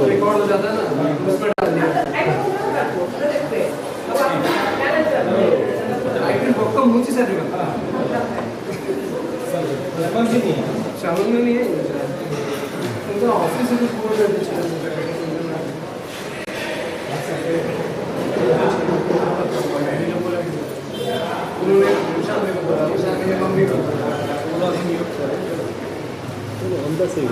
Record हो जाता है ना उसमें डाल दिया मुझे सर समझ में नहीं है उनका ऑफिस से कुछ बोल रहे थे उन्होंने पूछा मेरे को बोला मेरे मम्मी को पूरा दिन यूज करें तो अंदर से ही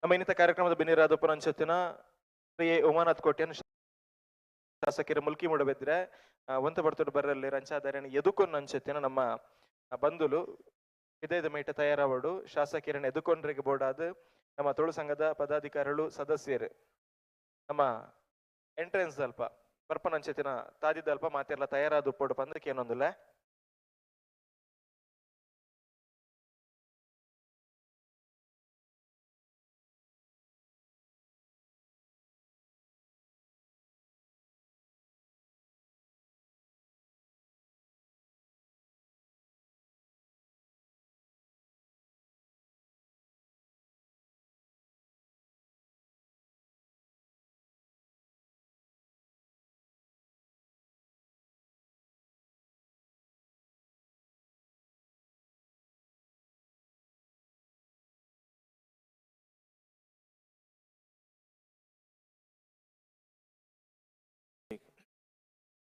ನಮ್ಮ ಇನ್ನಿತ ಕಾರ್ಯಕ್ರಮದ ಬೆನ್ನಿರಾದ ಉಪರಂಚತ್ತಿನ ಪ್ರಿಯೆ ಉಮಾನಾಥ್ ಕೋಟ್ಯನ್ ಶಾಸಕರ ಮುಲ್ಕಿ ಮೂಡಬೆದ್ರೆ ಒಂತ ಬರ್ತುಡು ಬರ್ರಲ್ಲಿ ರಂಚಾದಾರಣ ಎದುಕೊಂಡು ಅಂಚತ್ತಿನ ನಮ್ಮ ಬಂಧುಲು ವಿಧೇಯದ ಮೇಟ ತಯಾರಾವಡು ಶಾಸಕರನ್ನ ಎದುಕೊಂಡ್ರಿಗೆ ಬೋಡಾದ ನಮ್ಮ ತುಳು ಸಂಘದ ಪದಾಧಿಕಾರಿಗಳು ಸದಸ್ಯರು ನಮ್ಮ ಎಂಟ್ರೆನ್ಸ್ ಅಲ್ಪ ಬರ್ಪನ ಅಂಚತ್ತಿನ ತಾದಿದ್ದಲ್ಪ ಮಾತೆಲ್ಲ ತಯಾರಾದ ಉಪ್ಪೋಡು ಪಂದಕ್ಕೆ ಏನೊಂದುಲ್ಲ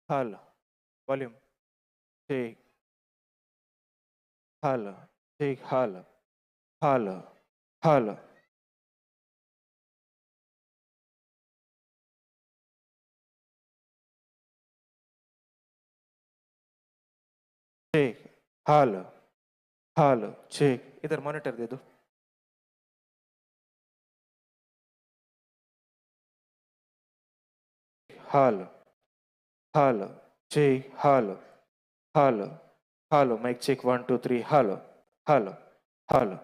हाल वॉल्यूम ठीक हाल ठीक हाल हाल हाल ठीक हाल हाल ठीक इधर मॉनिटर दे दो हाल हाल ठीक हाल हाल हाल माइक चेक 1 2 3 हाल हाल हाल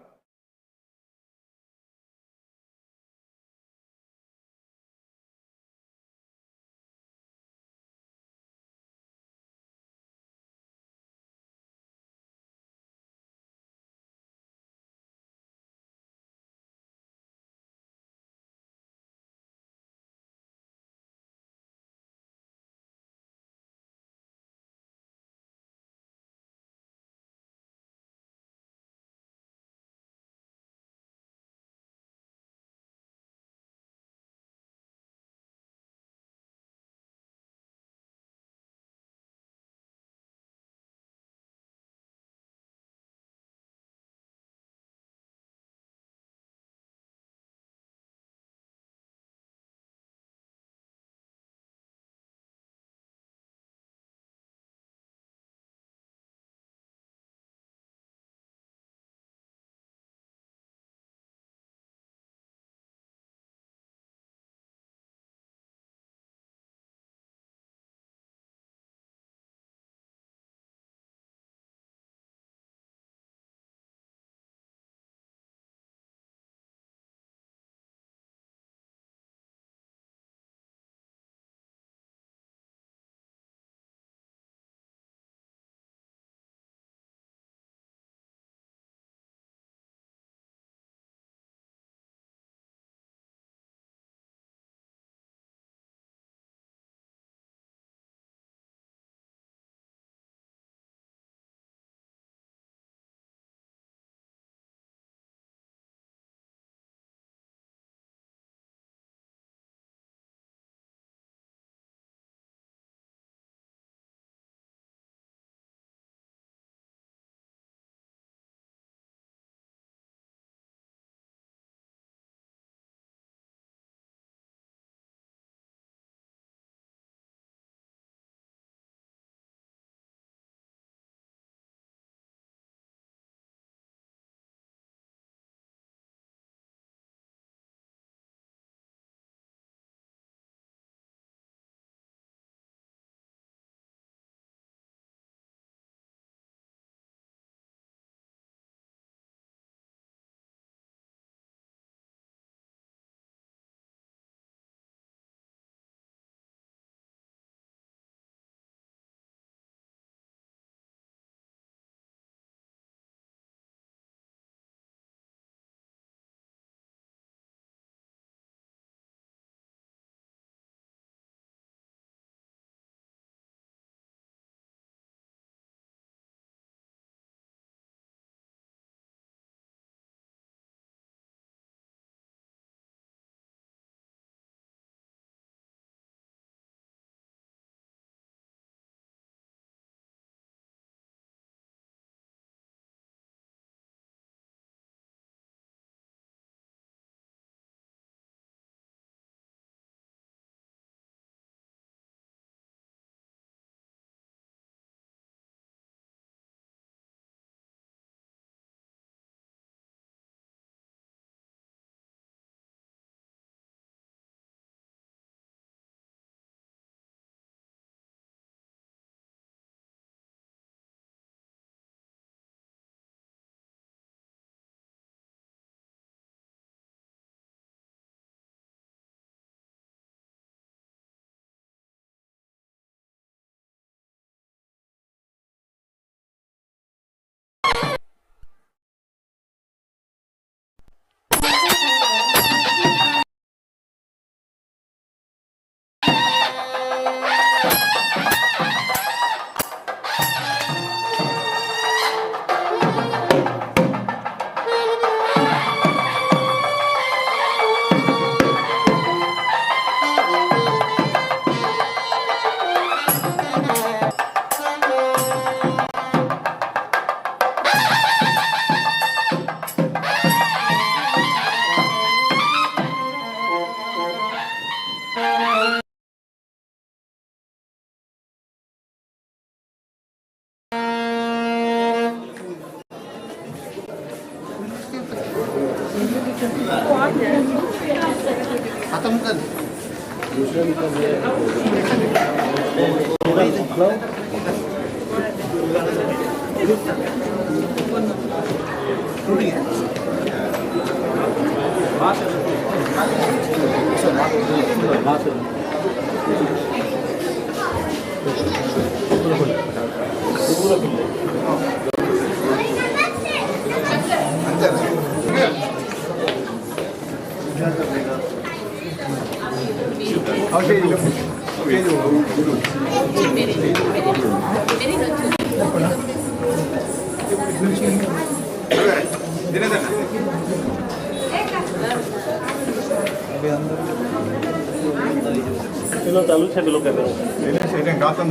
चालू है लोग कहते हैं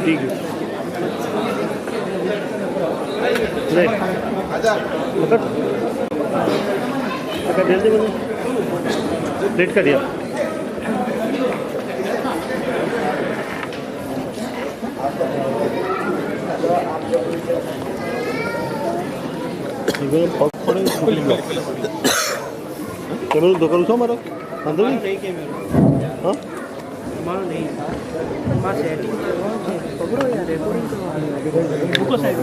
ठीक है जल्दी बोलो प्लेट कर दिया केवल दो करूँ मारो अंदर हाँ नहीं मां सेटिंग पकड़ो यार रिकॉर्डिंग तो साइड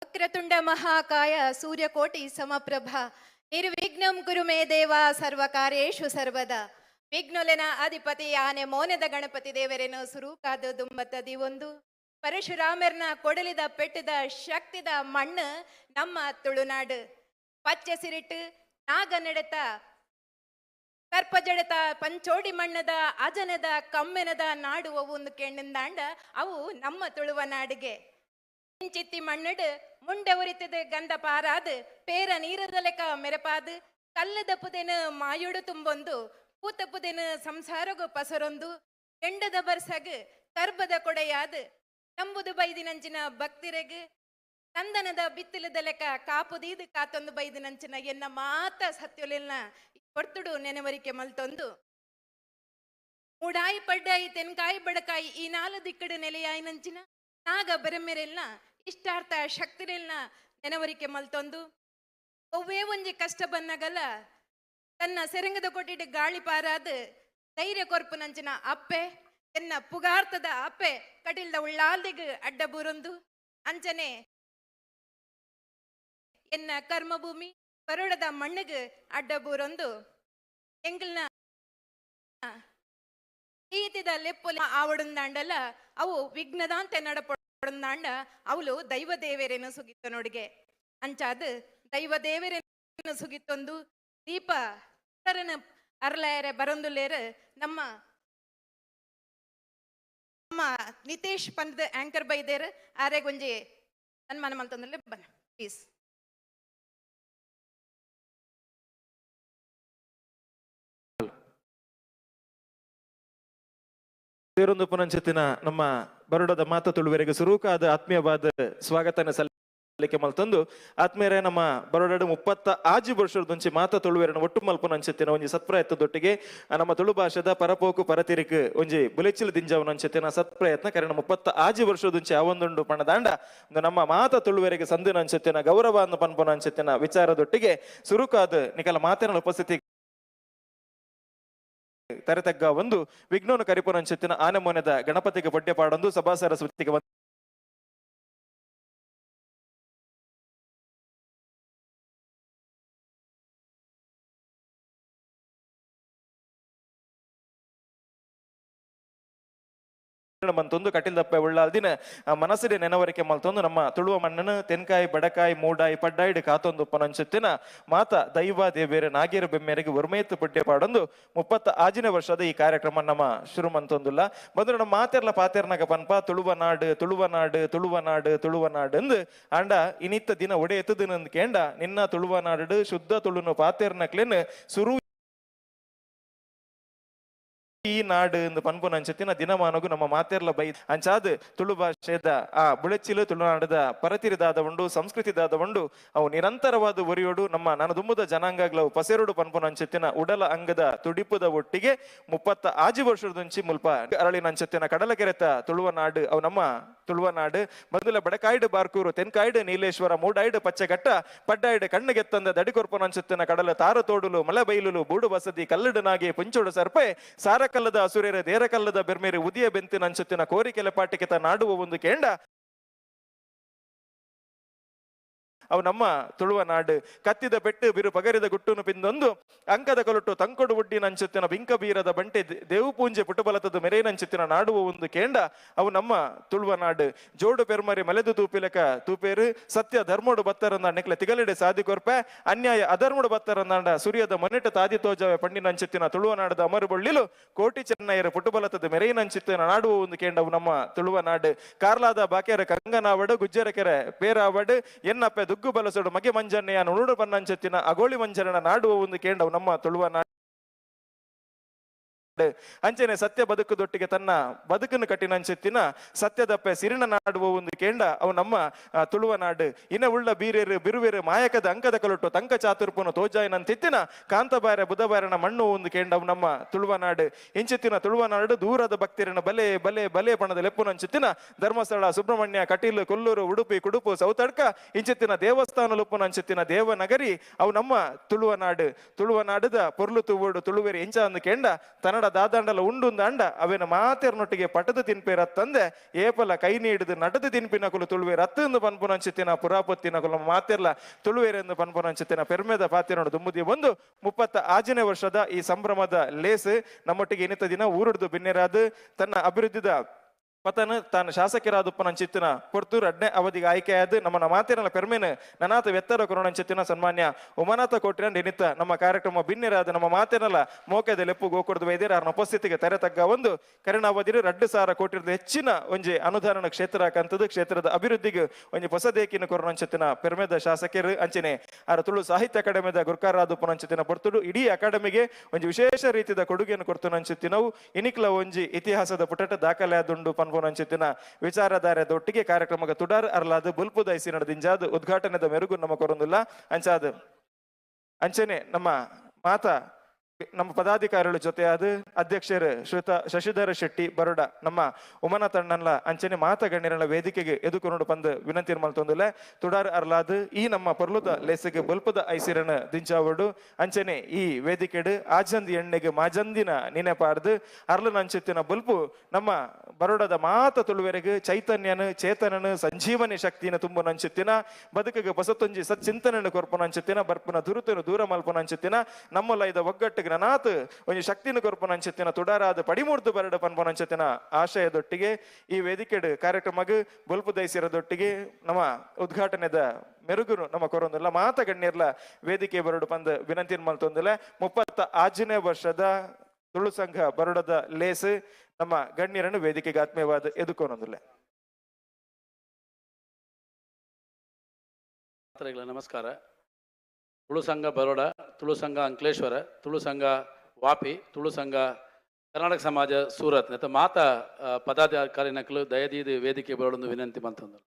ವಕ್ರತುಂಡ ಮಹಾಕಾಯ ಸೂರ್ಯಕೋಟಿ ಸಮಪ್ರಭ ನಿರ್ವಿಘ್ನಂ ಕುರು ಮೇ ದೇವ ಸರ್ವಕಾರ್ಯೇಷು ಸರ್ವದ ವಿಘ್ನುಲೆನ ಅಧಿಪತಿ ಆನೆ ಮೌನದ ಗಣಪತಿ ದೇವರೇನು ಸುರೂಕಾದ ದುಂಬತ್ತದಿ ಒಂದು ಪರಶುರಾಮರ್ನ ಕೊಡಲಿದ ಪೆಟ್ಟದ ಶಕ್ತಿದ ಮಣ್ಣು ನಮ್ಮ ತುಳುನಾಡು ಪಚ್ಚೆ ಸಿರಿಟ್ಟು ನಾಗನೆಡೆತ ಸರ್ಪಜಡತ ಪಂಚೋಡಿ ಮಣ್ಣದ ಅಜನದ ಕಮ್ಮೆನದ ನಾಡು ಅವು ಒಂದು ಕೆಣ್ಣಿಂದಾಂಡ ಅವು ನಮ್ಮ ತುಳುವ ನಾಡಿಗೆ ಚಿತ್ತಿ ಮಣ್ಣಡು ಮುಂಡೆ ಉರಿತದ ಗಂಧ ಪಾರಾದು ಪೇರ ನೀರದ ಲೆಕ್ಕ ಮೆರಪಾದು ಕಲ್ಲದ ಪುದೆನ ಮಾಯುಡು ತುಂಬೊಂದು ಕೂತ ಪುದೆನ ಸಂಸಾರಗು ಪಸರೊಂದು ಎಂಡದ ಬರ್ಸಗ್ ಕರ್ಬದ ಕೊಡೆಯಾದು ನಂಬುದು ಬೈದಿನಂಚಿನ ಭಕ್ತಿರೆಗ್ ನಂದನದ ಬಿತ್ತಿಲದ ಲೆಕ್ಕ ಕಾಪುದೀದು ಕಾತೊಂದು ಬೈದಿನಂಚಿನ ಎನ್ನ ಮಾತ ಸತ್ಯೊಲಿನ ಕೊರ್ತುಡು ನೆನವರಿಕೆ ಮಲ್ತೊಂದು ಮೂಡಾಯಿ ಪಡ್ಡಾಯಿ ತೆನ್ಕಾಯಿ ಬಡಕಾಯಿ ಈ ನಾಲು ದಿಕ್ಕಡು ನೆಲೆಯಾಯಿ ನಂಚಿನ ನಾಗ ಬೆರೆಮೆರೆಲ್ಲ ಇಷ್ಟಾರ್ಥ ಶಕ್ತಿರೆಲ್ಲ ನೆನವರಿಕೆ ಮಲ್ತೊಂದು ಒವ್ವೇ ಒಂಜಿ ಕಷ್ಟ ಬನ್ನಗಲ ತನ್ನ ಸೆರಂಗದ ಕೊಟ್ಟಿಟ್ಟು ಗಾಳಿ ಪಾರಾದು ಧೈರ್ಯ ಕೊರ್ಪು ನಂಚಿನ ಅಪ್ಪೆ ಎನ್ನ ಪುಗಾರ್ತದ ಅಪ್ಪೆ ಕಟಿಲ್ದ ಉಳ್ಳಾಲ್ದಿಗ್ ಅಡ್ಡ ಬೂರೊಂದು ಅಂಚನೆ ಎನ್ನ ಕರ್ಮಭೂಮಿ ಬರೋಡದ ಮಣ್ಣಿಗೆ ಅಡ್ಡ ಬೂರೊಂದು ಎಂಗಲ್ನ ಈತಿದ ಲೆಪ್ಪುಲ ಆವಡುಂದಾಂಡಲ ಅವು ವಿಘ್ನದಾಂತೆ ನಡಪೊಡಂದಾಂಡ ಅವಳು ದೈವ ದೇವರೇನು ಸುಗಿತ್ತು ನೋಡಿಗೆ ಅಂಚಾದ ದೈವ ದೇವರೇನು ಸುಗಿತ್ತೊಂದು ದೀಪ ಅರ್ಲಾಯರೆ ಬರೊಂದುಲೇರು ನಮ್ಮ ನಿತೇಶ್ ಪಂದ್ ಆಂಕರ್ ಬೈದೇರು ಆರೆಗೊಂಜಿ ಸನ್ಮಾನ ಮಲ್ತೊಂದಲ್ಲಿ ಬನ್ನ ಪ್ಲೀಸ್. ಸೇರೊಂದು ಪುನಂಚಿತ್ತಿನ ನಮ್ಮ ಬರೋಡದ ಮಾತ ತುಳುವೆರೆಗೆ ಸುರೂಕಾದ ಆತ್ಮೀಯವಾದ ಸ್ವಾಗತನ ಸಲ್ಲಿಕೆ ಮಲ್ತಂದು ಆತ್ಮೀಯರೇ ನಮ್ಮ ಬರೋಡದ 36 ವರ್ಷದಂಚಿ ಮಾತ ತುಳುವೆರನ ಒಟ್ಟು ಮಲ್ಪುನಂಚಿತ್ತಿನ ಒಂಜಿ ಸತ್ಪ್ರಯತ್ನದೊಟ್ಟಿಗೆ ನಮ್ಮ ತುಳು ಭಾಷೆದ ಪರಪೋಕು ಪರತಿರಿಕ್ ಒಂಜಿ ಬುಲೆಚ್ಚಿಲ ದಿಂಜವನಂಚಿತ್ತಿನ ಸತ್ಪ್ರಯತ್ನ ಕರೆನ 36 ವರ್ಷದಂಚಿ ಅವೊಂದುಂಡು ಪಣದಾಂಡ ನಮ್ಮ ಮಾತ ತುಳುವೆರೆಗೆ ಸಂದಿನಂಚಿತ್ತಿನ ಗೌರವ ಅನ್ನು ಪನ್ಪುನಂಚಿತ್ತಿನ ವಿಚಾರದೊಟ್ಟಿಗೆ ಸುರುಕಾದ ನಿಕಲ ಮಾತಿನ ಉಪಸ್ಥಿತಿ ತರೆತಗ್ಗ ಒಂದು ವಿಘ್ನೋನ ಕರಿಪುನಂಚಿತ್ತಿನ ಆನೆಮೋನೆದ ಗಣಪತಿಗೆ ಪಡ್ಯ ಪಾಡೊಂದು ಸಭಾ ಸರಸ್ವತಿಗೆ ಮಂತೊಂದು ಕಟಿಲ್ ದಪ್ಪೆ ಉಳ್ಳಾಲ್ದಿನ ಮನಸ್ಸಿನ ನೆನವರಿಕೆ ಮಲ್ತೊಂದು ನಮ್ಮ ತುಳುವ ಮಣ್ಣನ ತೆನ್ಕಾಯಿ ಬಡಕಾಯಿ ಮೂಡಾಯಿ ಪಡ್ಡಾಯಿಡ್ ಕಾತೊಂದು ಪನಂಚಿತ್ತಿನ ಮಾತ ದೈವ ದೇವೇರ ನಾಗೇರ ಬೆಮ್ಮೆರೆಗೆ ವರ್ಮೇತ್ತು ಪುಟ್ಯ ಪಾಡೊಂದು 36ನೇ ವರ್ಷದ ಈ ಕಾರ್ಯಕ್ರಮ ನಮ್ಮ ಶುರು ಮಂತೊಂದುಲ್ಲ ಮೊದಲು ನಮ್ಮ ಮಾತೆರ್ಲ ಪಾತೆರ್ನಾಗ ಪನ್ಪ ತುಳುವನಾಡು ತುಳುವನಾಡು ತುಳುವನಾಡು ತುಳುವನಾಡು ಎಂದು ಅಂಡ ಇನಿತ್ತ ದಿನ ಒಡೆ ಎತ್ತದಿನ ಕೇಂಡ ನಿನ್ನ ತುಳುವನಾಡು ಶುದ್ಧ ತುಳುನು ಪಾತೆರ್ನಕ್ಲೇನ್ ಸುರು ಈ ನಾಡು ಎಂದು ಪನ್ಪುನ ಅಂಚತ್ತಿನ ದಿನಮಾನಗು ನಮ್ಮ ಮಾತೆರ್ಲ ಬೈ ಅಂಚಾದ್ ತುಳು ಭಾಷೆದ ಆ ಬುಳೆಚ್ಚಿಲು ತುಳುನಾಡದ ಪರತಿರಿದಾದ ಉಂಡು ಸಂಸ್ಕೃತಿದಾದ ಉಂಡು ಅವು ನಿರಂತರವಾದ ಒರಿಯೋಡು ನಮ್ಮ ನನದುಂಬುದ ಜನಾಂಗಗಳು ಪಸೆರುಡು ಪನ್ಪುನ ಅಂಚತ್ತಿನ ಉಡಲ ಅಂಗದ ತುಡಿಪುದ ಒಟ್ಟಿಗೆ 36 ವರ್ಷದಂಚಿ ಮುಲ್ಪ ಅರಳಿನ ಅಂಚತ್ತಿನ ಕಡಲಕೆರೆತ ತುಳುವನಾಡು ಅವು ನಮ್ಮ ತುಳುವನಾಡು ಮೊದಲ ಬಡಕಾಯ್ಡು ಬಾರ್ಕೂರು ತೆನ್ಕಾಯ್ಡು ನೀಲೇಶ್ವರ ಮೂಡಾಯ್ಡು ಪಚ್ಚೆಗಟ್ಟ ಪಡ್ಡಾಯ್ಡು ಕಣ್ಣಗೆತ್ತಂದ ದಡಿಕೊರ್ಪನ ಅಂಚತ್ತಿನ ಕಡಲ ತಾರು ತೋಡುಲು ಮಲೆ ಬೈಲುಲು ಬೂಡು ಬಸದಿ ಕಲ್ಲುಡನಾಗಿ ಪುಂಚೋಡು ಸರ್ಪೆ ಸಾರಕಲ್ಲದ ಅಸುರೇರ ದೇರಕಲ್ಲದ ಬೆರ್ಮೇರಿ ಉದಿಯ ಬೆಂತಿನ ಅಂಚತ್ತಿನ ಕೋರಿಕೆಲೆ ಪಾಟಿಕೆತ ನಾಡುವ ಒಂದು ಕೇಂಡ ಅವು ನಮ್ಮ ತುಳುವ ನಾಡು ಕತ್ತಿದ ಪೆಟ್ಟು ಬಿರು ಪಗರಿದ ಗುಟ್ಟುನು ಪಿಂದೊಂದು ಅಂಕದ ಕೊಲುಟ್ಟು ತಂಕೊಡು ಉಡ್ಡಿನ ಅಂಚುತ್ತಿನ ಬಿಂಕ ಬೀರದ ಬಂಟೆ ದೇವು ಪೂಂಜೆ ಪುಟಬಲತದ ಮೆರೇನಂಚುತ್ತಿನ ನಾಡುವ ಒಂದು ಕೇಂಡ ಅವು ನಮ್ಮ ತುಳುವ ನಾಡು ಜೋಡು ಪೆರ್ಮರಿ ಮಲೆದು ತೂಪಿಲಕ ತೂಪೇರು ಸತ್ಯ ಧರ್ಮೋಡು ಬತ್ತರಂದ ನೆಕ್ಲೆ ತಿಗಲಿಡೆ ಸಾದಿ ಕೊರ್ಪೆ ಅನ್ಯಾಯ ಅಧರ್ಮೋಡು ಬತ್ತರಂದಾಂಡ ಸೂರ್ಯದ ಮೊನೆಟ ತಾದಿ ತೋಜವೆ ಪಂಡಿನ ಅಂಚುತ್ತಿನ ತುಳುವ ನಾಡದ ಅಮರುಬಳ್ಳಿಲು ಕೋಟಿ ಚೆನ್ನಯ್ಯರ ಪುಟಬಲತದ ಮೆರೇನಂಚುತ್ತಿನ ನಾಡುವ ಒಂದು ಕೇಂಡ ಅವು ನಮ್ಮ ತುಳುವ ನಾಡು ಕಾರ್ಲಾದ ಬಾಕೆರ ಕಂಗನಾವಡು ಗುಜ್ಜರಕೆರೆ ಪೇರಾವಡು ಎನ್ನಪ್ಪೆ ದುಗ್ಗು ಬಲಸೋಡು ಮಗೆ ಮಂಜನ್ನೆಯ ನುಡು ಬನ್ನಂಚತ್ತಿನ ಅಗೋಳಿ ಮಂಜರನ ನಾಡುವ ಒಂದು ಕೇಂಡವು ನಮ್ಮ ತುಳುವ ನಾಡು ಅಂಚನೆ ಸತ್ಯ ಬದುಕುದೊಟ್ಟಿಗೆ ತನ್ನ ಬದುಕನ್ನು ಕಟ್ಟಿನಂಚೆತ್ತಿನ ಸತ್ಯದಪ್ಪೆ ಸಿರಿನ ನಾಡುವ ಒಂದು ಕೇಂಡ ಅವು ನಮ್ಮ ತುಳುವ ನಾಡು ಇನ್ನ ಉಳ್ಳ ಬೀರೇರು ಬಿರುವೇರು ಮಾಯಕದ ಅಂಕದ ಕಲುಟ್ಟು ತಂಕ ಚಾತುರ್ಪುನು ತೋಜಾಯಿನಂತಿತ್ತಿನ ಕಾಂತಬಾರ ಬುಧಬಾರನ ಮಣ್ಣು ಒಂದು ಕೇಂಡ ಅವು ನಮ್ಮ ತುಳುವ ನಾಡು ಇಂಚಿತ್ತಿನ ತುಳುವ ನಾಡು ದೂರದ ಭಕ್ತಿರನ ಬಲೆ ಬಲೆ ಬಲೆ ಪಣದ ಲೆಪ್ಪುನಂಚಿತ್ತಿನ ಧರ್ಮಸ್ಥಳ ಸುಬ್ರಹ್ಮಣ್ಯ ಕಟೀಲು ಕೊಲ್ಲೂರು ಉಡುಪಿ ಕುಡುಪು ಸೌತಡ್ಕ ಇಂಚಿತ್ತಿನ ದೇವಸ್ಥಾನ ಲುಪ್ಪುನಂಚಿತ್ತಿನ ದೇವನಗರಿ ಅವು ನಮ್ಮ ತುಳುವ ನಾಡು ತುಳುವ ನಾಡುದ ಪೊರ್ಲು ತುವೋಡು ತುಳುವೇರಿ ಎಂಚ ಅಂದು ಕೇಂಡ ತನ್ನಡ ದಾದಂಡಲ ಉಂಡುಂದ ಅಂಡ ಅವೇನ ಮಾತೆರ್ನೊಟ್ಟಿಗೆ ಪಟದ ತಿನ್ಪೇರ ತಂದೆ ಏಪಲ ಕೈ ನೀಡಿದು ನಟದ ತಿನ್ಪಿನ ಕುಲು ತುಳುವೇರು ಅತ್ತಂದು ಪನ್ಪುನಂಚಿತ್ತಿನ ಪುರಾಪತ್ತಿನ ಕುಲ ಮಾತೆರ್ಲ ತುಳುವೇರೆಂದು ಪನ್ಪುನಂಚಿತ್ತಿನ ಪೆರ್ಮೆದ ಪಾತಿರೋಡು ದುಂಬುದಿ ಒಂದು 36ನೇ ವರ್ಷದ ಈ ಸಂಭ್ರಮದ ಲೇಸ್ ನಮ್ಮೊಟ್ಟಿಗೆ ಇನಿತ ದಿನ ಊರುಡ್ದು ಬಿನ್ನೆರಾದು ತನ್ನ ಅಭಿವೃದ್ಧಿದ ಪತನ ತಾನು ಶಾಸಕರಾದುಪ್ಪನಂಚಿತ್ತಿನ ಪೊರ್ತೂರು 2ನೇ ಅವಧಿಗೆ ಆಯ್ಕೆಯಾದ ನಮ್ಮ ಮಾತಿನ ಪೆರ್ಮೇನ್ ನನಾಥ ವ್ಯತ್ತರ ಕೊರೋಣಂಚಿತ್ತಿನ ಸನ್ಮಾನ್ಯ ಉಮಾನಾಥ ಕೋಟಿನ ನಿಮಿತ್ತ ನಮ್ಮ ಕಾರ್ಯಕ್ರಮ ಭಿನ್ನರಾದ ನಮ್ಮ ಮಾತಿನಲ್ಲ ಮೋಕೆದ ಲೆಪ್ಪು ಗೋಕುರದ ವೈದ್ಯರ ಅವರ ಉಪಸ್ಥಿತಿಗೆ ತೆರೆತಗ್ಗ ಒಂದು ಕರೆನ ಅವಧಿರು 2,000 ಕೋಟಿರದ ಹೆಚ್ಚಿನ ಒಂಜಿ ಅನುದಾನ ಕ್ಷೇತ್ರ ಕಂತದ್ದು ಕ್ಷೇತ್ರದ ಅಭಿವೃದ್ಧಿಗೆ ಒಂಜಿ ಹೊಸದೇಕಿನ ಕೊರೋಣಂಚಿತ್ತಿನ ಪೆರ್ಮೆದ ಶಾಸಕರು ಅಂಚನೆ ಅವರ ತುಳು ಸಾಹಿತ್ಯ ಅಕಾಡೆಮಿದ ಗುರ್ಕಾರಾದುಪ್ಪನಂಚಿತ್ತಿನ ಪೊರ್ತುಡು ಇಡೀ ಅಕಾಡೆಮಿಗೆ ಒಂಜಿ ವಿಶೇಷ ರೀತಿಯ ಕೊಡುಗೆಯನ್ನು ಕೊಡ್ತುನಂಚಿತ್ತಿನವು ಇನಿಕ್ಲ ಒಂಜಿ ಇತಿಹಾಸದ ಪುಟಟ ದಾಖಲೆ ಆದುಂಡು ಅಂಚಿತ್ತಿನ ವಿಚಾರಧಾರೆದೊಟ್ಟಿಗೆ ಕಾರ್ಯಕ್ರಮಕ್ಕೆ ತುಡಾರ್ ಅರ್ಲಾದ ಬುಲ್ಪು ದೈಸಿ ನಡೆದಿಂಜಾದ ಉದ್ಘಾಟನೆದ ಮೆರುಗು ನಮ್ಮ ಕೊರೊಂದಿಲ್ಲ ಅಂಚಾದ ಅಂಚನೆ ನಮ್ಮ ಮಾತಾ ನಮ್ಮ ಪದಾಧಿಕಾರಿಗಳ ಜೊತೆ ಆದ ಅಧ್ಯಕ್ಷರು ಶ್ರೀಯುತ ಶಶಿಧರ ಶೆಟ್ಟಿ ಬರೋಡ ನಮ್ಮ ಉಮನ ತಣ್ಣನ್ಲ ಅಂಚನೆ ಮಾತಗಣ್ಯರನ ವೇದಿಕೆಗೆ ಎದುಕೊಂಡು ಬಂದು ವಿನಂತಿ ಮಲ್ತೊಂದಿಲ್ಲ ತುಡಾರ್ ಅರ್ಲಾದ್ ಈ ನಮ್ಮ ಪರ್ಲುದ ಲೇಸಿಗೆ ಬಲ್ಪದ ಐಸಿರನ ದಿಂಚಾವಡು ಅಂಚನೆ ಈ ವೇದಿಕೆಡು ಆಜಂದಿ ಎಣ್ಣೆಗೆ ಮಾಜಂದಿನ ನೆನೆಪಾರ್ದು ಅರ್ಲನ ಅಂಚೆತ್ತಿನ ಬಲ್ಪು ನಮ್ಮ ಬರೋಡದ ಮಾತ ತುಳುವೆರೆಗೆ ಚೈತನ್ಯನ ಚೇತನನ ಸಂಜೀವನಿ ಶಕ್ತಿನ ತುಂಬು ನಂಚೆತ್ತಿನ ಬದುಕಿಗೆ ಬಸತ್ತೊಂಜಿ ಸಚ್ಚಿಂತನ ಕೊರ್ಪನ ಅಂಚೆತ್ತಿನ ಬರ್ಪನ ದುರುತನು ದೂರ ಮಲ್ಪನ ಅಂಚೆತ್ತಿನ ನಮ್ಮಲ್ಲ ಇದ ಒಗ್ಗಟ್ಟು ನನಾತ್ ಒಂಜಿ ಶಕ್ತಿನ ಕೊರ್ಪನ ಅಂಚೆತ್ತಿನ ತುಡಾರಾದ ಪಡಿಮೂರ್ದು ಬರಡ ಪನ್ಪನ ಅಂಚೆತ್ತಿನ ಆಶಯದೊಟ್ಟಿಗೆ ಈ ವೇದಿಕೆಡ್ ಕಾರ್ಯಕ್ರಮಗ್ ಬಲ್ಪು ದೈಸಿರದೊಟ್ಟಿಗೆ ನಮ್ಮ ಉದ್ಘಾಟನೆದ ಮೆರುಗುನು ನಮ್ಮ ಕೊರೊಂದಿಲ್ಲ ಮಾತ ಗಣ್ಯರ್ಲ ವೇದಿಕೆ ಬರಡು ಪಂದ್ ವಿನಂತಿ ಮಲ್ತೊಂದಿಲ್ಲ 36ನೇ ವರ್ಷದ ತುಳು ಸಂಘ ಬರೋಡದ ಲೇಸ್ ನಮ್ಮ ಗಣ್ಯರನ್ನು ವೇದಿಕೆಗೆ ಆತ್ಮೀಯವಾದ ಎದುಕೊನೊಂದಿಲ್ಲ. ನಮಸ್ಕಾರ. ತುಳು ಸಂಘ ಬರೋಡ, ತುಳು ಸಂಘ ಅಂಕಲೇಶ್ವರ, ತುಳು ಸಂಘ ವಾಪಿ, ತುಳು ಸಂಘ ಕರ್ನಾಟಕ ಸಮಾಜ ಸೂರತ್ ನೆತ್ತ ಮಾತ ಪದಾಧಿಕಾರಿನಕಲು ದಯದೀದು ವೇದಿಕೆ ಬರೋಡೊಂದು ವಿನಂತಿ ಮಂತಂದರು.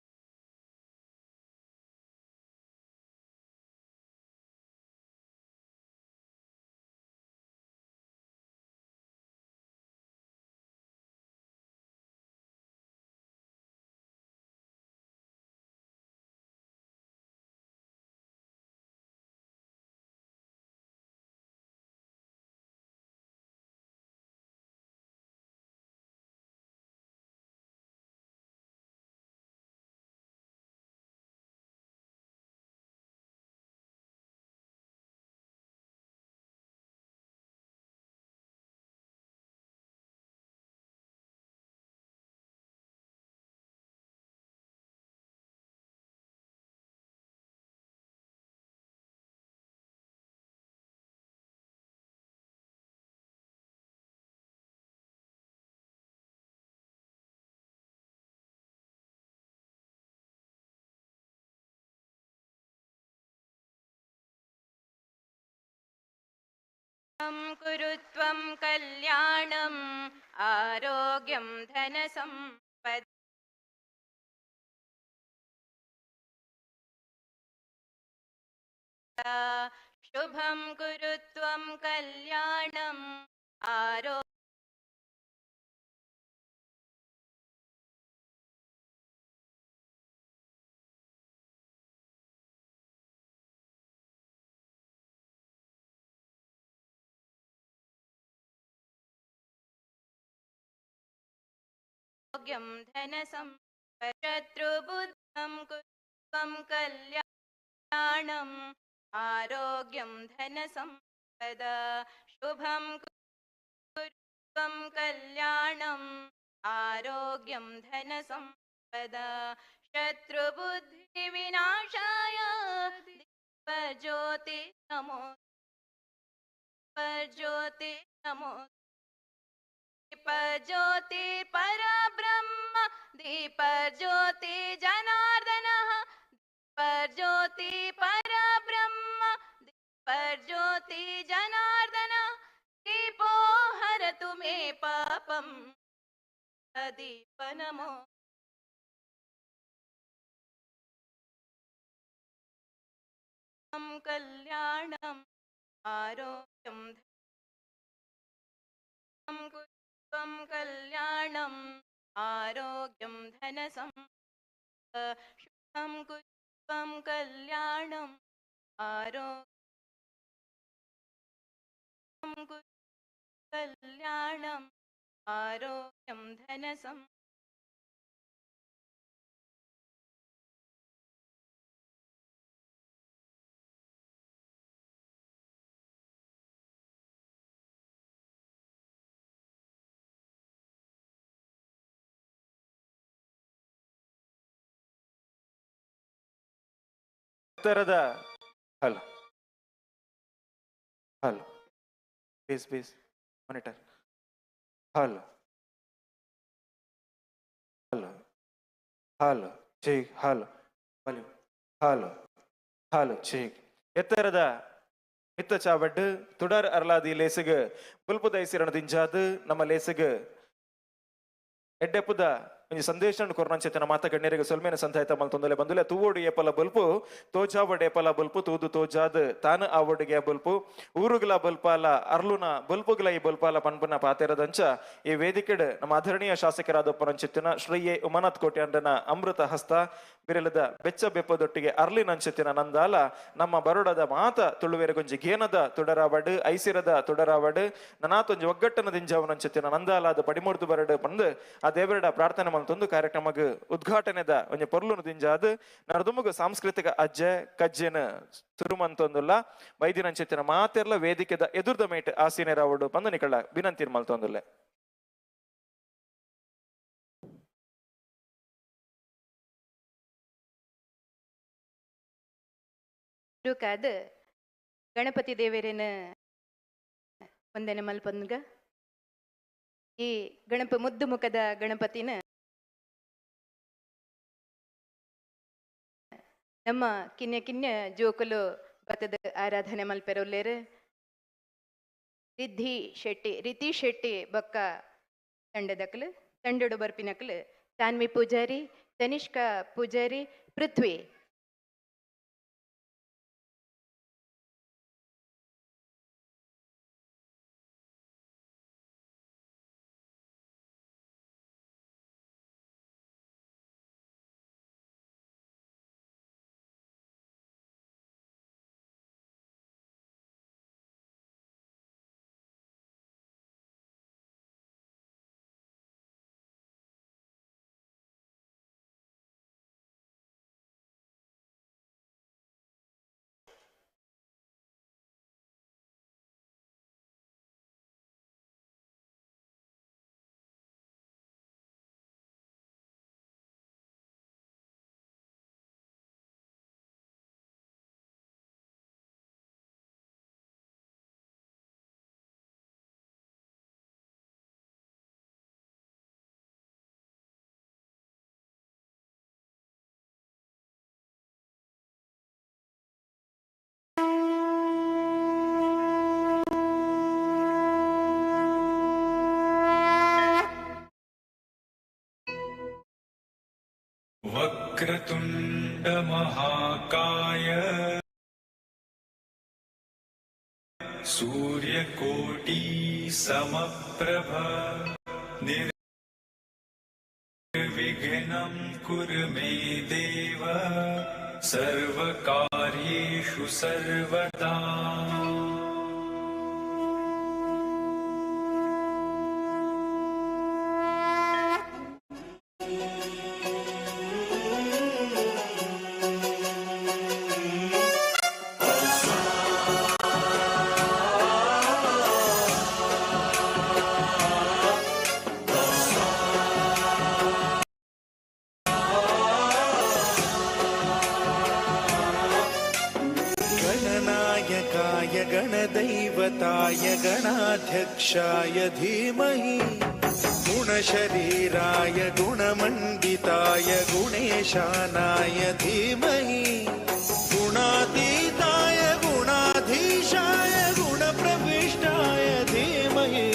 ಕುರುತ್ವಂ ಕಲ್ಯಾಣಂ ಆರೋಗ್ಯಂ ಧನ ಸಂಪದ ಶುಭಂ ಕುರುತ್ವಂ ಕಲ್ಯಾಣಂ ಆರೋಗ್ಯ ಧನ ಶತ್ರುಬುದ್ಧಂ ಕುರುತ್ವಂ ಕಲ್ಯಾಣಂ ಆರೋಗ್ಯಂ ಧನ ಸಂಪದ ಶುಭಂ ಕುರುತ್ವಂ ಕಲ್ಯಾಣಂ ಆರೋಗ್ಯಂ ಧನ ಸಂಪದ ಶತ್ರುಬುದ್ಧಿ ವಿನಾಶಾಯ ದೀಪಜ್ಯೋತಿ ನಮೋ ಜ್ಯೋತಿ ನಮೋ दीप ज्योति परब्रह्म दीप ज्योति जनार्दन दीप ज्योति परब्रह्म दीप ज्योति जनार्दन दीपो हरतु मे पापम दीप नमो कल्याणम आरोग्यम कल्याणम आरोग्यम धन शुभम कुत्वम कल्याणम आरोग्यम कल्याणम आरोग्यम धन ಎತ್ತರದ hello hello please monitor hello hello hello cheek hello volume hello hello cheek ಎತ್ತರದ ಮಿತ್ತ ಚಾವಡ್ ತುಡರ್ ಅರ್ಲಾದಿ ಲೇಸಗ ಪುಲ್ಪು ದೈಸಿರಣ ದಿಂಜಾದು ನಮ್ಮ ಲೇಸಗ ಎಡ್ಡೆಪ್ಪುದ ಒಂಜಿ ಸಂದೇಶ ಕೊರ್ನಂಚೆತನ ಮಾತ ಗಣ್ಯರಿಗೆ ಸೊಲ್ಮೇನ ಸಂಧಾಯಿತ ಮಲ್ತೊಂದಲೆ ಬಂದುಲೆ ತೂವೋಡು ಏಪಲ ಬಲ್ಪು ತೋಜಾವಡ್ ಏಪಲ ಬಲ್ಪು ತೂದು ತೋಜಾದ್ ತಾನು ಆವಡ್ಗೆ ಬಲ್ಪು ಊರುಗಳ ಬಲ್ಪಾಲ ಅರ್ಲುನ ಬಲ್ಪುಗಳ ಈ ಬಲ್ಪಾಲ ಪನ್ಪುನ ಪಾತೆರದಂಚ ಈ ವೇದಿಕೆಡ್ ನಮ್ಮ ಆಧರಣೀಯ ಶಾಸಕರಾದ ಪರಂಚಿತ್ತಿನ ಶ್ರೀ ಎ ಉಮಾನಾಥ್ ಕೋಟ್ಯಾಂಡನ ಅಮೃತ ಹಸ್ತ ಬಿರಲದ ಬೆಚ್ಚ ಬೆಪ್ಪದೊಟ್ಟಿಗೆ ಅರ್ಲಿನಂಚೆತ್ತಿನ ನಂದಾಲ ನಮ್ಮ ಬರೋಡದ ಮಾತ ತುಳುವೆರಗೊಂಜಿ ಗೇನದ ತುಡರಾವಡ್ ಐಸಿರದ ತುಡರಾವಡ್ ನನಾತೊಂಜಿ ಒಗ್ಗಟ್ಟನ ದಿಂಜಾವನಂಚೆತ್ತಿನ ನಂದಾಲಾದ ಪಡಿಮೂರ್ದು ಬರಡು ಪಂದು ಆ ದೇವರಡ ಪ್ರಾರ್ಥನೆ ಮಲ್ತೊಂದು ಕಾರ್ಯಕ್ರಮಗ್ ಉದ್ಘಾಟನೆದ ಒಂಜಿ ಪೊರ್ಲುನು ದಿಂಜಾದ್ ನರದುಮುಗ ಸಾಂಸ್ಕೃತಿಕ ಅಜ್ಜೆ ಕಜ್ಜೆನ ತುರುಮಂತೊಂದುಲ್ಲ ವೈದ್ಯನಂಚೆತ್ತಿನ ಮಾತೆರ್ಲ ವೇದಿಕೆದ ಎದುರ್ದ ಮೇಟ್ ಆಸೀನೆರಾವಡು ಪಂದು ನಿಕಳ ವಿನಂತಿ ಮಲ್ತೊಂದುಲ್ಲೆ. ಕಾದ ಗಣಪತಿ ದೇವರೇನ ವಂದನೆ ಮಲ್ಪನ್ಗ ಈ ಮುದ್ದು ಮುಖದ ಗಣಪತಿನ ನಮ್ಮ ಕಿನ್ಯ ಜೋಕಲು ಬತ್ತದ ಆರಾಧನೆ ಮಲ್ಪೆರೊಲ್ಲೇರು ರಿತಿ ಶೆಟ್ಟಿ ಬೊಕ್ಕ ತಂಡದಕ್ಲು ತಂಡಡು ಬರ್ಪಿನಕ್ಲು ತಾನ್ವಿ ಪೂಜಾರಿ, ತನಿಷ್ಕಾ ಪೂಜಾರಿ, ಪೃಥ್ವಿ. वक्रतुंड महाकाय सूर्यकोटि समप्रभ निर्विघ्नं कुरु मे देव सर्वकार्येषु सर्वदा. गणनायकाय गणदैवताय गणाध्यक्षाय धीमहि गुणशरीराय गुणमण्डिताय गुणेशानाय धीमहि गुणातीताय गुणाधीशाय गुणप्रविष्टाय धीमहि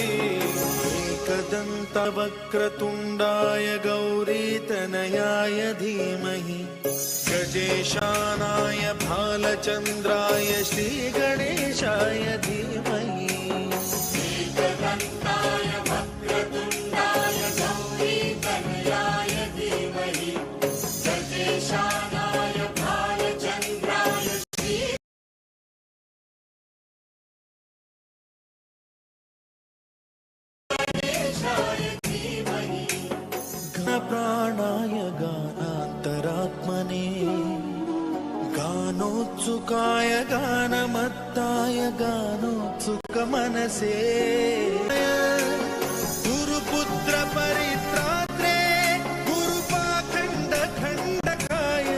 एकदन्तवक्रतुण्डाय गौरीतनयाय धीमहि गजेशानाय भालचन्द्राय श्रीगणेशाय धीमहि एकदन्ताय वक्रतुण्डाय गौरीतनयाय धीमहि गजेशानाय भालचन्द्राय श्रीगणेशाय धीमहि गणप्राणाय गानान्तरात्मने गानोत्सुकाय गानमत्ताय गानोत्सुकमनसे गुरुपुत्र परित्रात्रे गुरुपाखण्डखण्डकाय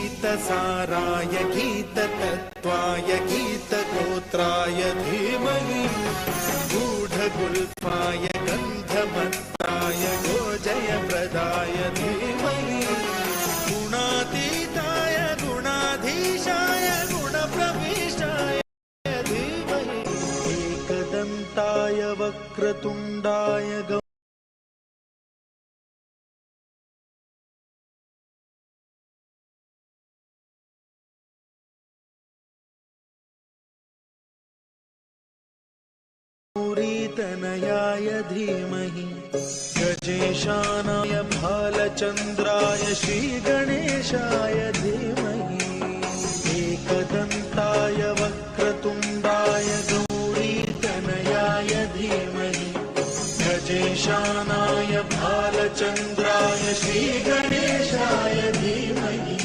गीतसाराय गीततत्त्वाय गीतगोत्राय धीमहि गूढगुल्फाय गन्धमत्ताय गोजयप्रदाय धीमहि गुणातीताय गुणाधीशाय गुणप्रविष्टाय धीमहि एकदन्ताय वक्रतुण्डाय गौरीतनयाय धीमहि गजेशानाय भालचन्द्राय श्रीगणेशाय धीमहि एकदन्ताय वक्रतुण्डाय गौरीतनयाय धीमहि गजेशानाय भालचन्द्राय श्रीगणेशाय धीमहि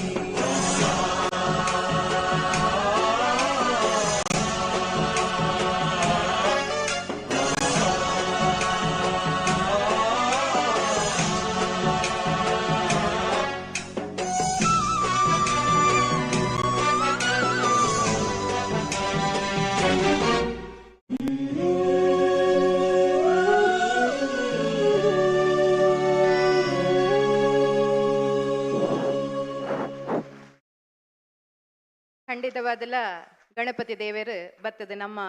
ಖಂಡಿತವಾದಲ್ಲ ಗಣಪತಿ ದೇವರು ಬತ್ತದ ನಮ್ಮ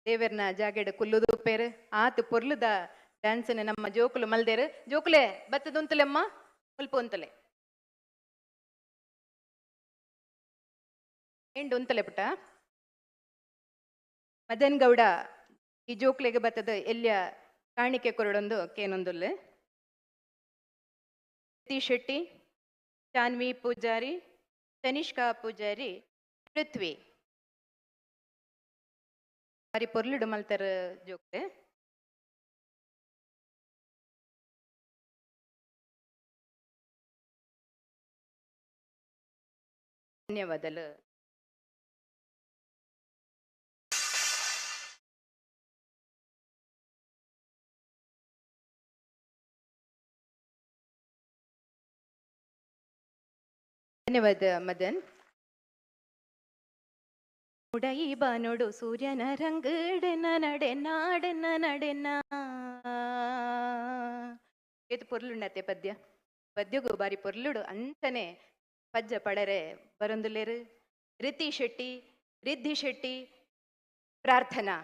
ದೇವರನ ಜಾಗೆಡ್ ಕುಲ್ಲುದು ಉಪ್ಪೇರು ಆತು ಪೊರ್ಲುದ ಡ್ಯಾನ್ಸನ್ ನಮ್ಮ ಜೋಕುಲು ಮಲ್ದೇರು ಜೋಕುಲೆ ಬತ್ತದ ಉಂತಲೆಮ್ಮ ಮುಲ್ಪ ಉಂತಲೆ ಎಂಡು ಉಂತಲೆ ಪುಟ ಮದನ್ ಗೌಡ ಈ ಜೋಕ್ಲೆಗೆ ಬತ್ತದ ಎಲ್ಲಿಯ ಕಾಣಿಕೆ ಕೊರಡೊಂದು ಕೇನೊಂದುಲ್ಲೆ ಶೆಟ್ಟಿ ಶಾನ್ವಿ ಪೂಜಾರಿ ತನಿಷ್ಕಾ ಪೂಜಾರಿ ಪೃಥ್ವಿ ಬಾರಿ ಪೊರ್ಲುಡು ಮಲ್ತರ ಜೋಕ್ಲೆ ಧನ್ಯವಾದಗಳು. ಧನ್ಯವಾದ ಮದನ್. ಉಡೈ ಬಾನೋಡು ಸೂರ್ಯನ ರಂಗಡೆನ ನಡೆನಾಡೆನ ನಡೆನ ಏತು ಪೊರ್ಲುಂಡತೆ ಪದ್ಯ ಪದ್ಯಗೂ ಬಾರಿ ಪೊರ್ಲುಡು ಅಂಚನೆ ಪಜ್ಜ ಪಡರೆ ಬರೊಂದುಲೇರು ರಿತಿ ಶೆಟ್ಟಿ ರಿದ್ಧಿ ಶೆಟ್ಟಿ ಪ್ರಾರ್ಥನಾ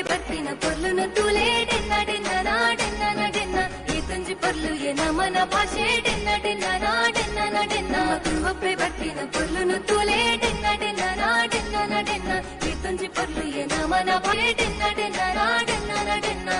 ಬತ್ತಿನ ಪೊರ್ಲುನ ತೂಲೆ ಡೆನ್ನ ಡೆನ್ನ ನಾಡೆನ್ನ ನಡೆನ್ನ ಈ ತುಂಜಿ ಪೊರ್ಲು ಎ ನಮನ ಭಾಷೆ ಡೆನ್ನ ಡೆನ್ನ ನಾಡೆನ್ನ ನಡೆನ್ನ ಒಪ್ಪೆ ಬತ್ತಿನ ಪೊರ್ಲುನ ತೂಲೆ ಡೆನ್ನ ಡೆನ್ನ ನಾಡೆನ್ನ ನಡೆನ್ನ ಈ ತುಂಜಿ ಪೊರ್ಲು ಎ ನಮನ ಭಾಷೆ ಡೆನ್ನ ಡೆನ್ನ ನಾಡೆನ್ನ ನಡೆನ್ನ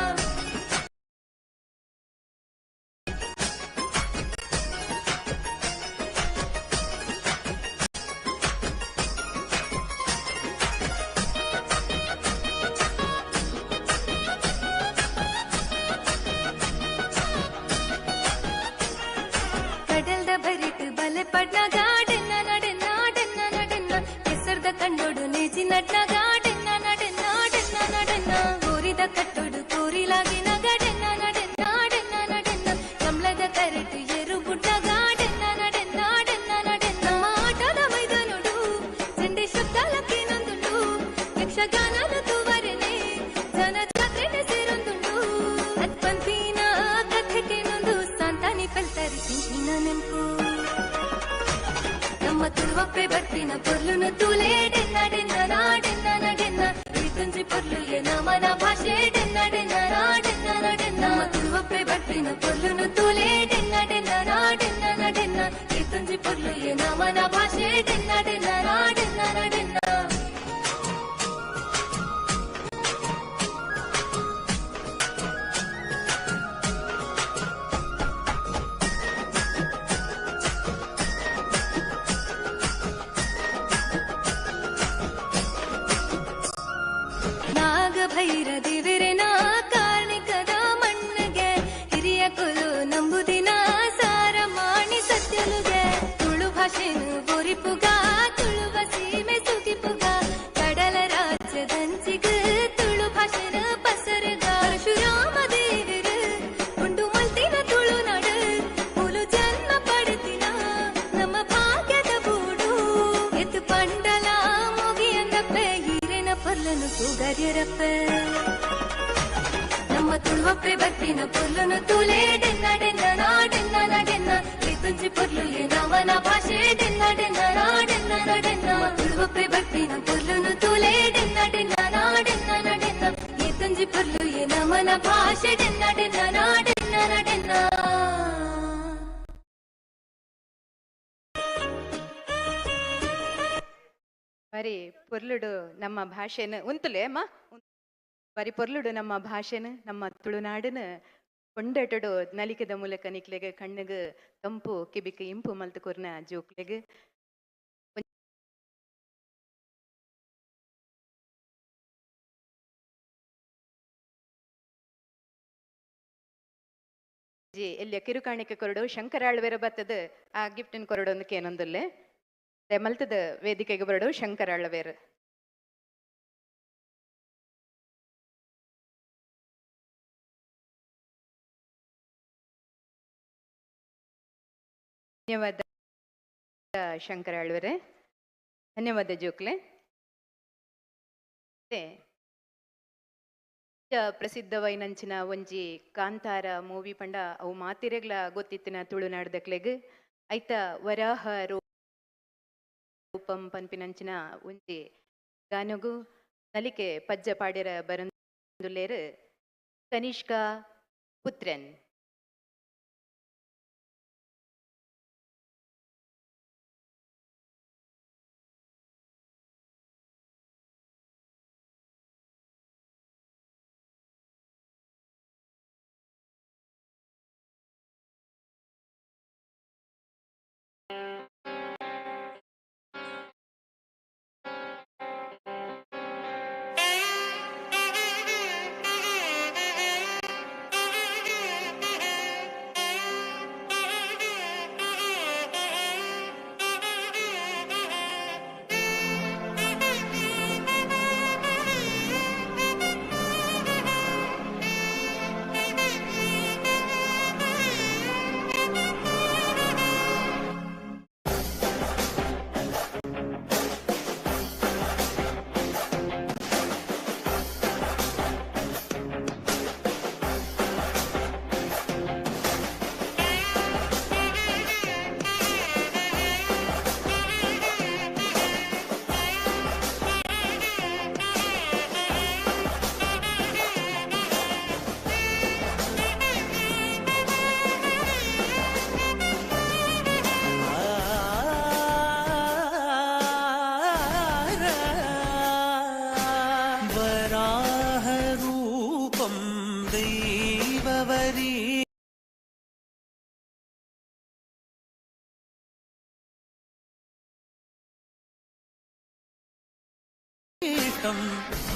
ಬತ್ತಿನ ಪೊರ್ಲುನು ತೂಲೆ ಡೆನ್ನ ಡೆನ್ನ ನಾಡೆನ್ನ ನಡೆನ್ನ ಈ ತುಂಜಿ ಪೊರ್ಲು ಎ ನಮನ ಭಾಷೆ ಡೆನ್ನ ಡೆನ್ನ ನಾಡೆನ್ನ ನಡೆನ್ನ ಒಪ್ಪೆ ಬತ್ತಿನ ಪೊರ್ಲುನು ತೂಲೆ ಡೆನ್ನ ಡೆನ್ನ ನಾಡೆನ್ನ ನಡೆನ್ನ ಈ ತುಂಜಿ ಪೊರ್ಲು ಎ ನಮನ ಭಾಷೆ ಡೆನ್ನ ಡೆನ್ನ ನಾಡೆನ್ನ ನಡೆನ್ನ ಭೈರ ದೇವರನ ಕಾರ್ಣಿಕದ ಮಣ್ಣಗೆ ಹಿರಿಯ ಕುಲು ನಂಬುದಿನ ಸಾರ ಮಾಣಿ ಸತ್ಯಲುಗೆ ತುಳು ಭಾಷೆನು ಬೋರಿಪುಗ ತುಳುವ ಸೀಮೆ ಸುಗಿಪುಗ ಕಡಲ ರಾಜ್ಯದಂಚಿಗ ತುಳು ಭಾಷೆನ ಪಸರಗ ಪರಶುರಾಮ ದೇವರ ಉಂಡು ಮಲ್ತಿನ ತುಳುನಾಡು ಮುಲು ಜನ್ಮ ಪಡೆದಿನ ನಮ್ಮ ಭಾಗ್ಯದ ಬೂಡು ಎತ್ತು ಪಂಡಲ ಮುಗಿಯಂದಪ್ಪೆ ಹಿರಿನ ಪರ್ಲನು ಸುಗರ್ಯರಪ್ಪ ನಮ್ಮ ತುಳುವಪ್ಪೆ ಬತ್ತಿನ ಪೊರ್ಲುನು ತೂಲೆ ಡೆನ್ನ ಡೆನ್ನ ನಾಡೆನ್ನ ನಡೆನ್ನ ಈ ತುಂಜಿ ಪೊರ್ಲು ಎ ನಮನ ಭಾಷೆ ಡೆನ್ನ ಡೆನ್ನ ನಾಡೆನ್ನ ನಡೆನ್ನ ತುಳುವಪ್ಪೆ ಬತ್ತಿನ ಪೊರ್ಲುನು ತೂಲೆ ಡೆನ್ನ ಡೆನ್ನ ನಾಡೆನ್ನ ನಡೆನ್ನ ಈ ತುಂಜಿ ಪೊರ್ಲು ಎ ನಮನ ಭಾಷೆ ಡೆನ್ನ ಡೆನ್ನ ನಾಡೆನ್ನ ನಡೆನ್ನ ಬರೀ ಪೊರ್ಲುಡು ನಮ್ಮ ಭಾಷೆನ ಉಂತುಲೆ ಅಮ್ಮ ಬರೀ ಪೊರ್ಲುಡು ನಮ್ಮ ಭಾಷೆನ ನಮ್ಮ ತುಳುನಾಡಿನ ಕೊಂಡಟಡು ನಲಿಕೆದ ಮೂಲಕ ನಿಕ್ಲೆಗೆ ಕಣ್ಣಿಗೆ ತಂಪು ಕಿಬಿಕ ಇಂಪು ಮಲ್ತು ಕೊರ್ನ ಜೋಕ್ಲೆಗೆ ಜಿ ಎಲ್ಲಿಯ ಕಿರುಕಾಣಿಕೆ ಕೊರಡು ಶಂಕರಾಳ್ವೇರ ಬತ್ತದ ಆ ಗಿಫ್ಟಿನ ಕೊರಡು ಒಂದು ಕೇನೊಂದಲ್ಲೇ ಮಲ್ತದ ವೇದಿಕೆಗೆ ಬರಡು ಶಂಕರಾಳ್ವೇರ್ ಧನ್ಯವಾದ ಶಂಕರಾಳ್ವರೆ ಧನ್ಯವಾದ ಜೋಕ್ಲೆ ಪ್ರಸಿದ್ಧವೈನಂಚಿನ ಒಂಜಿ ಕಾಂತಾರ ಮೂವಿ ಪಂಡ ಅವು ಮಾತಿರೆಗ್ಲ ಗೊತ್ತಿತ್ತಿನ ತುಳುನಾಡ್ದಕ್ಲೆಗ್ ಐತ ವರಾಹ ರೂಪಂ ಪನ್ಪಿನಂಚಿನ ಒಂಜಿ ಗಾನಗು ನಲಿಕೆ ಪಜ್ಜ ಪಾಡ್ಯರ ಬರಂದುಲೇರ್ ಕನಿಷ್ಕಾ ಪುತ್ರನ್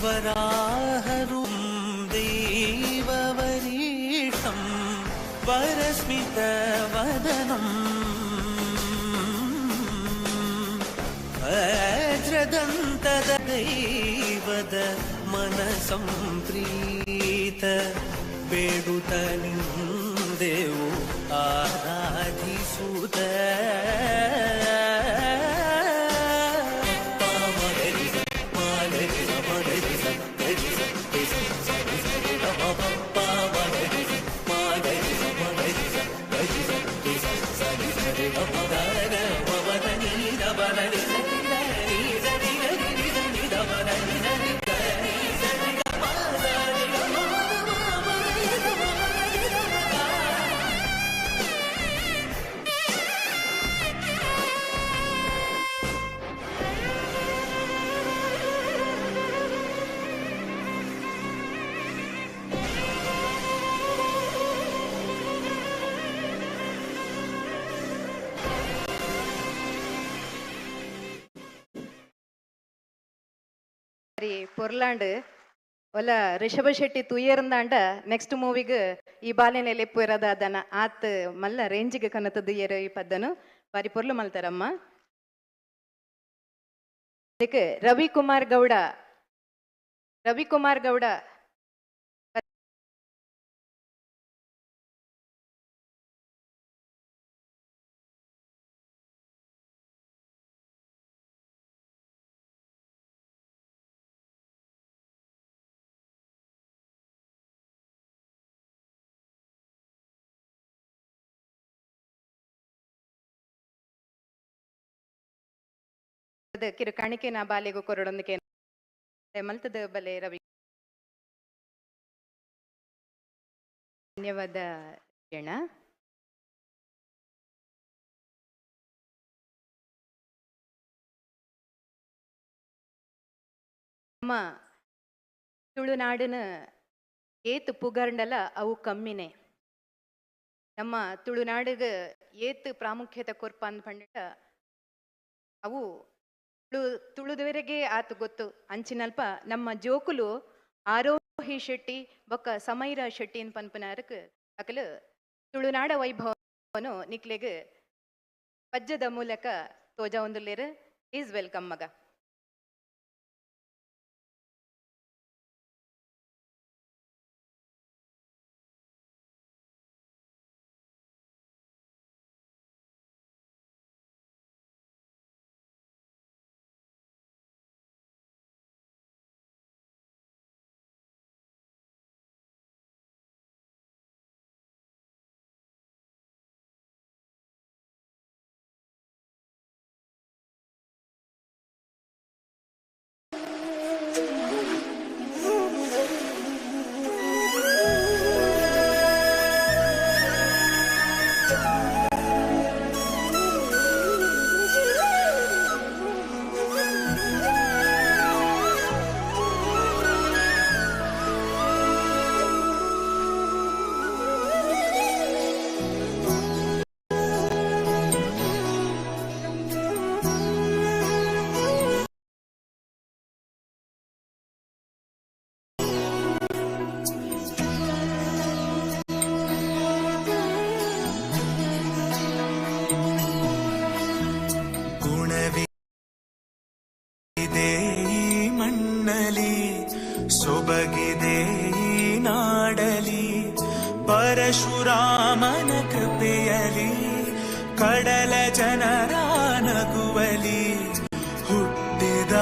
वराहरुं देववरीशं वरस्मितवदनं वज्रदन्तदैवद मनसंप्रीत बेडुतनिंदेवु आराधिसुत பொருளாண்டு ಒಲ ರಿಷಭ ಶೆಟ್ಟಿ ತುಯ್ಯರ್ಂದಾಂಡ ನೆಕ್ಸ್ಟ್ ಮೂವಿಗ್ ಈ ಬಾಲೆನೆಲೆ ಪುರದ ಅದನ ಆತ್ ಮಲ್ಲ ರೇಂಜಿಗೆ ಕನತದ್ದು ಏರು ಈ ಪದ್ದನು ಬಾರಿ ಪೊರ್ಲು ಮಲ್ತಾರಮ್ಮ ಅದಕ್ಕೆ ರವಿಕುಮಾರ್ ಗೌಡ ಕಿರು ಕಾಣಿಕೆ ನಾ ಬಾಲೆಗೂ ಕೊರಡೊಂದಕ್ಕೆ ಮಲ್ತದ ಬಲೆ ರವಿ ಧನ್ಯವಾದ ಜನ ನಮ್ಮ ತುಳುನಾಡಿನ ಏತ್ ಪುಗರ್ಂಡಲ ಅವು ಕಮ್ಮಿನೇ. ನಮ್ಮ ತುಳುನಾಡಿಗೆ ಏತ್ ಪ್ರಾಮುಖ್ಯತೆ ಕೊರ್ಪ ಅಂದ್ ಪಂಡಿಟ ಅವು ತುಳುದವರೆಗೆ ಆತು ಗೊತ್ತು. ಅಂಚಿನಲ್ಪ ನಮ್ಮ ಜೋಕುಲು ಆರೋಹಿ ಶೆಟ್ಟಿ ಬೊಕ್ಕ ಸಮೈರ ಶೆಟ್ಟಿ ಅನ್ ಪನ್ಪನಾರಕ್ ಅಕಲು ತುಳುನಾಡ ವೈಭವನು ನಿಕ್ಲೆಗ್ ಪಜ್ಜದ ಮೂಲಕ ತೋಜ ಒಂದುಲ್ಲೇರು. ಈಸ್ ವೆಲ್ಕಮ್ ಮಗ. ಗುಣವಿದೆ ಈ ಮಣ್ಣಲಿ, ಸೊಬಗಿದೆ ಈ ನಾಡಲಿ, ಪರಶುರಾಮನ ಕೃಪೆಯಲಿ, ಕಡಲ ಜನರ ನಗುವಲಿ ಹುಟ್ಟಿದ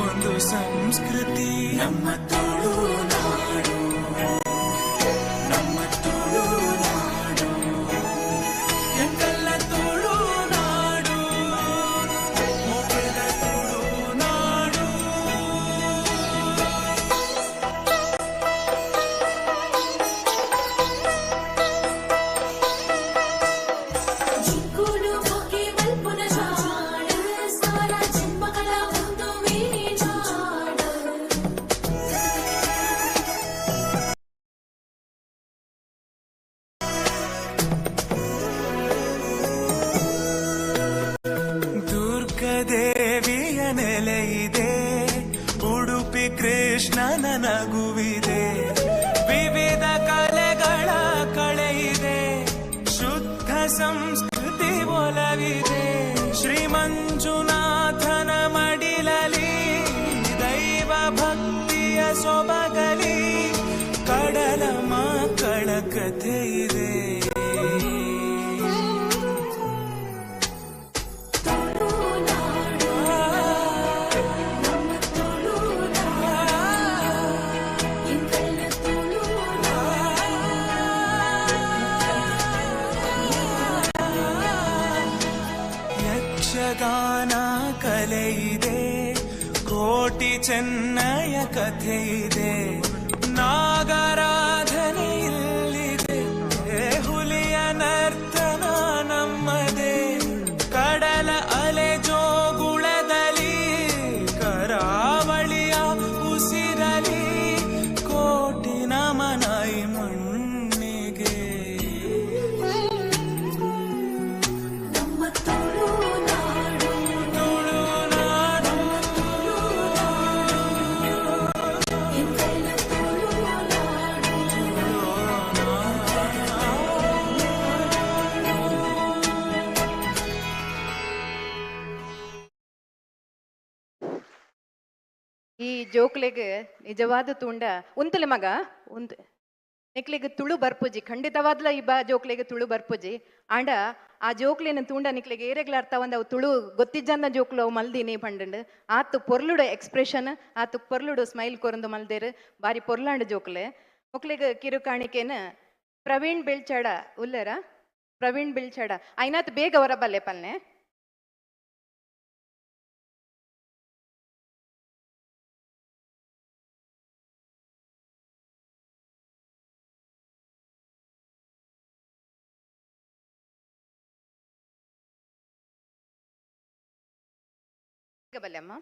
ಒಂದು ಸಂಸ್ಕೃತಿ ನಮ್ಮ ತುಳುನಾಡು, ನಮ್ಮ ತುಳುನಾಡು, ಎಂತೆಲ್ಲ ತುಳುನಾಡು, ಮೊಗೆದ ತುಳುನಾಡು. ಜಿಂಕುಲು ಮೊಗೆ ಮಲ್ಪುನ ಜಾಡ, ಸಾರ ಜನ್ಮಗಳ ಒಂದು ವೀಣಾಡ. ದುರ್ಗದೇವಿಯ ನೆಲೆಯಿದೆ, ಉಡುಪಿ ಕೃಷ್ಣನ ನಗುವಿದೆ, ವಿವಿಧ ಕಲೆಗಳ ಕಳೆಯಿದೆ, ಶುದ್ಧ ಸಂಸ್ಕೃತಿ ಒಲವಿದೆ. ಶ್ರೀ ಮಂಜುನಾಥನ ಮಡಿಲಲಿ ದೈವ ಭಕ್ತಿಯ ಸೊಬಗಲಿ, ಕಡಲ ಮಕ್ಕಳ ಕಥೆ ಇದೆ. ತುಳುನಾಡು, ನಮ್ಮ ತುಳುನಾಡು, ಎಂತೆಲ್ಲ ಯಕ್ಷಗಾನ ಕಲೆಯಿದೆ, ಕೋಟಿ ಚೆನ್ನಯ ಕಥೆ ಇದೆ, ನಾಗರಾಧನೆ ಇಲ್ಲಿದೆ, ಹುಲಿಯ ನರ್ತನ ನಮ್ಮದೇ, ಕಡಲ ಅಲೆ ಜೋಗುಳದಲ್ಲಿ, ಕರಾವಳಿಯ ಉಸಿರಲಿ, ಕೋಟಿ ನಮನ ಈ ಮಣ್ಣಿಗೆ. ನಮ್ಮ ತುಳುನಾಡು, ತುಳುನಾಡು, ಎಂತೆಲ್ಲ ತುಳುನಾಡು. ಈ ಜೋಕ್ಲೆಗ್ ನಿಜವಾದ ತೂಂಡ ಉಂತಲೆ ಮಗ ಉಂತ್ ನಿಕ್ಲೆಗ್ ತುಳು ಬರ್ಪುಜಿ ಖಂಡಿತವಾದ್ಲ ಈ ಬಾ ಜೋಕ್ಲೆಗ್ ತುಳು ಬರ್ಪುಜಿ ಆಂಡ ಆ ಜೋಕ್ಲಿನ ತೂಂಡ ನಿಕ್ಲೆಗ್ ಏರೆಗ್ಲ ಅರ್ಥ ಒಂದ್ ಅವು ತುಳು ಗೊತ್ತಿಜ್ಜಂದ ಜೋಕ್ಲು ಅವು ಮಲ್ದಿನಿ ಪಂಡಂಡ್ ಆತು ಪೊರ್ಲುಡು ಎಕ್ಸ್ಪ್ರೆಷನ್ ಆತು ಪೊರ್ಲುಡು ಸ್ಮೈಲ್ ಕೊರಂದು ಮಲ್ದೇರು ಬಾರಿ ಪೊರ್ಲಾಂಡ್ ಜೋಕ್ಲೆ ಒಕ್ಲೆಗ್ ಕಿರು ಕಾಣಿಕೆನ ಪ್ರವೀಣ್ ಬೆಳ್ಚಾಡ ಉಲ್ಲರ ಪ್ರವೀಣ್ ಬೆಳ್ಚಾಡ ಐನಾತ್ ಬೇಗ ಹೊರ ಬಲ್ಲೆ ಪಲ್ನೆ. ಬಲ್ಲೆ ಅಮ್ಮ.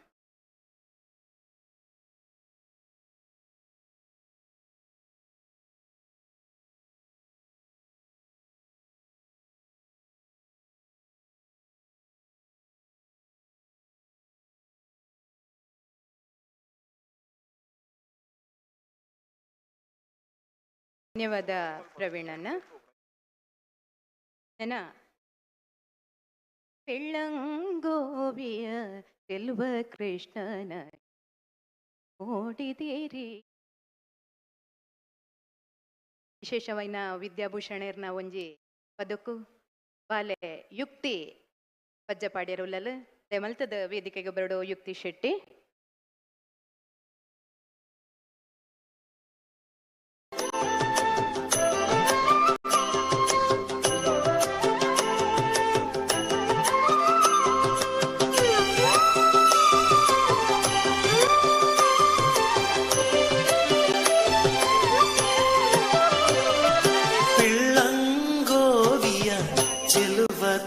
ಧನ್ಯವಾದ ಪ್ರವೀಣಣ್ಣ. ಏನ ಬೆಳ್ಳಂಗೋವಿಯ ಚೆಲುವ ಕೃಷ್ಣನ ನೋಡಿದಿರಿ. ವಿಶೇಷವಾಯಿನ ವಿದ್ಯಾಭೂಷಣರ್ನ ಒಂಜಿ ಬದುಕು ಬಾಲೆ ಯುಕ್ತಿ ಪಜ್ಜ ಪಾಡ್ಯರುಲ್ಲಲ್ ಮಲ್ತದ ವೇದಿಕೆಗೆ ಬರಡು ಯುಕ್ತಿ ಶೆಟ್ಟಿ.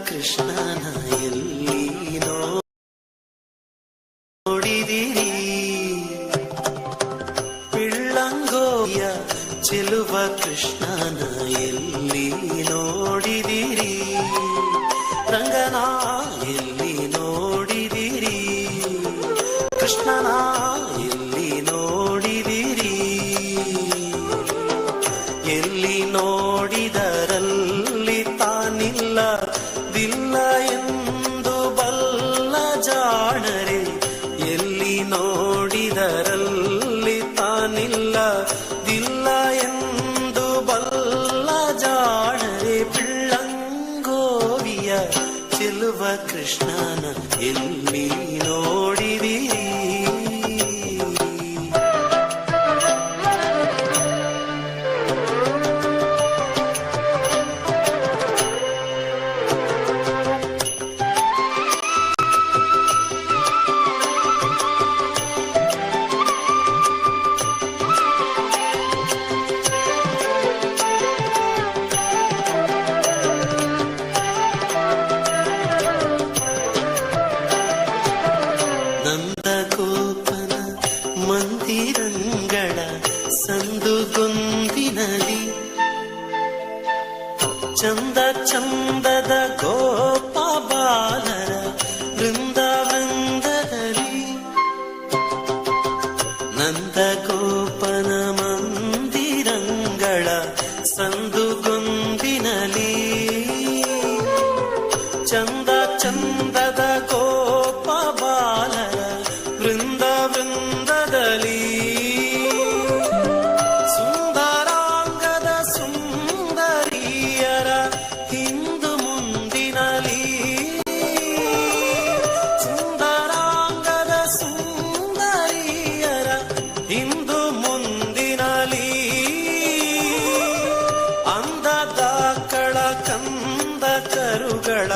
ಕೃಷ್ಣನ ಎಲ್ಲಿ ನೋಡಿದಿರಿ, ಪಿಳ್ಳಂಗೋಯ ಚೆಲುವ ಕೃಷ್ಣನ ಎಲ್ಲಿ ನೋಡಿದಿರಿ, ರಂಗನ ಎಲ್ಲಿ ನೋಡಿದಿರಿ, ಕೃಷ್ಣನ ಎಲ್ಲಿ ನೋಡಿದಿರಿ, ಎಲ್ಲಿ ನೋಡಿದರಲ್ಲಿ ತಾನಿಲ್ಲ ದಿಲ್ಲ ಎಂದು ಬಲ್ಲ ಜಾಣರೆ, ಎಲ್ಲಿ ನೋಡಿದರಲ್ಲಿ ತಾನಿಲ್ಲ ದಿಲ್ಲ ಎಂದು ಬಲ್ಲ ಜಾಣರೆ, ಪಿಳ್ಳಂಗೋವಿಯ ಚೆಲುವ ಕೃಷ್ಣನ ಎಲ್ಲಿ ನೋಡಿದಿರಿ. ನಂದಗೋಪನ ಮಂದಿರಂಗಳ ಸಂದುಗೊಂದಿನಲಿ ಚಂದ ಚಂದದ ಗೋಪ ಬಾಲರ ವೃಂದವೃಂದದಲ್ಲಿ, ನಂದಗೋಪನ ಮಂದಿರಂಗಳ ಸಂದುಗೊಂದಿನಲಿ ಚಂದ ಚಂದದ ಗೋಪ ಬಾಲರ ವೃಂದ ವೃಂದದಲ್ಲಿ, ಸುಂದರಾಂಗದ ಸುಂದರಿಯರ ಹಿಂದು ಮುಂದಿನಲಿ, ಸುಂದರಾಂಗದ ಸುಂದರಿಯರ ಹಿಂದು ಮುಂದಿನಲಿ, ಅಂದದ ಕಳ ಕಂದ ಕರುಗಳ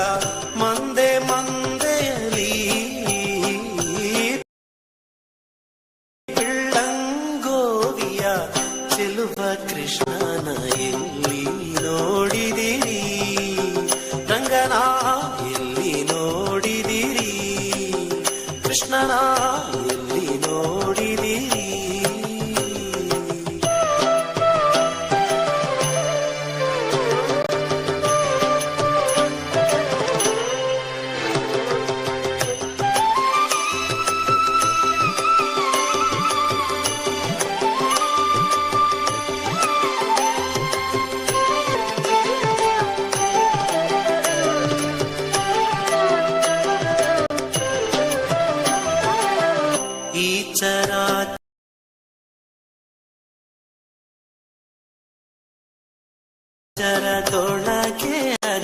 ಮಂದೆ ಮಂದೆಯಲಿ, ಪಿಳ್ಳಂಗೋವಿಯ ಚೆಲುವ ಕೃಷ್ಣನ ಎಲ್ಲಿ ನೋಡಿದಿರಿ, ರಂಗನ ಎಲ್ಲಿ ನೋಡಿದಿರಿ, ಕೃಷ್ಣನ ಎಲ್ಲಿ ನೋಡಿದಿರಿ. ಈ ಚರದೊಳಗೆ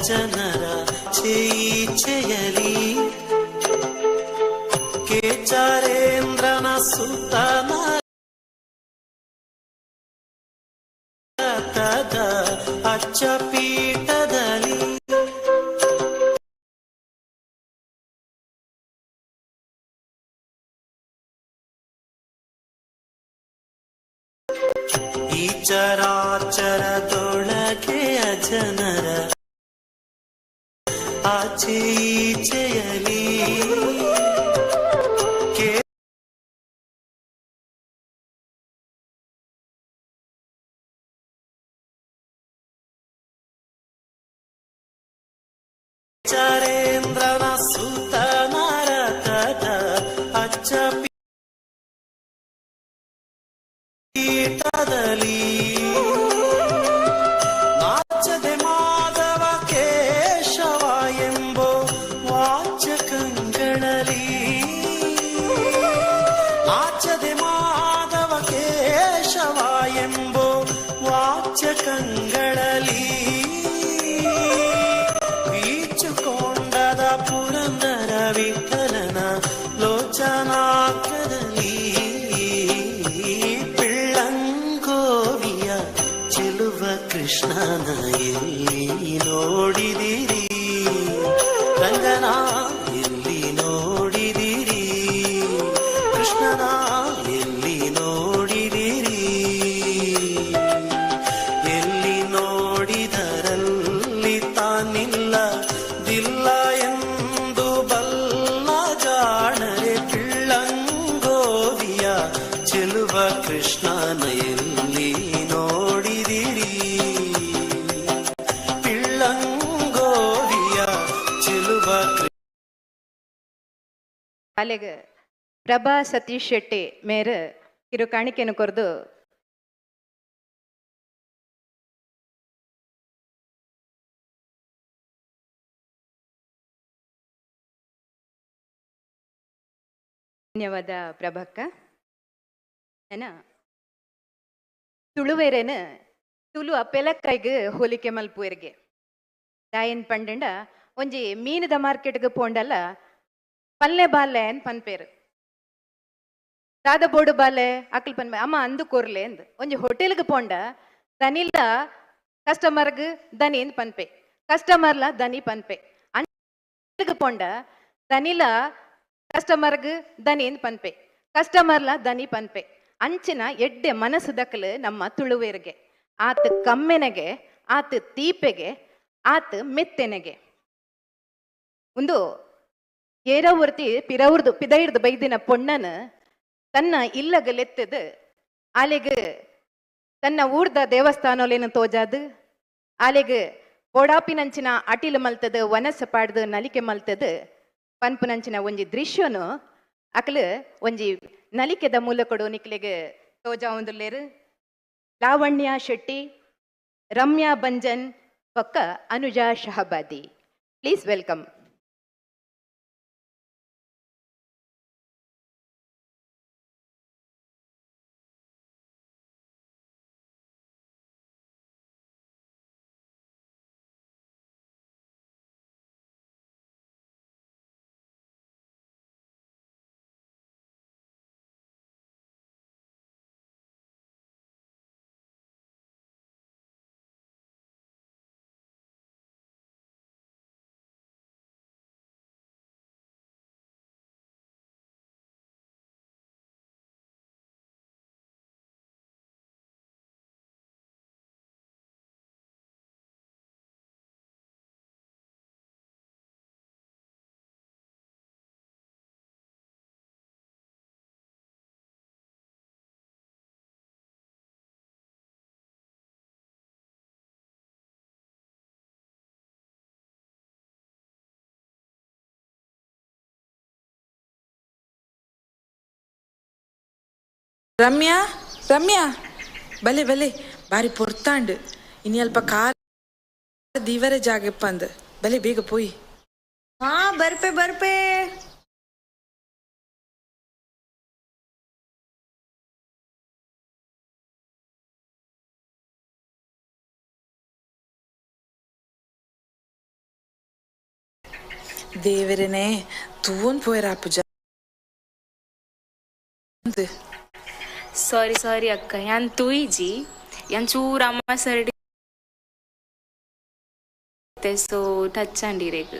ಜನರ ಚೇಚೆಯಲಿ, ಕೇಚಾರೇಂದ್ರನ ಸುತನ ಅಚ್ಚ ಪೀಠದಲ್ಲಿ, ಈ ಚರಾಚರದೊಳಗೆ ಜನರ ಆಚೆಯಲಿ, ಚರೇಂದ್ರನ ಸುತನರತದ ಅಚ್ಚ ಪೀಠದಲ್ಲಿ, ತಾನಿಲ್ಲದಿಲ್ಲ ಎಂದು ಬಲ್ಲ ಜಾಣರೆ ಪಿಳ್ಳಂಗೋವಿಯ ಚೆಲುವ ಕೃಷ್ಣನ ಎಲ್ಲಿ ನೋಡಿದಿರಿ ಪಿಳ್ಳಂಗೋವಿಯ ಚೆಲುವ ಶಾಲೆಗೆ ಪ್ರಭಾ ಸತೀಶ್ ಶೆಟ್ಟಿ ಮೇರ್ ಕಿರು ಕಾಣಿಕೆಯನ್ನು ಕೊರೆದು ಧನ್ಯವಾದ ಪ್ರಭಕ್ಕ. ತುಳುವೇರೇನ ತುಳು ಪೆಲಕ್ಕೈಗೆ ಹೋಲಿಕೆ ಮಲ್ಪುವರಿಗೆ ದಾಯನ್ ಪಂಡಂಡ ಒಂಜಿ ಮೀನದ ಮಾರ್ಕೆಟ್ಗೆ ಪೋಂಡಲ್ಲ ಪಲ್ಲೆ ಬಾಲೆ ಅಂತ ಪನ್ಪೇರು ದಾದ ಬೋಡು ಬಾಲೆ ಅಕ್ಲ್ ಪನ್ಪೆ ಅಮ್ಮ ಅಂದು ಕೊರ್ಲೆ ಅಂದ್ ಒಂಜಿ ಹೋಟೆಲ್ಗೆ ಪೋಂಡ ದನಿಲ್ಲ ಕಸ್ಟಮರ್ಗ್ ದನಿ ಅಂತ ಪನ್ಪೆ ಕಸ್ಟಮರ್ಲ ದನಿ ಪನ್ಪೆ ಅಂಗೆ ಪೋಂಡ ದನಿಲ ಕಸ್ಟಮರ್ಗ್ ದನಿ ಅಂತ ಪನ್ಪೆ ಕಸ್ಟಮರ್ಲ ದನಿ ಪನ್ಪೆ ಅಂಚಿನ ಎಡ್ಡೆ ಮನಸ್ಸು ದಕ್ಕಲು ನಮ್ಮ ತುಳುವೇರಿಗೆ ಆತ ಕಮ್ಮೆನೆಗೆ ಆತ ತೀಪೆಗೆ ಆತ ಮೆತ್ತೆನೆಗೆ ಒಂದು ಏರವರ್ತಿ ಪಿರವ್ರದು ಪಿದೈರ್ದು ಬೈದಿನ ಪೊಣ್ಣನ ತನ್ನ ಇಲ್ಲಗಲೆತ್ತದು ಆಲೆಗೆ ತನ್ನ ಊರ್ದ ದೇವಸ್ಥಾನಲೇನು ತೋಜಾದು ಆಲೆಗೆ ಬೋಡಾಪಿನಂಚಿನ ಅಟಿಲು ಮಲ್ತದ ವನಸ ಪಾಡ್ದು ನಲಿಕೆ ಮಲ್ತದ ಪನ್ಪುನಂಚಿನ ಒಂಜಿ ದೃಶ್ಯನು ಅಕ್ಲು ಒಂಜಿ ನಲಿಕೆದ ಮೂಲಕೊಡು ನಿಕ್ಲೆಗೆ ತೋಜಾ ಒಂದುಲ್ಲೇರು ಲಾವಣ್ಯ ಶೆಟ್ಟಿ, ರಮ್ಯಾ ಬಂಜನ್ ಪಕ್ಕ ಅನುಜಾ ಶಹಬಾದಿ. Please welcome. ರಮ್ಯಾ ರಮ್ಯಾ ಬಲೆ ಬಲೆ ಬಾರಿ ಪೊರ್ತಾಂಡ್ ಇನಿ ಅಲ್ಪ ಕಾಲ ದೀವರೆ ಜಾಗೆಪ್ಪಂದ್ ಬಲೆ ಬೇಗ ಪೋಯಿ. ಹಾ ಬರ್ಪೆ ಬರ್ಪೆ. ದೇವರನೇ ತೂನ್ ಪೋಯರ ಪೂಜಾ. ಸಾರಿ ಸಾರಿ ಅಕ್ಕ ಯಾನ್ ತೂಯಿಜಿ ಯಾನ್ ಚೂರ ಅಮ್ಮ ಸರ್ಡಿ ಸೊ ಟಚ್ ಅಂಡಿರೇಗ್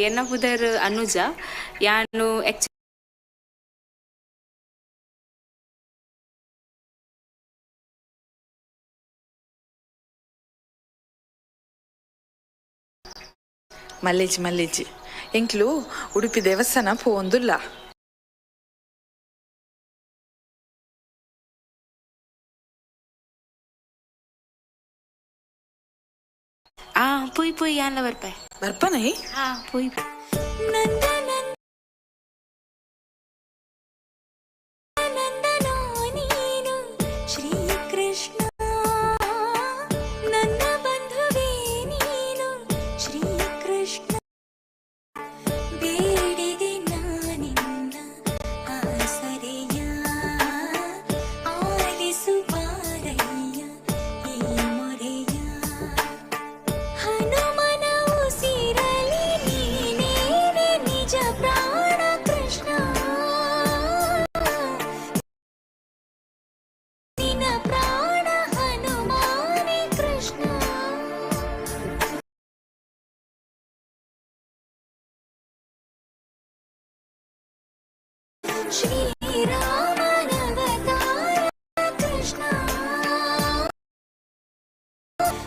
ಎನ್ನ ಪುದರ್ ಅನುಜ ಯಾನು ಮಲ್ಲೇಜಿ ಮಲ್ಲೇಜಿ ಎಂಕ್ಲು ಉಡುಪಿ ದೇವಸ್ಥಾನ ಪೋಂದುಲ್ಲ. ಪೋಯ್ ಪೋಯ್ ಯಾನ್ಲ ಬರ್ಪೆ ಬರ್ಪನೈ ಪೋಯ್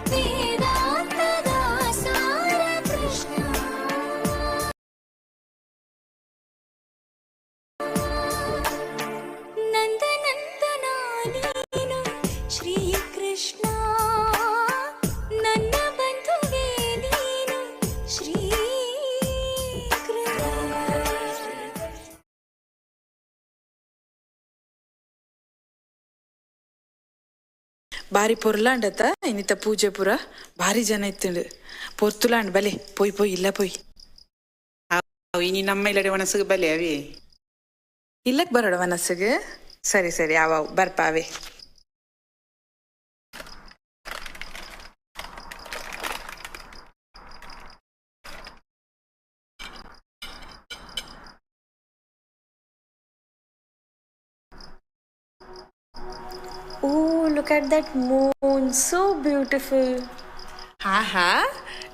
ವೇದಾಂತದ ಸಾರ ಬಾರಿ ಪೊರ್ಲಾಂಡತ ಇನ್ನಿತ ಪೂಜೆ ಪುರ ಭಾರಿ ಜನ ಇತ್ತಂಡು ಪೊರ್ತುಲಾಂಡ್ ಬಲೆ ಪೋಯ್ ಪೋಯ್ ಇಲ್ಲ ಪೋಯ್ ಇನಿ ನಮ್ಮ ಇಲ್ಲಡೆ ಒಣಸಗ ಬಲೆ ಅವೇ ಇಲ್ಲಕ್ ಬರೋಡ ಮನಸ್ಸಿಗೆ ಸರಿ ಸರಿ ಅವ ಬರ್ಪಾವೆ Oh, look at that moon. So beautiful. ಹಾ ಹಾ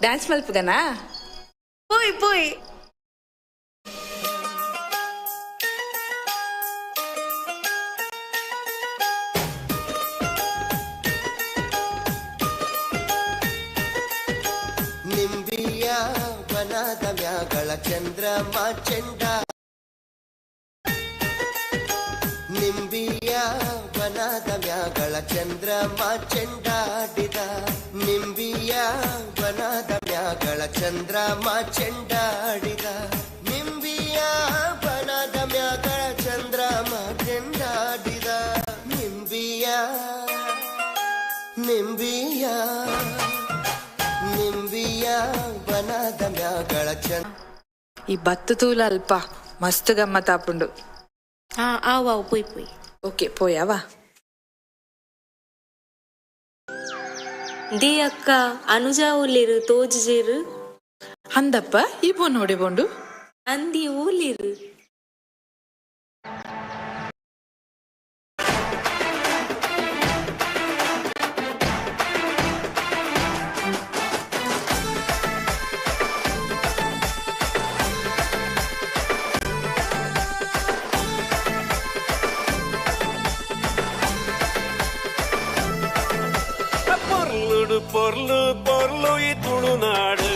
ಡ್ಯಾನ್ಸ್ ಮಲ್ಪಗನಾ Poi, poi. ನಿಂಬಿಯ ಬನದ ಮ್ಯಾಗಳ ಚಂದ್ರಮ ಚೆಂಡ ನಿಂಬಿಯ ಬನದ ಮ್ಯಾಗಳ ಚಂದ್ರಮ ಚೆಂಡಾಡಿದ ನಿಂಬಿಯ ಬನದ ಮ್ಯಾಗಳ ಚಂದ್ರಮ ಚೆಂಡಾಡಿದ ನಿಂಬಿಯ ಬನದ ಮ್ಯಾಗಳ ಚಂದ್ರಮ ಚೆಂಡಾಡಿದ ನಿಂಬಿಯ ನಿಂಬಿಯ ನಿಂಬಿಯ ಬನದ ಮ್ಯಾಗಳ ಚಂದ್ರ ಈ ಬತ್ತು ತೂಲ ಅಲ್ಪ ಮಸ್ತ್ ಗಮ್ಮತ್ ಆಪುಂಡು Aw, poi, poi. ಓಕೆ ಪೋಯವಾ ದಿ ಅಕ್ಕ ಅನುಜ ಊಲಿರು ತೋಜುಜೇರು ಅಂದಪ್ಪ ಈ ಪೋ ನೋಡಿ ಬೋಂಡು ಅಂದಿ ಊಲಿರು பொருளு பொருளு ಈ ತುಳುನಾಡು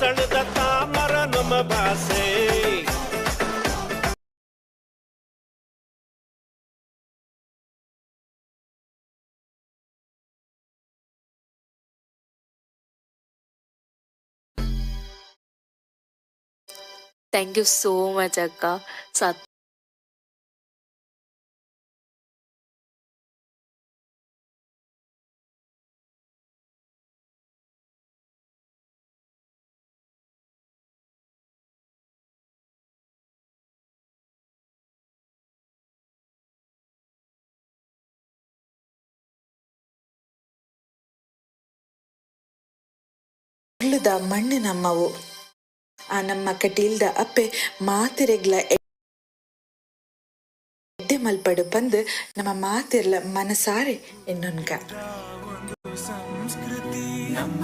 ಎಸಳದ ತಾಮರ ನಮ್ಮ ಭಾಷೆ Thank you so much, Akka. Sat ಉಳ್ಳುದ ಮಣ್ಣು ನಮ್ಮವು ಆ ನಮ್ಮ ಕಟೀಲ್ದ ಅಪ್ಪೆ ಮಾತಿರೆಗ್ಲ ಎಡ್ಡೆ ಮಲ್ಪಡು ಬಂದು ನಮ್ಮ ಮಾತಿರ್ಲ ಮನಸಾರೆ ಇನ್ನೊನ್ಗ ಸಂಸ್ಕೃತಿ ನಮ್ಮ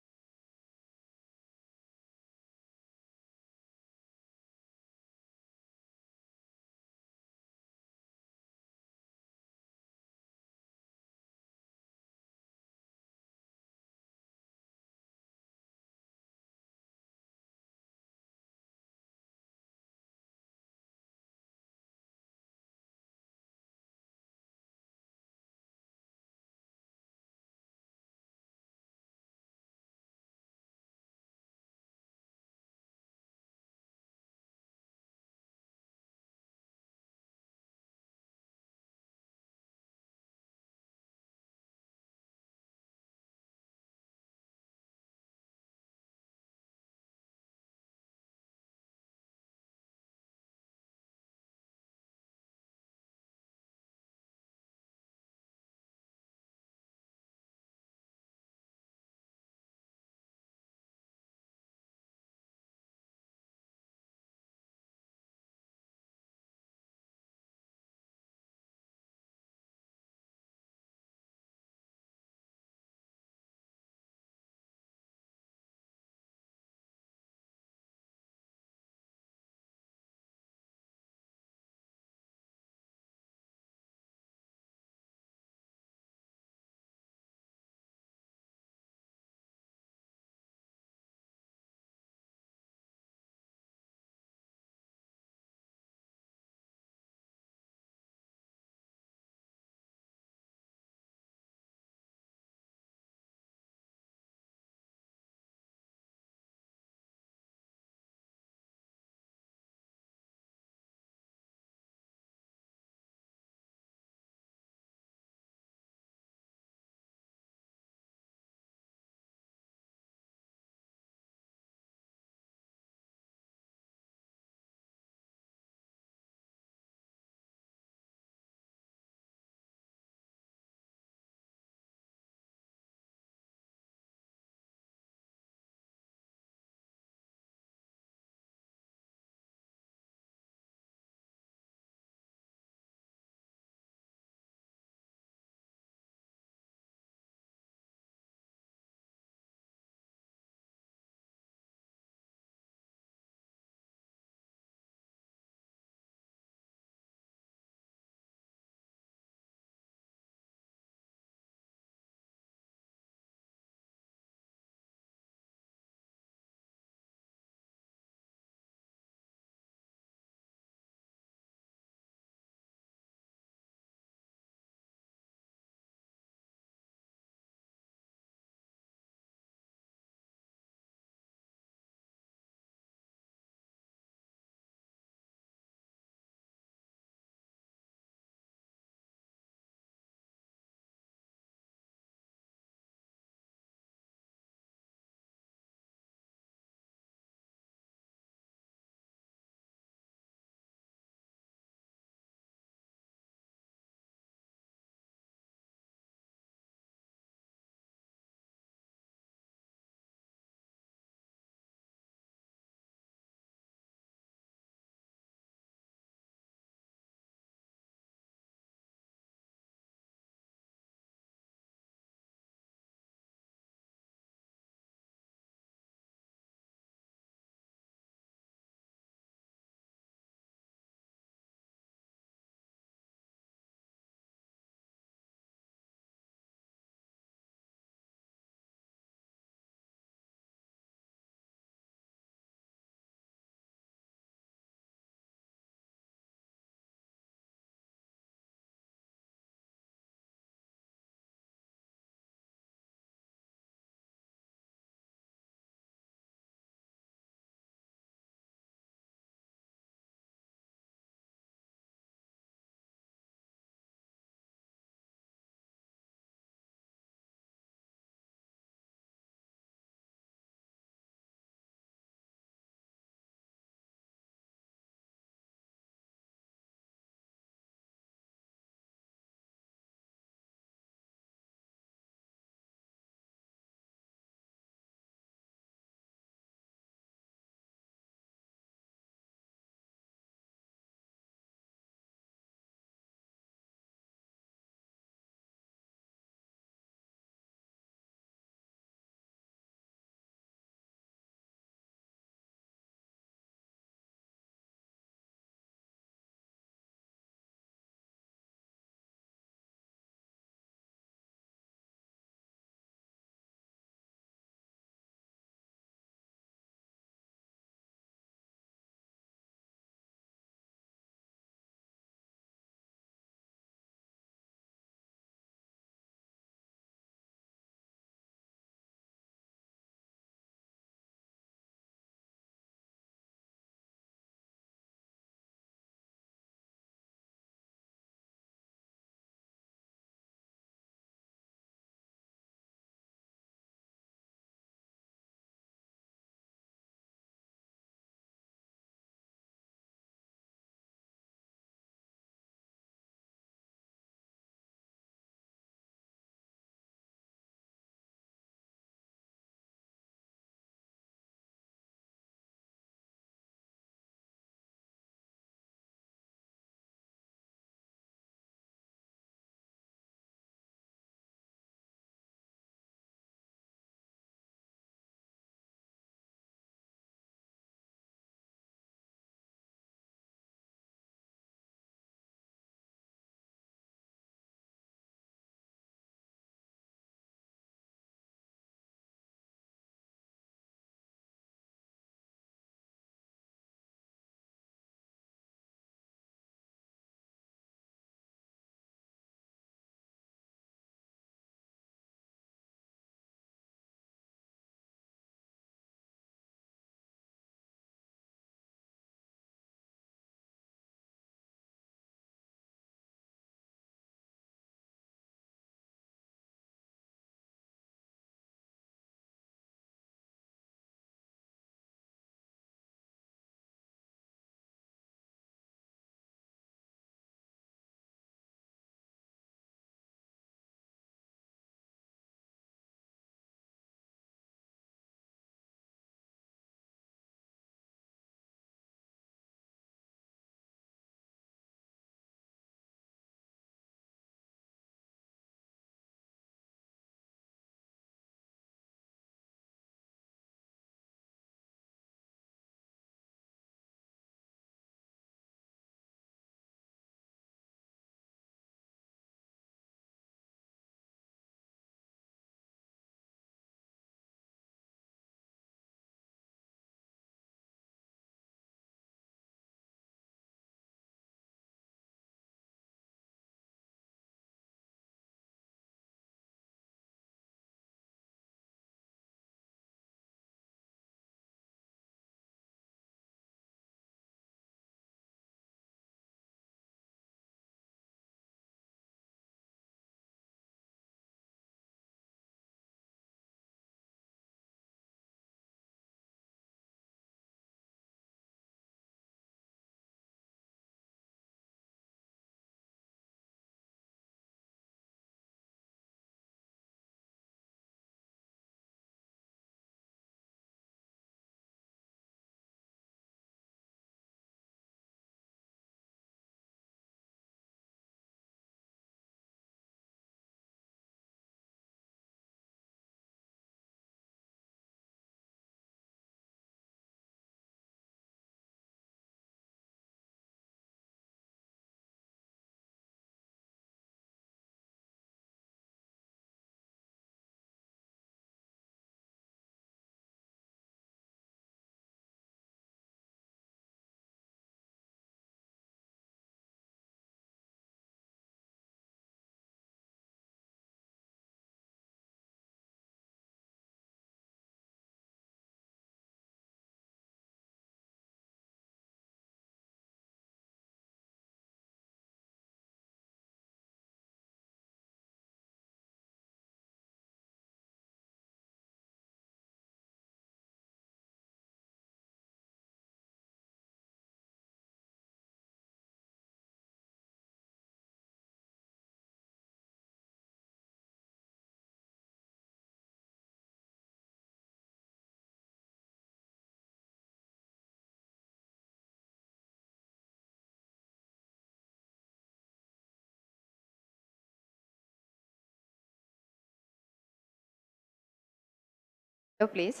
ಪ್ಲೀಸ್.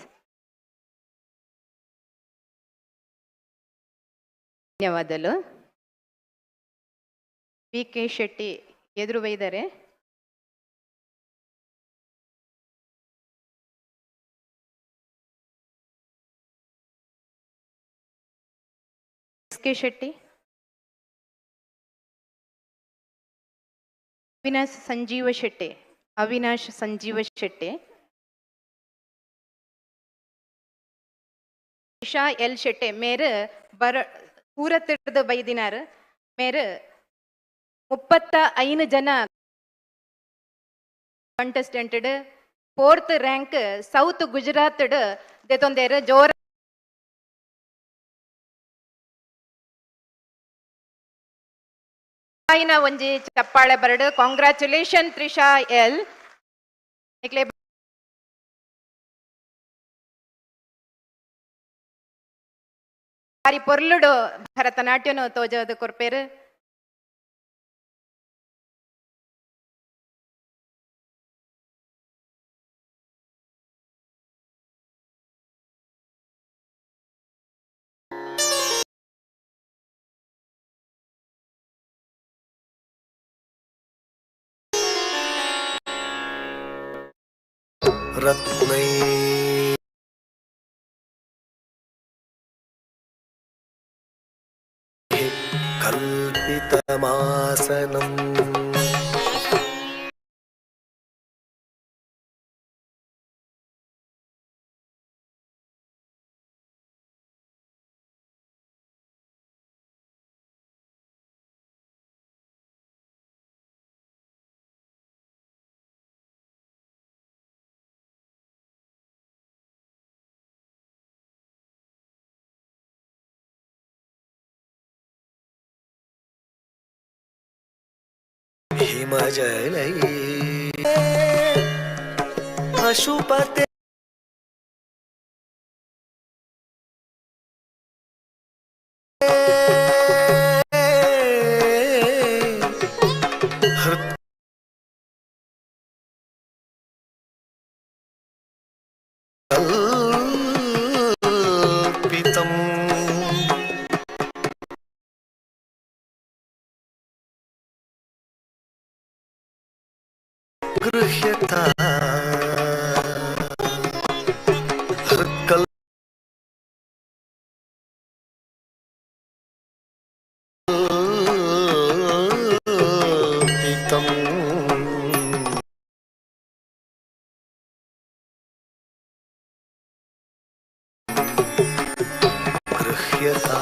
ಧನ್ಯವಾದಗಳು. ಕೆ ಶೆಟ್ಟಿ ಎದುರು ಬೈದರೆ. ಕೆ ಶೆಟ್ಟಿ, ಅವಿನಾಶ್ ಸಂಜೀವ ಶೆಟ್ಟಿ, ಅವಿನಾಶ್ ಸಂಜೀವ ಶೆಟ್ಟಿ, ಇಶಾ ಎಲ್ ಶೆಟ್ಟಿ ಮೇರೆ ಊರತ್ತಿಡ್ದು ಬೈದಿನಾರು ಮೇರೆ 35 ಜನ ಕಂಟೆಸ್ಟೆಂಟೆಡ್ 4th ರ್ಯಾಂಕ್ ಸೌತ್ ಗುಜರಾತ್ ದೆತೊಂದೇರು ಜೋರ ಒಂಜಿ ಚಪ್ಪಾಳೆ ಬರಡು. Congratulation Trisha L. ಬಾರಿ ಪೊರ್ಲುಡು ಭರತನಾಟ್ಯನು ತೋಜದು ಕೊರ್ಪೇರು. रत्नै कल्पितमासनम् हिमजलै पशुपते कल्पितम् गृह्यता कल्पितम् गृह्यता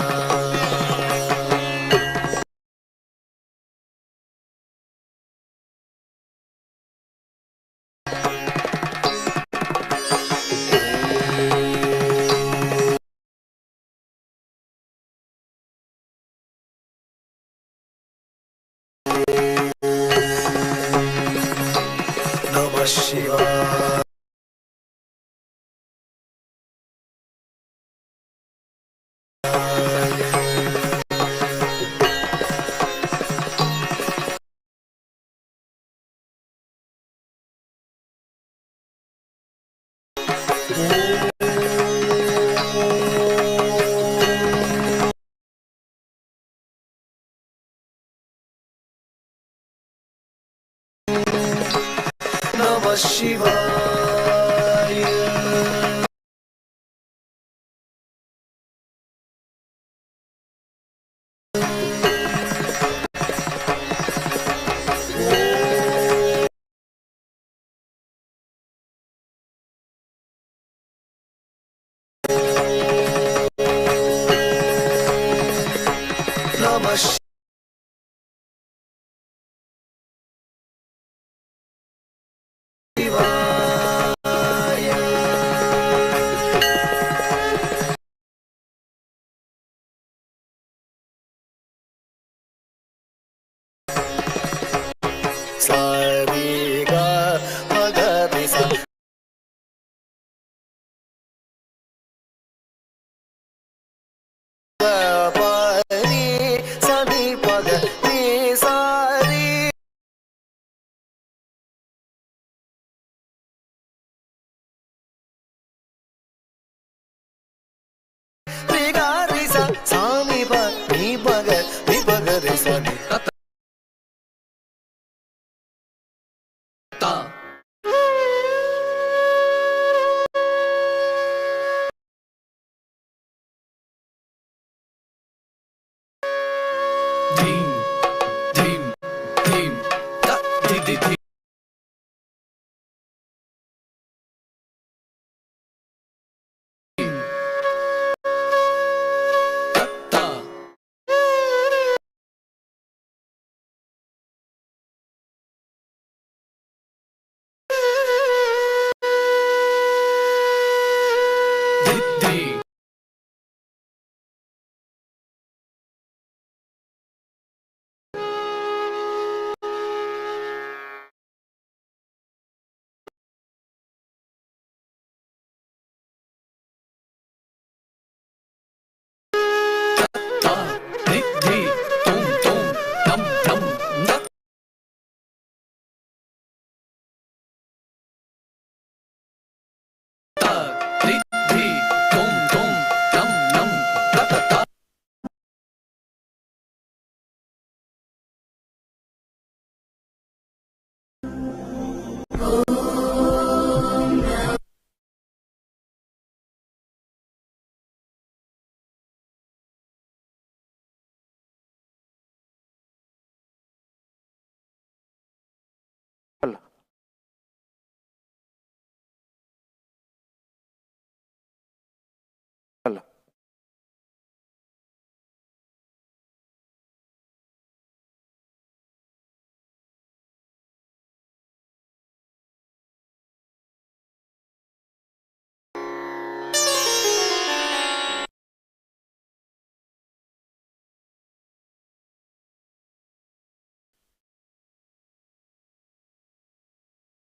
नमः शिवाय। नमः शिवाय। नमः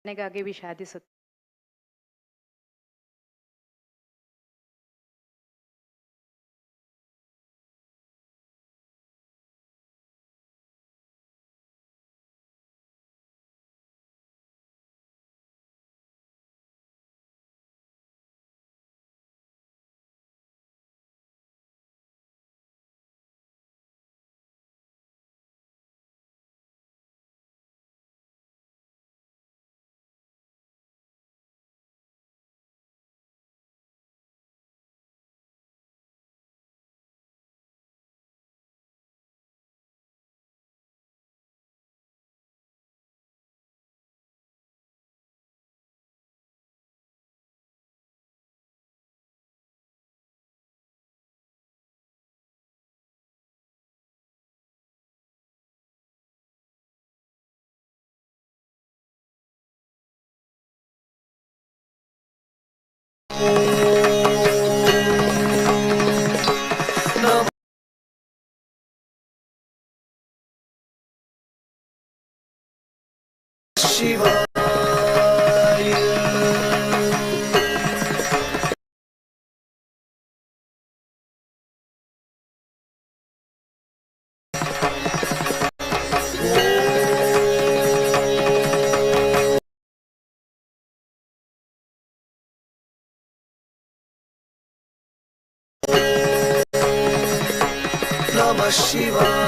ನನಗಾಗಿ ವಿಷಾದಿಸುತ್ತೆ. Namah Shivaya.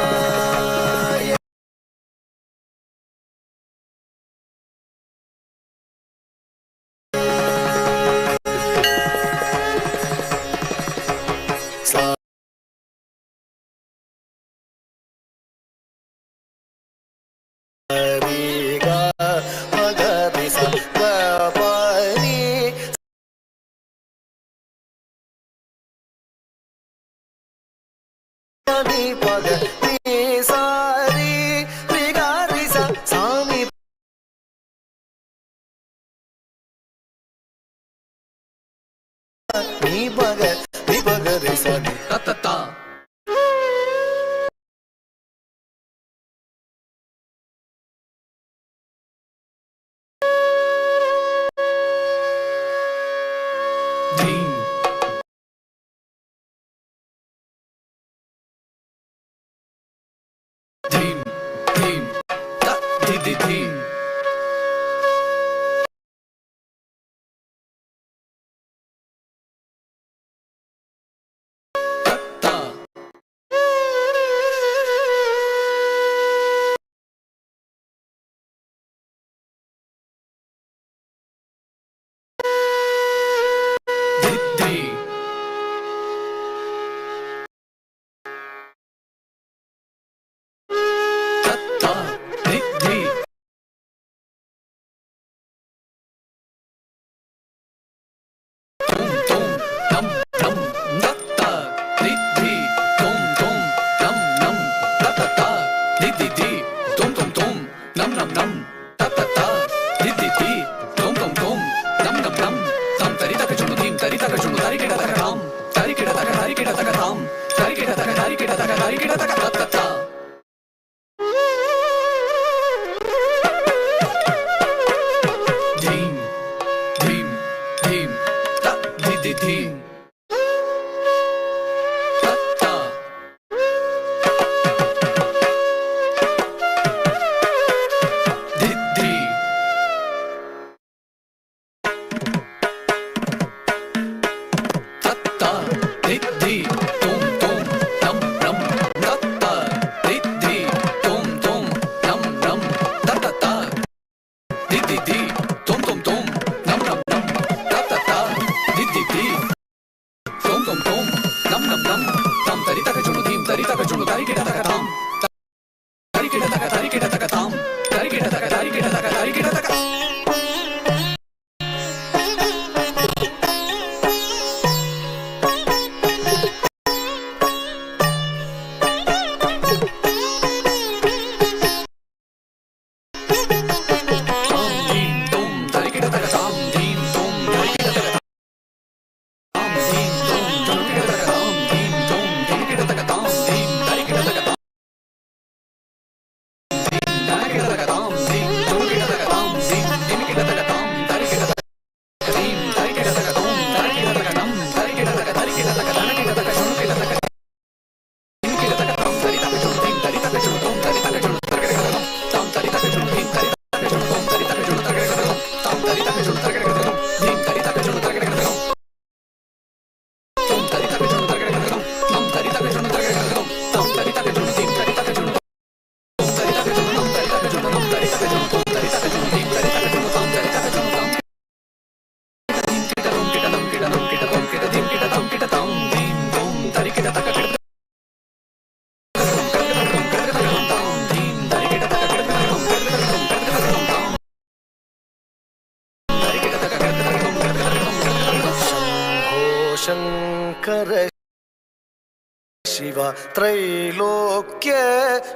ತ್ರೈಲೋಕ್ಯ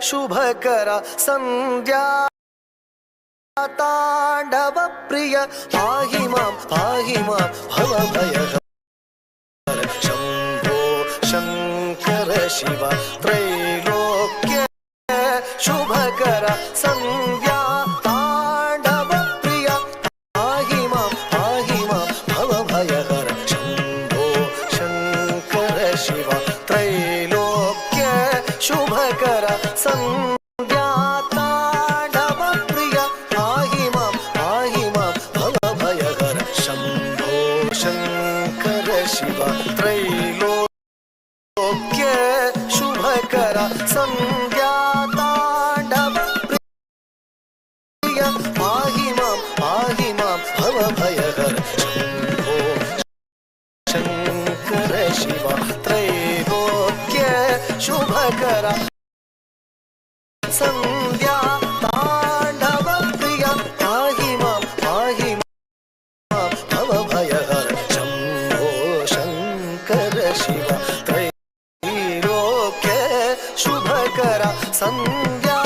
ಶುಭಕರ ಸಂಧ್ಯಾ ತಾಂಡವ ಪ್ರಿಯ ಪಾಹಿ ಮಾಂ ಭವ ಭಯ ಶಂಭೋ ಶಂಕರ ಶಿವ ತ್ರೈಲೋಕ್ಯ ಶುಭಕರ ಸಂಧ್ಯಾ ತಾಂಡವ ಪ್ರಿಯ ಪಾಹಿ ಮಾಂ ಭವ ಭಯಹರ ಶಂಭೋ ಶಂಕರ ಶಿವ ತ್ರೈಲೋಕ್ಯ ಶುಭಕರ ಸಂಧ್ಯಾ ತಾಂಡವ ಪ್ರಿಯ ಪಾಹಿ ಮಾಂ ಭವ ಭಯಹರ ಶಂಭೋ ಶಂಕರ ಶಿವ ತ್ರೈಲೋಕ್ಯ ಶುಭಕರ ಸಂಧ್ಯಾ ತಾಂಡವ ಪ್ರಿಯ ಪಾಹಿ ಮಾಂ ಭವ ಭಯಹರ ಶಂಭೋ ಶಂಕರ ಶಿವ ತ್ರೈಲೋಕ್ಯ ಶುಭಕರ ಸಂಧ್ಯಾ ತಾಂಡವ ಪ್ರಿಯ ಪಾಹಿ ಮಾಂ ಭವ ಭಯಹರ ಶಂಭೋ ಶಂಕರ ಶಿವ ತ್ರೈಲೋಕ್ಯ ಶುಭಕರ ಸಂಧ್ಯಾ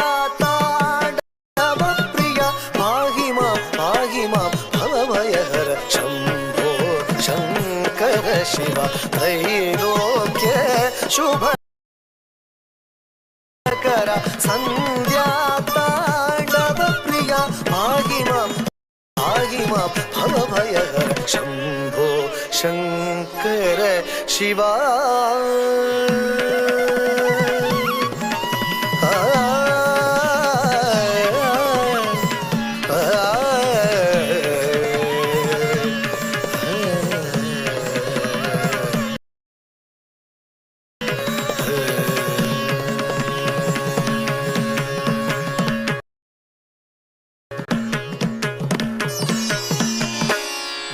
ತಾಂಡವ ಪ್ರಿಯ ಪಾಹಿ ಮಾಂ ಭವ ಭಯಹರ ಶಂಭೋ ಶಂಕರ ಶಿವ ತ್ರೈಲೋಕ್ಯ ಶುಭಕರ ಸಂಧ್ಯಾ ತಾಂಡವ ಪ್ರಿಯ ಪಾಹಿ ಮಾಂ ಭವ ಭಯಹರ ಶಂಭೋ ಶಂಕರ ಶಿವ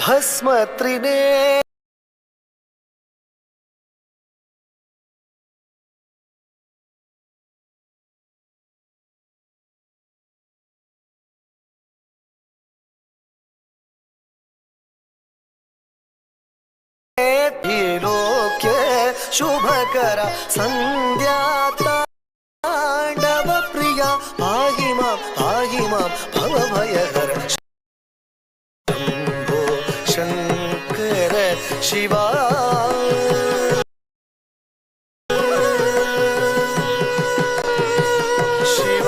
ಭಸ್ಮ ತ್ರಿನೇ ತ್ರಿಲೋಕ್ಯ ಶುಭಕರ ಸಂಧ್ಯಾ ತಾಂಡವ ಪ್ರಿಯ ಪಾಹಿ ಮಾಂ ಭವ ಭಯಹರ ಶಂಭೋ ಶಂಕರ ಶಿವ ಶಿವ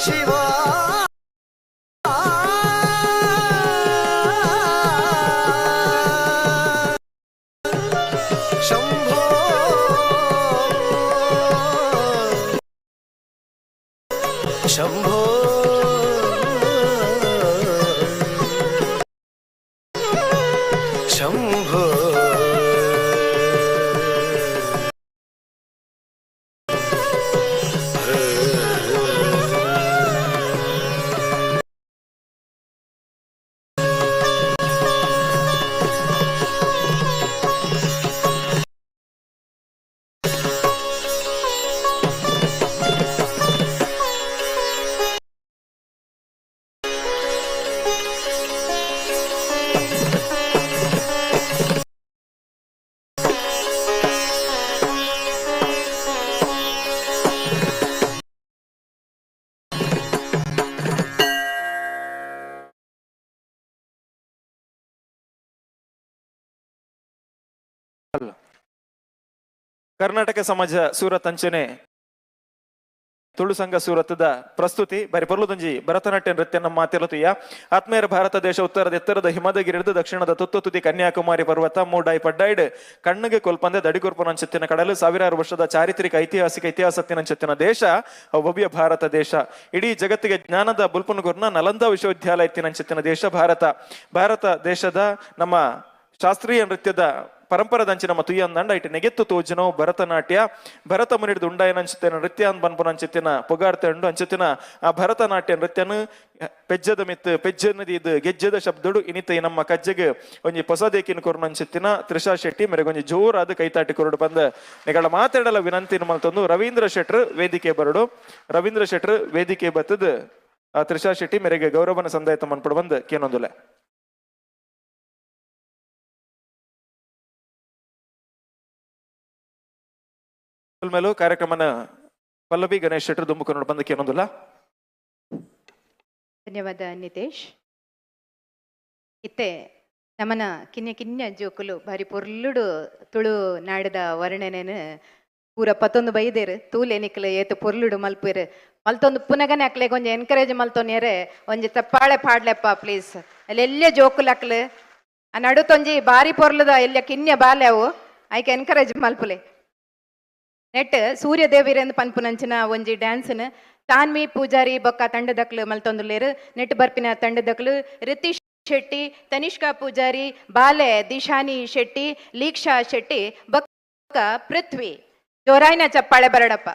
ಶಿವ ಶಂಭೋ ಶಂಭೋ ಶಂಭೋ ಕರ್ನಾಟಕ ಸಮಾಜ ಸೂರತ್ ಅಂಚನೆ ತುಳು ಸಂಘ ಸೂರತ್ದ ಪ್ರಸ್ತುತಿ ಬರಿ ಪರ್ಲುದಂಜಿ ಭರತನಾಟ್ಯ ನೃತ್ಯ ನಮ್ಮ ಮಾತೆಲುತಿಯ ಆತ್ಮೀಯರ ಭಾರತ ದೇಶ ಉತ್ತರದ ಎತ್ತರದ ಹಿಮದಗಿರಿದು ದಕ್ಷಿಣದ ತುದಿ ಕನ್ಯಾಕುಮಾರಿ ಪರ್ವತ ಮೂಡಾಯಿ ಪಡ್ಡಾಯ್ಡ್ ಕಣ್ಣಿಗೆ ಕೊಲ್ಪಂದೆ ದಡಿಗುರ್ಪನಂಚೆತ್ತಿನ ಕಡಲು ಸಾವಿರಾರು ವರ್ಷದ ಚಾರಿತ್ರಿಕ ಐತಿಹಾಸಿಕ ಇತಿಹಾಸತ್ತಿನಂಚೆತ್ತಿನ ದೇಶ ಭವ್ಯ ಭಾರತ ದೇಶ. ಇಡೀ ಜಗತ್ತಿಗೆ ಜ್ಞಾನದ ಬುಲ್ಪುನಗುರ್ನ ನಲಂದ ವಿಶ್ವವಿದ್ಯಾಲಯ ಇತ್ತಿನಂಚೆತ್ತಿನ ದೇಶ ಭಾರತ ದೇಶದ ನಮ್ಮ ಶಾಸ್ತ್ರೀಯ ನೃತ್ಯದ ಪರಂಪರದಂಚಿ ನಮ್ಮ ತುಯ್ಯಂದಂಡ ಇಟ್ಟು ನೆಗೆತ್ತು ತೋಜನೋ ಭರತನಾಟ್ಯ ಭರತ ಮುನಿಡಿದು ಉಂಡಾಯನಂಚಿತ್ತಿನ ನೃತ್ಯ ಅಂದ್ ಬನ್ಪುನಂಚಿತ್ತಿನ ಪೊಗಾಡ್ತಂಡು ಅಂಚಿತ್ತಿನ ಆ ಭರತನಾಟ್ಯ ನೃತ್ಯನು ಪೆಜ್ಜದ ಮಿತ್ ಪೆಜ್ಜನದಿ ಇದು ಗೆಜ್ಜದ ಶಬ್ದಡು ಇನಿತ ನಮ್ಮ ಕಜ್ಜೆಗೆ ಒಂಜಿ ಹೊಸದೇಕಿನ ಕೊರ್ನಂಚಿತ್ತಿನ ತ್ರಿಷಾ ಶೆಟ್ಟಿ ಮೇರೆಗೊಂಜಿ ಜೋರಾದ ಕೈತಾಟಿ ಕೊರಡು ಬಂದ ನಿಗಳ ಮಾತಾಡಲ ವಿನಂತಿನ ಮಲ್ತೊಂದು ರವೀಂದ್ರ ಶೆಟ್ರ್ ವೇದಿಕೆ ಬರಡು ರವೀಂದ್ರ ಶೆಟ್ರ್ ವೇದಿಕೆ ಬತ್ತದ ತ್ರಿಷಾ ಶೆಟ್ಟಿ ಮೇರೆಗೆ ಗೌರವನ ಸಂದಾಯತ ಮನ್ಪಡು ಬಂದು ಕೇನೊಂದುಲೆ. ಮೇಲೂ ಕಾರ್ಯಕ್ರಮನ ಪಲ್ಲವಿ ಗಣೇಶ್ ಶೆಟ್ಟರ್ ದುಂಬುಕೊಂಡು ಬಂದಕ್ಕೆ ಏನೊಂದಿಲ್ಲ. ಧನ್ಯವಾದ ನಿತೇಶ್. ಇತ್ತೆ ನಮನ ಕಿನ್ಯ ಜೋಕುಲು ಬಾರಿ ಪೊರ್ಲುಡು ತುಳು ನಾಡದ ವರ್ಣನೆನು ಪೂರ 11 ಬೈದೇರು ತೂಲೆನಿಕ್ಲು ಏತು ಪೊರ್ಲುಡು ಮಲ್ಪೇರು ಮಲ್ತೊಂದು ಪುನಗನೆ ಅಕ್ಲೆ ಕೊಂಚ ಎನ್ಕರೇಜ್ ಮಲ್ತೊನ್ಯರೆ ಒಂಜಿ ತಪ್ಪಾಳೆ ಪಾಡ್ಲೆಪ್ಪ ಪ್ಲೀಸ್ ಅಲ್ಲಿ ಎಲ್ಲೇ ಜೋಕುಲು ಅಕ್ಲು ಆ ನಡುತೊಂಜಿ ಬಾರಿ ಪೊರ್ಲುದ ಎಲ್ಲ ಕಿನ್ಯ ಬಾಲೆ ಅವು ಐಕೆ ಎನ್ಕರೇಜ್ ಮಲ್ಪುಲೆ ನೆಟ್ ಸೂರ್ಯ ದೇವಿರೆಂದು ಪನ್ಪುನಂಚಿನ ಒಂಜಿ ಡ್ಯಾನ್ಸ್ನ ತಾನ್ವಿ ಪೂಜಾರಿ ಬೊಕ್ಕ ತಂಡದಕ್ಲು ಮಲ್ತೊಂದುಲ್ಲೇರು ನೆಟ್ ಬರ್ಪಿನ ತಂಡದಕ್ಲು ರಿತೀಶ್ ಶೆಟ್ಟಿ, ತನಿಷ್ಕಾ ಪೂಜಾರಿ, ಬಾಲೆ ದಿಶಾನಿ ಶೆಟ್ಟಿ, ಲೀಕ್ಷಾ ಶೆಟ್ಟಿ ಬೊಕ್ಕ ಪೃಥ್ವಿ. ಜೋರಾಯಿನ ಚಪ್ಪಾಳೆ ಬರಡಪ್ಪ.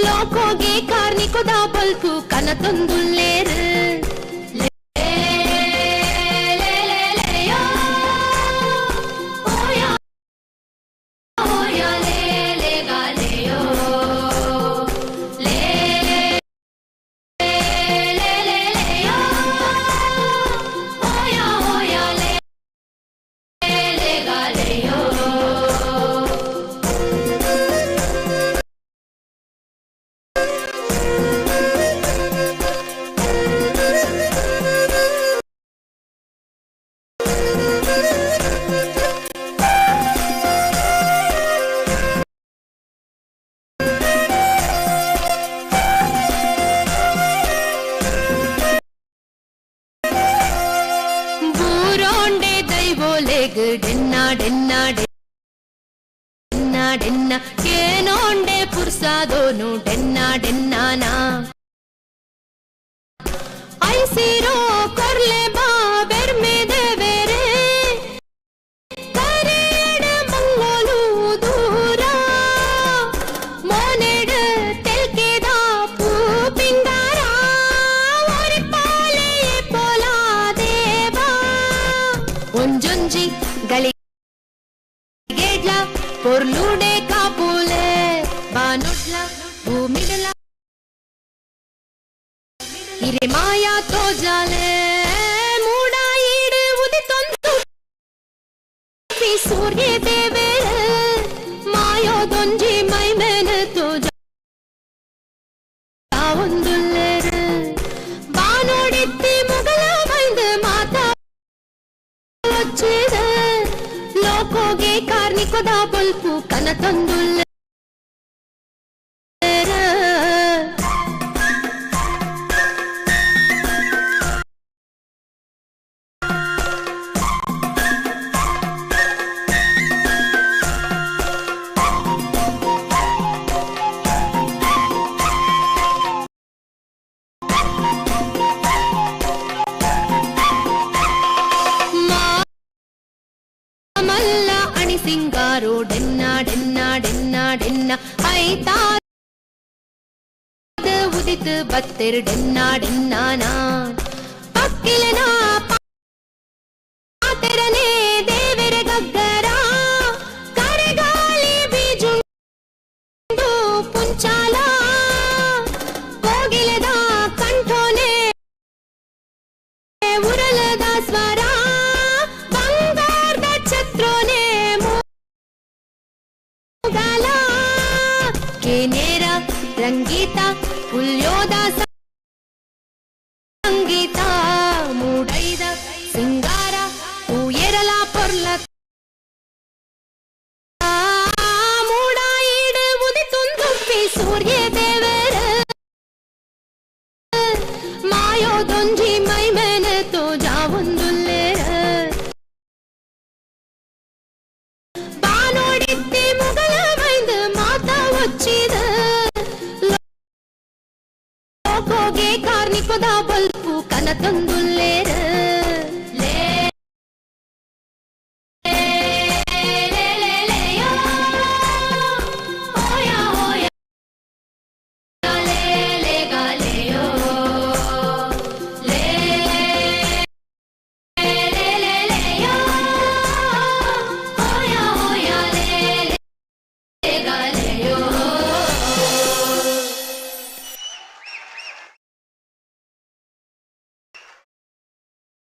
లోకోగే కార్నికుదా బల్పు కనతందుల్లేరు ಡೆನ್ನ ಕೇನೋಂಡೆ ಪುರ್ಸಾದೋನು ಡೆನ್ನ ಐಸಿರೋ ಕೊರ್ಲೆ ಬಾ ಬೆರ್ಮೆದೆ ಬೇರೆ ಕರೇಡ ಮಂಗೋಲು ದೂರ ಮೋನೆಡ ತೆಲ್ಕೆದ ಪೂ ಪಿಂಗಾರ ಒರಿ ಪಾಲೆ ಪೋಲಾ ದೇವ ಒಂಜೊಂಜಿ ಗಲಿ పొర్లుడే కాపులే బానుడ్ల భూమిడల ఇరే మాయా తో జాలే మూడా ఈడు ఉదితొందు సూర్య దేవే మాయో దొంజి మైమెన తో జావుందుల్లేరు బానోడిత్తి ముగల మైంద మాతా వచ్చేద లోకోగే కార్నికుదా బల్పు కనతందుల్లేరు సింగారు ಡೆನ್ನ ಐತಾ ಉದಿತ ಬತ್ತೆರ್ ಡೆನ್ನ ಪಕ್ಕಿಲನ ಪಾತೆರನೆ ದೇವರ ಗಗ್ಗರ ಕರೆಗಾಲಿ ಬೀಜುಂಡು ಪುಂಚಾಲ ಕೋಗಿಲದ ಕಂಠೋನೆ ಸಂಗೀತ ಮೂಡೈದ ಸಿಂಗಾರ ಉಯರಲ ಪೊರ್ಲ ಮೂಡ ಈಡು ಉದಿತುಂದುಪ್ಪಿ ಸೂರ್ಯ ದೇವರ ಮಾಯೋದೊಂಜಿ ಮೈಮೆನ ತೋ ಜಾವೊಂದುಲ್ಲೆರ ಬಾನೋಡಿತ್ತಿ ಮುಗಲ ಮೈಂದು ಮಾತ ಒಚ್ಚಿದ ಲೋಕೋಗೆ ಕಾರ್ನಿಕುದ ಬಲ್ಪು ಕನ ತಂದುಲ್ಲೆರ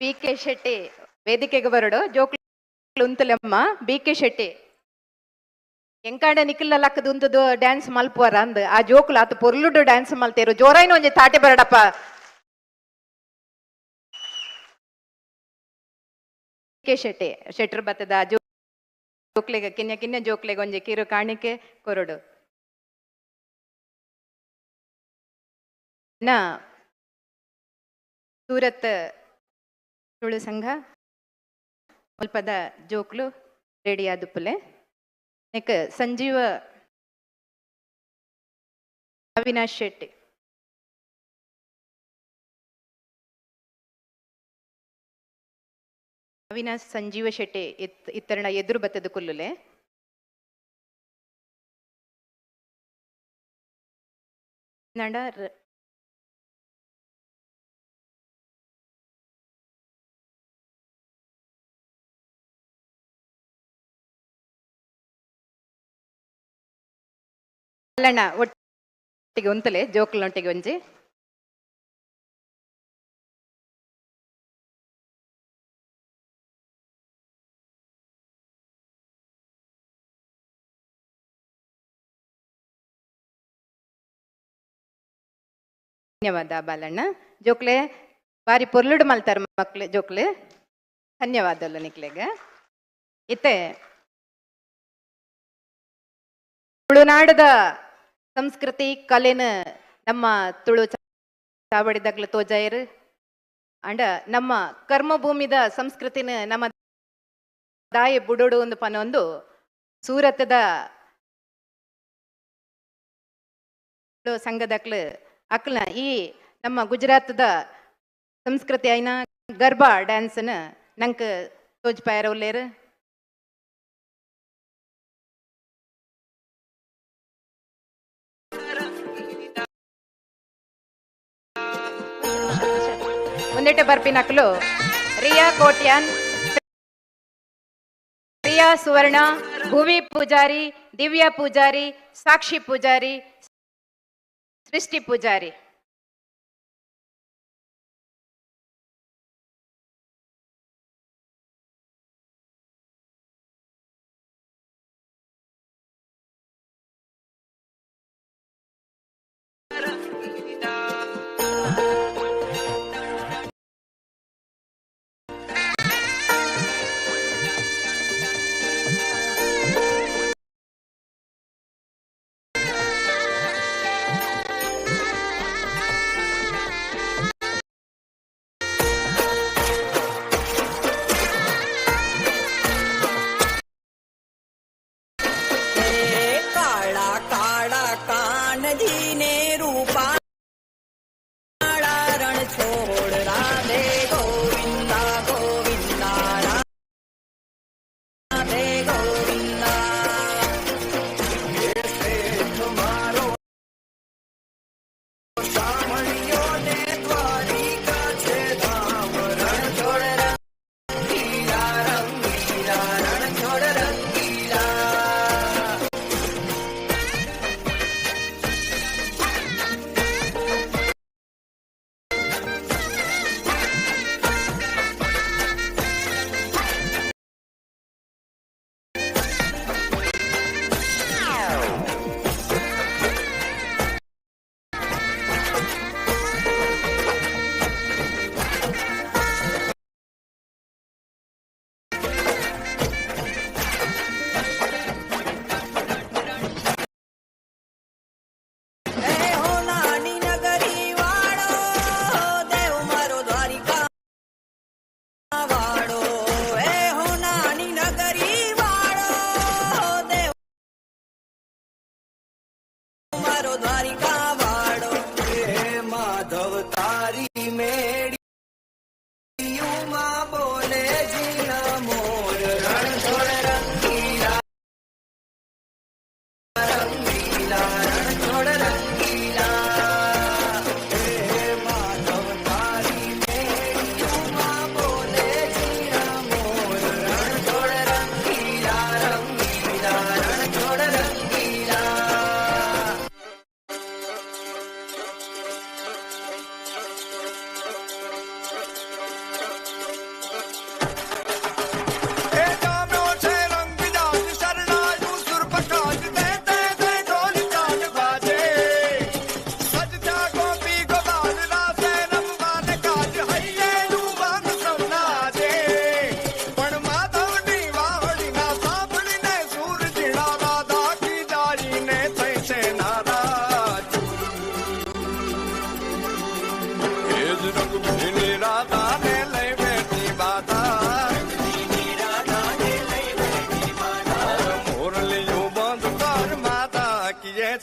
ಬಿ.ಕೆ. ಶೆಟ್ಟಿ ವೇದಿಕೆಗೆ ಬರಡು ಜೋಕ್ಲು ಉಂತಲೆಮ್ಮ ಬಿ.ಕೆ. ಶೆಟ್ಟಿ ಎಂಕಾಂಡ ನಿಖಿಲ್ ಲಕ್ಕದ ಉಂತದು ಡ್ಯಾನ್ಸ್ ಮಲ್ಪುವರ ಅಂದ್ ಆ ಜೋಕ್ಲು ಆತು ಪೊರ್ಲುಡು ಡ್ಯಾನ್ಸ್ ಮಲ್ತೇರು ಜೋರಾಯಿನ ಒಂಜಿ ತಾಟೆ ಬರಡಪ್ಪ ಬಿ.ಕೆ. ಶೆಟ್ಟಿ ಶೆಟ್ರ್ ಬತ್ತದ ಆ ಜೋಕ್ಲೆಗೆ ಕಿನ್ಯ ಕಿನ್ಯ ಜೋಕ್ಲೆಗೆ ಒಂಜಿ ಕಿರು ಕಾಣಿಕೆ ಕೊರಡು ನಾ ಸೂರತ್ ತುಳು ಸಂಘ ಮುಲ್ಪದ ಜೋಕ್ಲು ರೆಡಿ ಆದುಪ್ಪಲೆ ನೆಕ್ ಸಂಜೀವ ಅವಿನಾಶ್ ಶೆಟ್ಟಿ ಅವಿನಾಶ್ ಸಂಜೀವ ಶೆಟ್ಟಿ ಇತ್ತರಣ ಎದುರು ಬತ್ತದ ಕುಲ್ಲುಲೆ ನಂಡ ಅಲ್ಲಣ್ಣ ಒಟ್ಟಿಗೆ ಉಂತಲೆ ಜೋಕ್ಲೊಟ್ಟಿಗೆ ಒಂಜಿ ಧನ್ಯವಾದ ಬಾಲಣ್ಣ ಜೋಕ್ಲೆ ಬಾರಿ ಪೊರ್ಲುಡು ಮಲ್ತಾರ ಮಕ್ಳು ಜೋಕ್ಲೆ ಧನ್ಯವಾದ ನಿಕ್ಲೆಗೆ ಇತ್ತೆ ತುಳುನಾಡದ ಸಂಸ್ಕೃತಿ ಕಲೆನ ನಮ್ಮ ತುಳು ಚಾವಡಿದಾಗ್ಲ ತೋಜಾಯರು ಅಂಡ ನಮ್ಮ ಕರ್ಮಭೂಮಿದ ಸಂಸ್ಕೃತಿನ ನಮ್ಮ ದಾಯ ಬುಡೋಡು ಒಂದು ಪನೊಂದು ಸೂರತದ ಸಂಘದಕ್ಲು ಅಕ್ಲ ಈ ನಮ್ಮ ಗುಜರಾತದ ಸಂಸ್ಕೃತಿ ಐನ ಗರ್ಬಾ ಡ್ಯಾನ್ಸ್ನ ನಂಗೆ ತೋಜ್ಪಾಯರ ಉಲ್ಲೇರು ಮುಂದೆಟೆ ಬರ್ಪಿನಕ್ಲು ರಿಯಾ ಕೋಟ್ಯಾನ್ ಪ್ರಿಯಾ ಸುವರ್ಣ ಭುವಿ ಪೂಜಾರಿ ದಿವ್ಯಾ ಪೂಜಾರಿ ಸಾಕ್ಷಿ ಪೂಜಾರಿ ಸೃಷ್ಟಿ ಪೂಜಾರಿ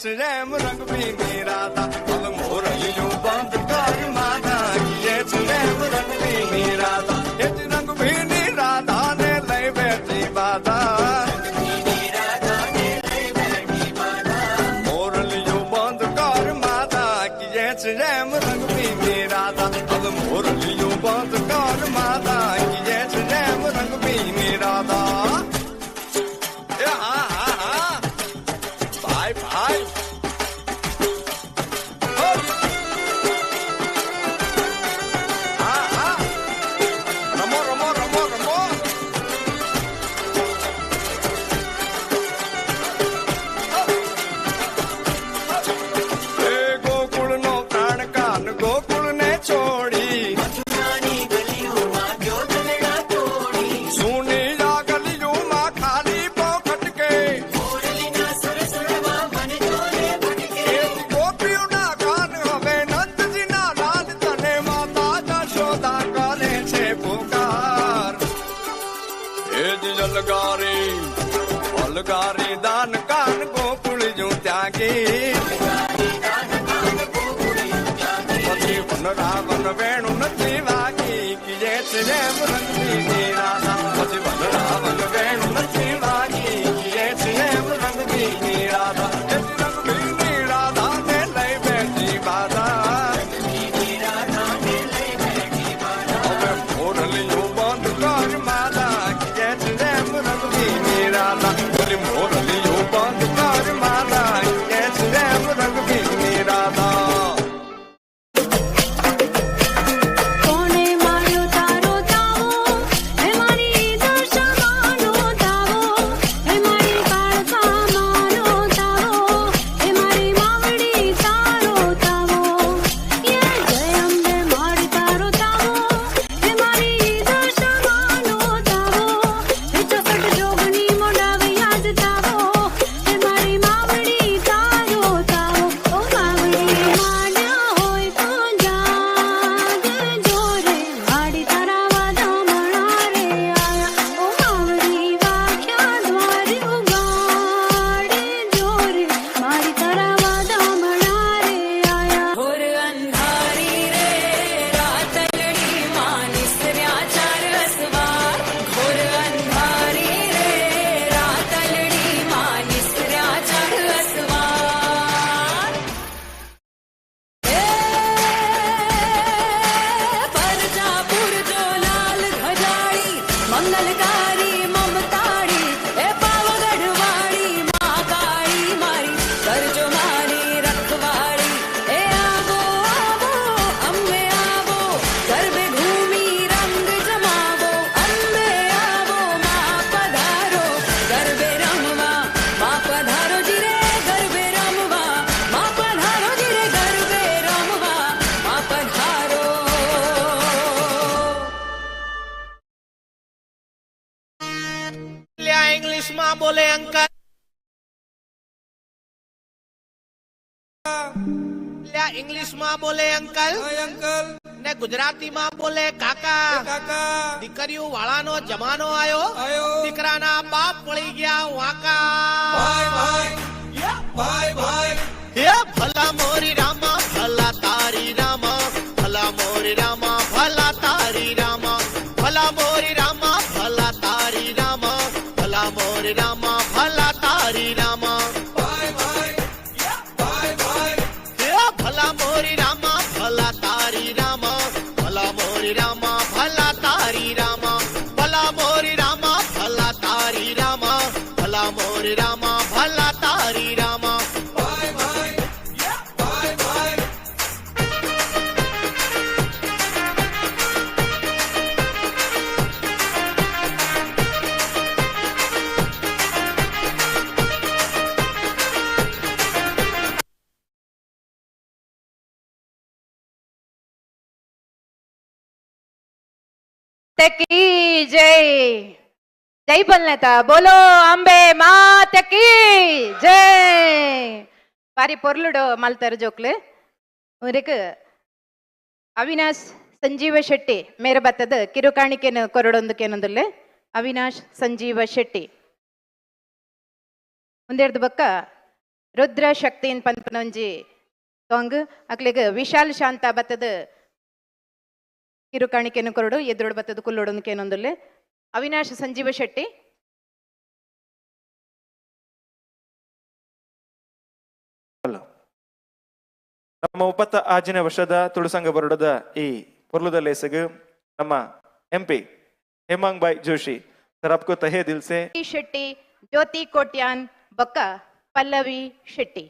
रैम रंग भी राधा अब मोरलियों बंद कर माता किए रैम रंग भी राधा रंग भी राधा ने लय बैठी बाधा मोरलियों बंद कर माता किए रैम रंग भी राधा अब मोरलियों बंद कर माता किए रैम रंग भी Radha Bye bye. Ramo, Ramo, Ramo, Ramo. Gokul नो प्राण कान गोकुल ने छोड़ी सुनी जा गलियों में खाली पोखट के अलगारी दान कान गोकुल जू त्यागी पति वन रावण वेणु नथी वागी किए रैम रंग भी राधा पति वन रावण वेणु नथी वागी किए रैम रंग भी राधा रंग भी राधा ने लय बैठी बाधा मोरलियों बंद कर माता किए रैम रंग भी राधा मोरलियों बंद कर माता किए रैम रंग भी राधा इंग्लिश में बोले अंकल इंग्लिश में बोले अंकल ने गुजराती में बोले काका दीकरियों वाला नो जमानो आयो दीकरा ना बाप पड़ी गया वाका ये भला मोरी रामा भला तारी रामा भला मोरी रामा भला तारी रामा भला मोरी रामा भला तारी रामा भला मोरी रामा भला तारी रामा भला मोरी रामा भला तारी रामा भला मोरी रामा भला तारी रामा भला मोरी रामा भला तारी रामा भला मोरी रामा भला तारी रामा की जय जय बोलनेता बोलो अंबे मात की जय ಬಾರಿ ಪೊರ್ಲುಡು ಮಲ್ತಾರ ಜೋಕ್ಲು ಅವರಿಗೆ ಅವಿನಾಶ್ ಸಂಜೀವ ಶೆಟ್ಟಿ ಮೇರೆ ಬತ್ತದ ಕಿರುಕಾಣಿಕೆನ ಕೊರಡೊಂದಕ್ಕೇನಂದಲ್ಲೇ ಅವಿನಾಶ್ ಸಂಜೀವ ಶೆಟ್ಟಿ ಒಂದೆರಡು ಬಕ್ಕ ರುದ್ರ ಶಕ್ತಿನ್ ಪನ್ಪನೊಂಜಿ ಸಾಂಗ್ ಅಕ್ಲೆಗ್ ವಿಶಾಲ್ ಶಾಂತ ಬತ್ತದ ಕಿರುಕಾಣಿಕೆನು ಕೊರಡು ಎದುರುಡು ಬತ್ತದ ಕುಲ್ಲೋಡು ಕೇನೊಂದುಲ್ಲೆ ಅವಿನಾಶ್ ಸಂಜೀವ ಶೆಟ್ಟಿ ನಮ್ಮ 26ನೇ ವರ್ಷದ ತುಳುಸಂಗ ಬರೋಡದ ಈ ಪೊರ್ಲುದ ಲೇಸಗು ನಮ್ಮ ಎಂಪಿ ಹೇಮಾಂಗ್ ಬಾಯ್ ಜೋಶಿ ಸರ್ आपको तहे दिल से ಶೆಟ್ಟಿ ಜ್ಯೋತಿ ಕೋಟ್ಯಾನ್ ಬೊಕ್ಕ ಪಲ್ಲವಿ ಶೆಟ್ಟಿ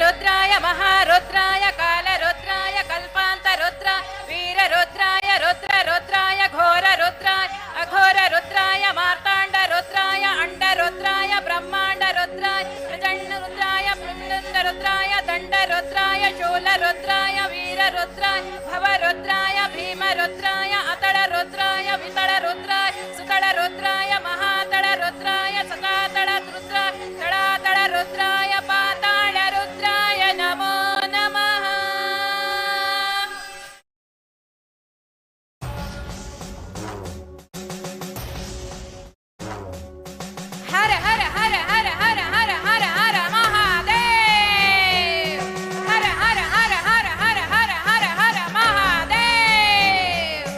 ರುದ್ರಾಯ ಮಹಾರುದ್ರಾಯ ಕಾಲರುದ್ರಾಯ ಕಲ್ಪಾಂತ ರುದ್ರ ವೀರ ರುದ್ರಾಯ ರುದ್ರ ರುದ್ರಾಯ ಘೋರ ರುದ್ರಾಯ ಅಘೋರ ರುದ್ರಾಯ ಮಾರ್ತಾಂಡ ರುದ್ರಾಯ ಅಂಡ ರುದ್ರಾಯ ಬ್ರಹ್ಮಾಂಡ ರುದ್ರಾಯ ಪ್ರಚಂಡ ರುದ್ರಾಯ ಪ್ರಚಂಡ ರುದ್ರಾಯ ದಂಡ ರುದ್ರಾಯ ಶೂಲ ರುದ್ರಾಯ ವೀರ ರುದ್ರಾಯ ಭವ ರುದ್ರಾಯ ಭೀಮ ರುದ್ರಾಯ ಅತಳ ರುದ್ರಾಯ ವಿತಳ ರುದ್ರಾಯ ಸುತಳ ರುದ್ರಾಯ ಮಹಾತಳ ರುದ್ರಾಯ ಸಕಾತಳ ರುದ್ರಾಯ ತಳಾತಳ ರುದ್ರಾಯ ಪಾತಾಳ ರುದ್ರಾಯ ನಮೋ ನಮಃ. ಹರ ಹರ ಹರ ಹರ ಹರ ಹರ ಹರ ಹರ ಮಹಾದೇವ್. ಹರ ಹರ ಹರ ಹರ ಹರ ಹರ ಹರ ಹರ ಮಹಾದೇವ್.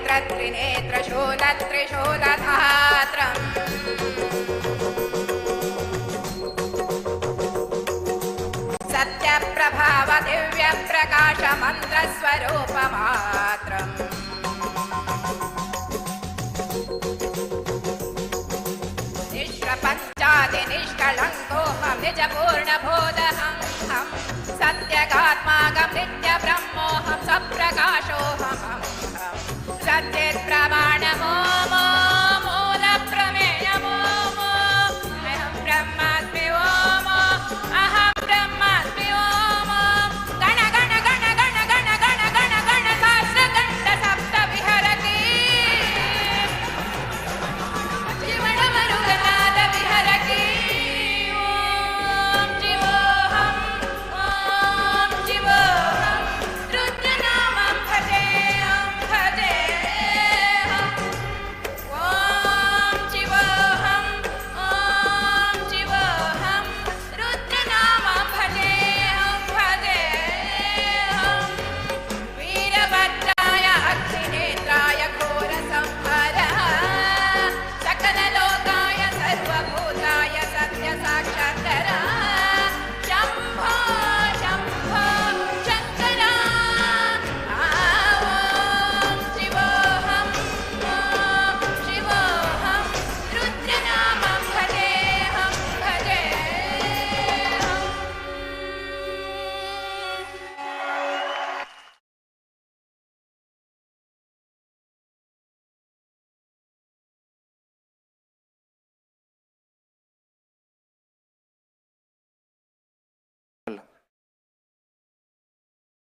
नेत्र त्रिनेत्र शूल त्रिशूलधात्रम् सत्यप्रभाव दिव्य प्रकाश मंत्र स्वरूप मात्रम् निष्प्रपञ्चादि निष्कलङ्कोऽहं निज पूर्णबोधहं सत्यगात्मागं नित्य ब्रह्मोऽहं सप्रकाशोऽहं सच्चित् प्रमाणमो मूल प्रमेयमो अहं ब्रह्मास्मि ओम अहं ब्रह्मास्मि ओम गण गण गण गण गण गण गण गण सहस्रगण्ड सप्त विहरति जीवन मरुगनाद विहरति ओम शिवोऽहं रुद्रनामं भजेऽहं ओम शिवोऽहं रुद्रनामं भजेऽहं वीरभद्राय अग्निनेत्राय घोरसंहारः सकललोकाय सर्वभूताय सत्यसाक्षात्कारः शम्भो शम्भो शङ्कर ॐ शिवोऽहं रुद्रनामं भजेऽहं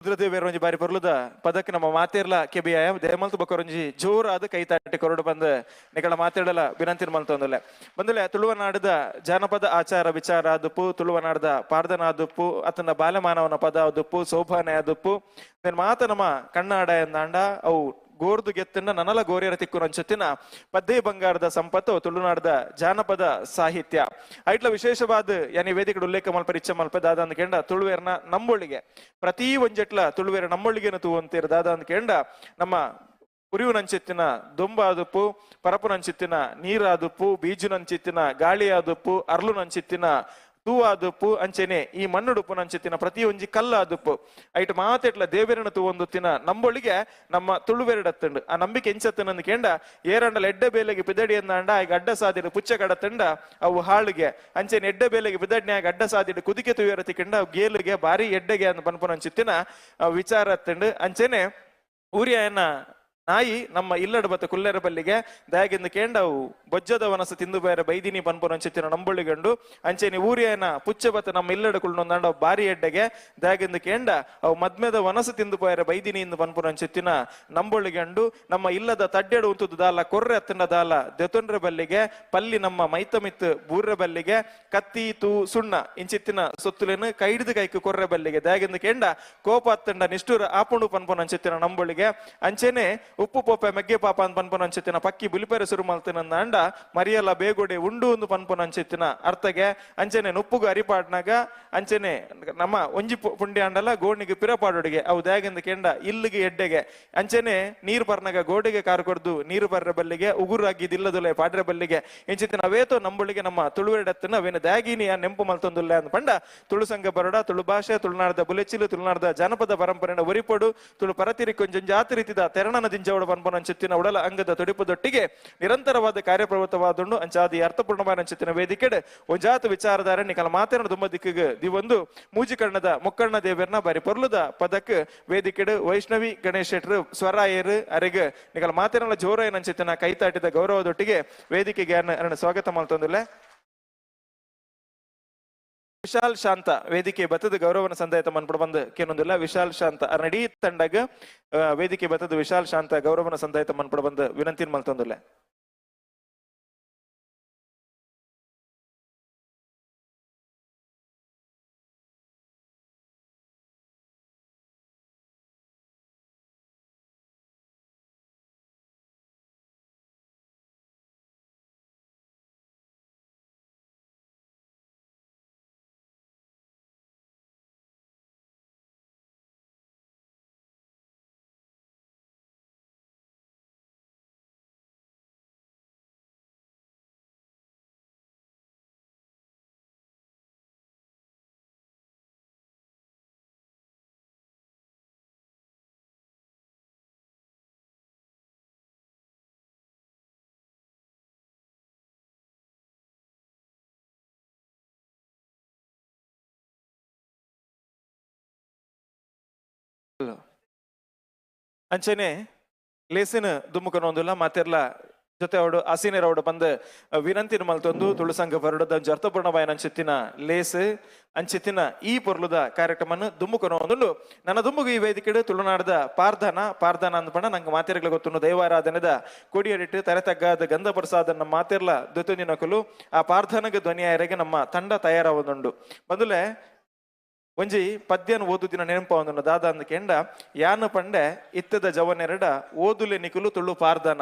ರುದ್ರದೇವೇರೊಂಜಿ ಬಾರಿ ಪೊರ್ಲುದ ಪದಕ್ಕೆ ನಮ್ಮ ಮಾತೇರ್ಲ ಕೆಬಿಯಾಯ ದೇಮಲ್ತು ಬೊಕರೊಂಜಿ ಜೋರಾದ ಕೈ ತಾಟಿ ಕೊರಡು ಬಂದು ನಿಗಳ ಮಾತಾಡಲ ವಿನಂತಿ ಮಲ್ತೊಂದಲೆ ಬಂದಲೆ ತುಳುವನಾಡದ ಜಾನಪದ ಆಚಾರ ವಿಚಾರ ಆದುಪ್ಪು ತುಳುವನಾಡದ ಪಾರ್ದನ ಆದುಪ್ಪು ಅತನ ಬಾಲ್ಯಮಾನವನ ಪದ ಆದುಪ್ಪು ಸೋಭಾನೆ ಆದುಪ್ಪು ಮಾತ ನಮ್ಮ ಕಣ್ಣಾಡ ಎಂದಾಂಡ ಅವು ಗೋರ್ದು ಗೆತ್ತನ್ನ ನನಲ ಗೋರಿಯರ ತಿಕ್ಕು ರಂಚತ್ತಿನ ಪದ್ದೇ ಬಂಗಾರದ ಸಂಪತ್ತು ತುಳುನಾಡದ ಜಾನಪದ ಸಾಹಿತ್ಯ ಐಟ್ಲ ವಿಶೇಷವಾದ ಯಾನಿ ವೇದಿಕೆ ಉಲ್ಲೇಖ ಮಲ್ಪ ಇಚ್ಛೆ ಮಲ್ಪ ದಾದ ಅಂದ ಕೇಂಡ ತುಳುವೇರ್ನ ನಮ್ಮೊಳಿಗೆ ಪ್ರತಿ ಒಂಜೆಟ್ಲ ತುಳುವೇರ ನಮ್ಮೊಳಿಗೆನ ತೂವಂತೀರ ದಾದ ಅಂದ ಕೇಂಡ ನಮ್ಮ ಕುರಿವು ನಂಚಿತ್ತಿನ ದೊಂಬ ಆದುಪ್ಪು ಪರಪು ನಂಚಿತ್ತಿನ ನೀರಾದುಪ್ಪು ಬೀಜು ನಂಚಿತ್ತಿನ ಗಾಳಿ ಆದುಪ್ಪು ಅರ್ಲು ನಂಚಿತ್ತಿನ ತೂ ಆದುಪ್ಪು ಅಂಚೆನೆ ಈ ಮಣ್ಣುಡುಪ್ಪು ನಂಚಿತ್ತಿನ ಪ್ರತಿ ಒಂಜಿ ಕಲ್ಲ ಆದುಪ್ಪು ಐಟ್ ಮಾತೆಟ್ಲ ದೇವೇರನ ತೂವೊಂದುತ್ತಿನ ನಂಬೊಳಿಗೆ ನಮ್ಮ ತುಳುವೆರಡತ್ತಂಡು ಆ ನಂಬಿಕೆ ಎಂಚತ್ತನಂದು ಕೇಂಡ ಏರಂಡಲ ಎಡ್ಡೆ ಬೇಲೆಗೆ ಪಿದಡಿ ಎಂದಾಂಡ ಆಗ ಅಡ್ಡ ಸಾದಿಡು ಪುಚ್ಚ ಕಡತಂಡ ಅವು ಹಾಳಿಗೆ ಅಂಚೆನೆ ಎಡ್ಡೆ ಬೇಲೆಗೆ ಪಿದಡ್ನ್ಯಾಗ ಅಡ್ಡ ಸಾದಿಡು ಕುದಿಕೆ ತುಯ್ಯರ ತಿಕ್ಕಂಡ ಅವು ಗೇಲಿಗೆ ಬಾರಿ ಎಡ್ಡೆಗೆ ಅಂತ ಪನ್ಪುನಂಚಿತ್ತಿನ ವಿಚಾರ ಅತ್ತಂಡು ಅಂಚೆನೆ ಊರಿಯನ್ನ ನಾಯಿ ನಮ್ಮ ಇಲ್ಲಡ ಬತ್ತ ಕುಲ್ಲೆರ ಬಲ್ಲಿಗೆ ದಯಾಗಿಂದ ಕೇಂಡವು ಬೊಜ್ಜದ ವನಸ ತಿಂದು ಬೇರೆ ಬೈದಿನಿ ಪನ್ಪುನಂಚಿತ್ತಿನ ನಂಬೊಳಿಗಂಡು ಅಂಚೆನಿ ಊರಿಯನ ಪುಚ್ಚ ಬತ್ತ ನಮ್ಮ ಇಲ್ಲಡ ಕುಳ್ನೊಂದಾಂಡ ಬಾರಿ ಎಡ್ಡೆಗೆ ದಯಾಗಿಂದ ಕೇಂಡ ಅವು ಮದ್ಮೆದ ವನಸ ತಿಂದು ಬೇರೆ ಬೈದಿನಿ ಇಂದು ಪನ್ಪುನಂಚಿತ್ತಿನ ನಂಬೊಳಿಗಂಡು ನಮ್ಮ ಇಲ್ಲದ ತಡ್ಡೆಡು ಉಂತುದು ದಾಲ ಕೊರ್ರೆ ಹತ್ತಿನ ದಾಲ ದೆತೊಂಡ್ರ ಬಲ್ಲಿಗೆ ಪಲ್ಲಿ ನಮ್ಮ ಮೈತಮಿತ್ ಬೂರ್ರ ಬಲ್ಲಿಗೆ ಕತ್ತಿ ತೂ ಸುಣ್ಣ ಇಂಚಿತ್ತಿನ ಸೊತ್ತುಲೇನು ಕೈಡಿದ ಕೈಕು ಕೊರ್ರೆ ಬಲ್ಲಿಗೆ ದಯಾಗಿಂದ ಕೇಂಡ ಕೋಪ ಹತ್ತಂಡ ನಿಷ್ಠುರ ಆಪುಂಡು ಪನ್ಪುನಂಚಿತ್ತಿನ ನಂಬೊಳಿಗೆ ಅಂಚೆನೆ ಉಪ್ಪು ಪೋಪೆ ಮೆಗ್ಗೆ ಪಾಪ ಅಂತ ಪನ್ಪುನಂಚಿತ್ತಿನ ಪಕ್ಕಿ ಬುಲಿಪೆರೆ ಸುರು ಮಲ್ತಿನಂದ ಅಂಡ ಮರಿಯಲ್ಲ ಬೇಗುಡೆ ಉಂಡು ಒಂದು ಪನ್ಪುನಂಚಿತ್ತಿನ ಅರ್ಥಗೆ ಅಂಚೆನೆ ಉಪ್ಪುಗು ಅರಿಪಾಡ್ನಾಗ ಅಂಚೆನೆ ನಮ್ಮ ಒಂಜಿ ಪುಂಡಿ ಅಂಡಲ ಗೋಣಿಗೆ ಪಿರಪಾಡೊಡಿಗೆ ಅವು ದ್ಯಾಗಿಂದ ಕೆಂಡ ಇಲ್ಲಿಗೆ ಎಡ್ಡೆಗೆ ಅಂಚೆನೆ ನೀರು ಬರ್ನಾಗ ಗೋಡೆಗೆ ಕಾರು ಕೊಡ್ದು ನೀರು ಬರ್ರ ಬಲ್ಲಿಗೆ ಉಗುರಾಗಿದ್ದಿಲ್ಲದುಲೆ ಪಾಡ್ರೆ ಬಲ್ಲಿಗೆ ಇಂಚಿತ್ತಿನ ಅವೇತೋ ನಂಬಳಿಗೆ ನಮ್ಮ ತುಳುವೆಡತ್ತಿನ ಅವೇನು ದ್ಯಾಗಿನಿಯ ನೆಂಪು ಮಲ್ತೊಂದುಲ್ಲೆ ಅಂದ್ ಪಂಡ ತುಳು ಸಂಘ ಬರೋಡ ತುಳು ಭಾಷೆ ತುಳುನಾಡದ ಬುಲೆಚಿಲು ತುಳುನಾಡದ ಜಾನಪದ ಪರಂಪರೆನ ಒರಿಪೊಡು ತುಳು ಪರತಿರಿ ಕೊಂಚ ಜಾತಿ ರೀತಿದ ತೆರಣನ ದಿಂಜವಡ ಪನ್ಪುನಂಚಿತ್ತಿನ ಉಡಲ ಅಂಗದ ತುಡಿಪುದೊಟ್ಟಿಗೆ ನಿರಂತರವಾದ ಕಾರ್ಯಪ್ರವೃತ್ತವಾದುಂಡು ಅಂಚಾದಿ ಅರ್ಥಪೂರ್ಣವಾದ ಅಂಚಿತ್ತಿನ ವೇದಿಕೆಡೆ ಒಂಜಾತ ವಿಚಾರಧಾರೆ ನಿಕಲ ಮಾತೇನ ದುಮ್ಮ ದಿಕ್ಕಿಗೆ ದಿವೊಂದು ಮೂಜಿಕರ್ಣದ ಮೊಕ್ಕಣ್ಣ ದೇವೇರ್ನ ಬಾರಿ ಪೊರ್ಲುದ ಪದಕ್ ವೇದಿಕೆಡೆ ವೈಷ್ಣವಿ ಗಣೇಶ್ ಶೆಟ್ರು ಸ್ವರಾಯರು ಅರೆಗ ನಿಕಲ ಮಾತೇನ ಜೋರ ಏನಂಚಿತ್ತಿನ ಕೈತಾಟಿದ ಗೌರವದೊಟ್ಟಿಗೆ ವೇದಿಕೆಗೆ ಸ್ವಾಗತ ಮಾಡ್ತಂದಿಲ್ಲ ವಿಶಾಲ್ ಶಾಂತ ವೇದಿಕೆ ಬತ್ತದ ಗೌರವನ ಸಂದಾಯತ ಮನ್ಪಡ ಬಂದು ಕೇನೊಂದಿಲ್ಲ ವಿಶಾಲ್ ಶಾಂತ ನಡೀ ತಂಡಗ ವೇದಿಕೆ ಬತ್ತದ ವಿಶಾಲ್ ಶಾಂತ ಗೌರವನ ಸಂದಾಯತ ಮನ್ಪಡ ಬಂದು ವಿನಂತಿ ಮಲ್ತೊಂದಿಲ್ಲ ಅಂಚನೆ ಲೇಸಿನ ದುಮ್ಮುಕೊನೊಂದುಲ್ಲ ಮಾತೆರ್ಲ ಜೊತೆ ಅವಡು ಹಸಿನೇರ ಅವಡು ಬಂದು ವಿನಂತಿನ ಮಲ್ತೊಂದು ತುಳುಸಂಘ ಬರಡದ ಅರ್ಥಪೂರ್ಣವಾಯ ಅಂಚಿತ್ತಿನ ಲೇಸ್ ಅಂಚಿತ್ತಿನ ಈ ಪೊರ್ಲುದ ಕಾರ್ಯಕ್ರಮನ ದುಮ್ಮುಕೊನೊಂದುಂಡು ನನ್ನ ದುಮ್ಮುಗು ಈ ವೇದಿಕೆ ತುಳುನಾಡದ ಪಾರ್ಧಾನ ಅಂದ್ಪಂಡ ನಂಗೆ ಮಾತೆರ್ಗಳ ಗೊತ್ತು ದೈವಾರಾಧನೆದ ಕೊಡಿಯಡಿಟ್ಟು ತರೆತಗ್ಗಾದ ಗಂಧ ಪ್ರಸಾದ ನಮ್ಮ ಮಾತೆರ್ಲ ದೊತ್ತುನಿನಕಲು ಆ ಪಾರ್ಧಾನಗ ಧ್ವನಿಯಾಯರಿಗೆ ನಮ್ಮ ತಂಡ ತಯಾರಾವದುಂಡು ಬಂದುಲೆ ಒಂಜಿ ಪದ್ಯನ ಓದುದಿನ ನೆನಪ ಒಂದು ದಾದ ಅಂದ ಕೆಂಡ ಯಾನು ಪಂಡೆ ಇತ್ತದ ಜವನೆರಡ ಓದುಲೆ ನಿಕುಲು ತುಳು ಪಾರ್ದಾನ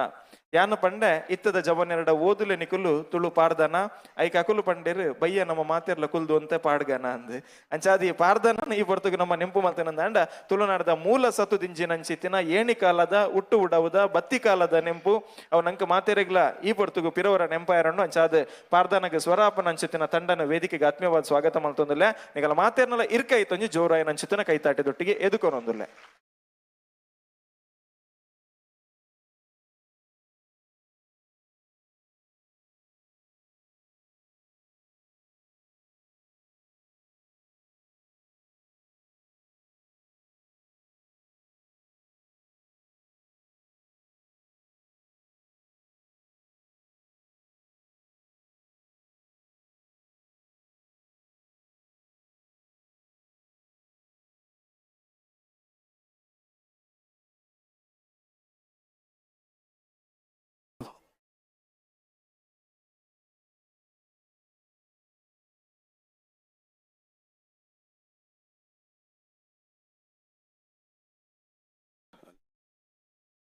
ಯಾನು ಪಂಡೆ ಇತ್ತದ ಜವನೆರಡ ಓದುಲೆ ನಿಕುಲು ತುಳು ಪಾರ್ದಾನ ಐಕ ಅಕುಲು ಪಂಡೇರು ಬಯ್ಯ ನಮ್ಮ ಮಾತೆರ್ಲ ಕುಲ್ದು ಅಂತ ಪಾಡ್ಗಾನ ಅಂದ್ ಅಂಚಾದಿ ಪಾರ್ದಾನ ಈ ಹೊರತುಗು ನಮ್ಮ ನೆಂಪು ಮಲ್ತನಂದ ತುಳುನಾಡದ ಮೂಲ ಸತ್ತು ದಿಂಜಿನಂಚಿತ್ತಿನ ಏಣಿ ಕಾಲದ ಉಟ್ಟು ಉಡವುದ ಬತ್ತಿ ಕಾಲದ ನೆಂಪು ಅವ್ ನಂಕ ಮಾತೆರೆಗ್ಲ ಈ ಹೊರತುಗು ಪಿರವರ ನೆಂಪಾಯರನ್ನು ಅಂಚಾದ ಪಾರ್ದಾನಗ ಸ್ವರಾಪನ ಅಂಚಿತ್ತಿನ ತಂಡನ ವೇದಿಕೆಗೆ ಆತ್ಮೀಯವಾದ ಸ್ವಾಗತ ಮಲ್ತೊಂದಿಲ್ಲ ನಿಗಲ ಮಾತೆರ್ನಲ್ಲ ಇರ್ಕೈತೊಂಜಿ ಜೋರಾಯನ ಅಂಚಿತ್ತಿನ ಕೈತಾಟದೊಟ್ಟಿಗೆ ಎದುಕೊನೊಂದಿಲ್ಲ.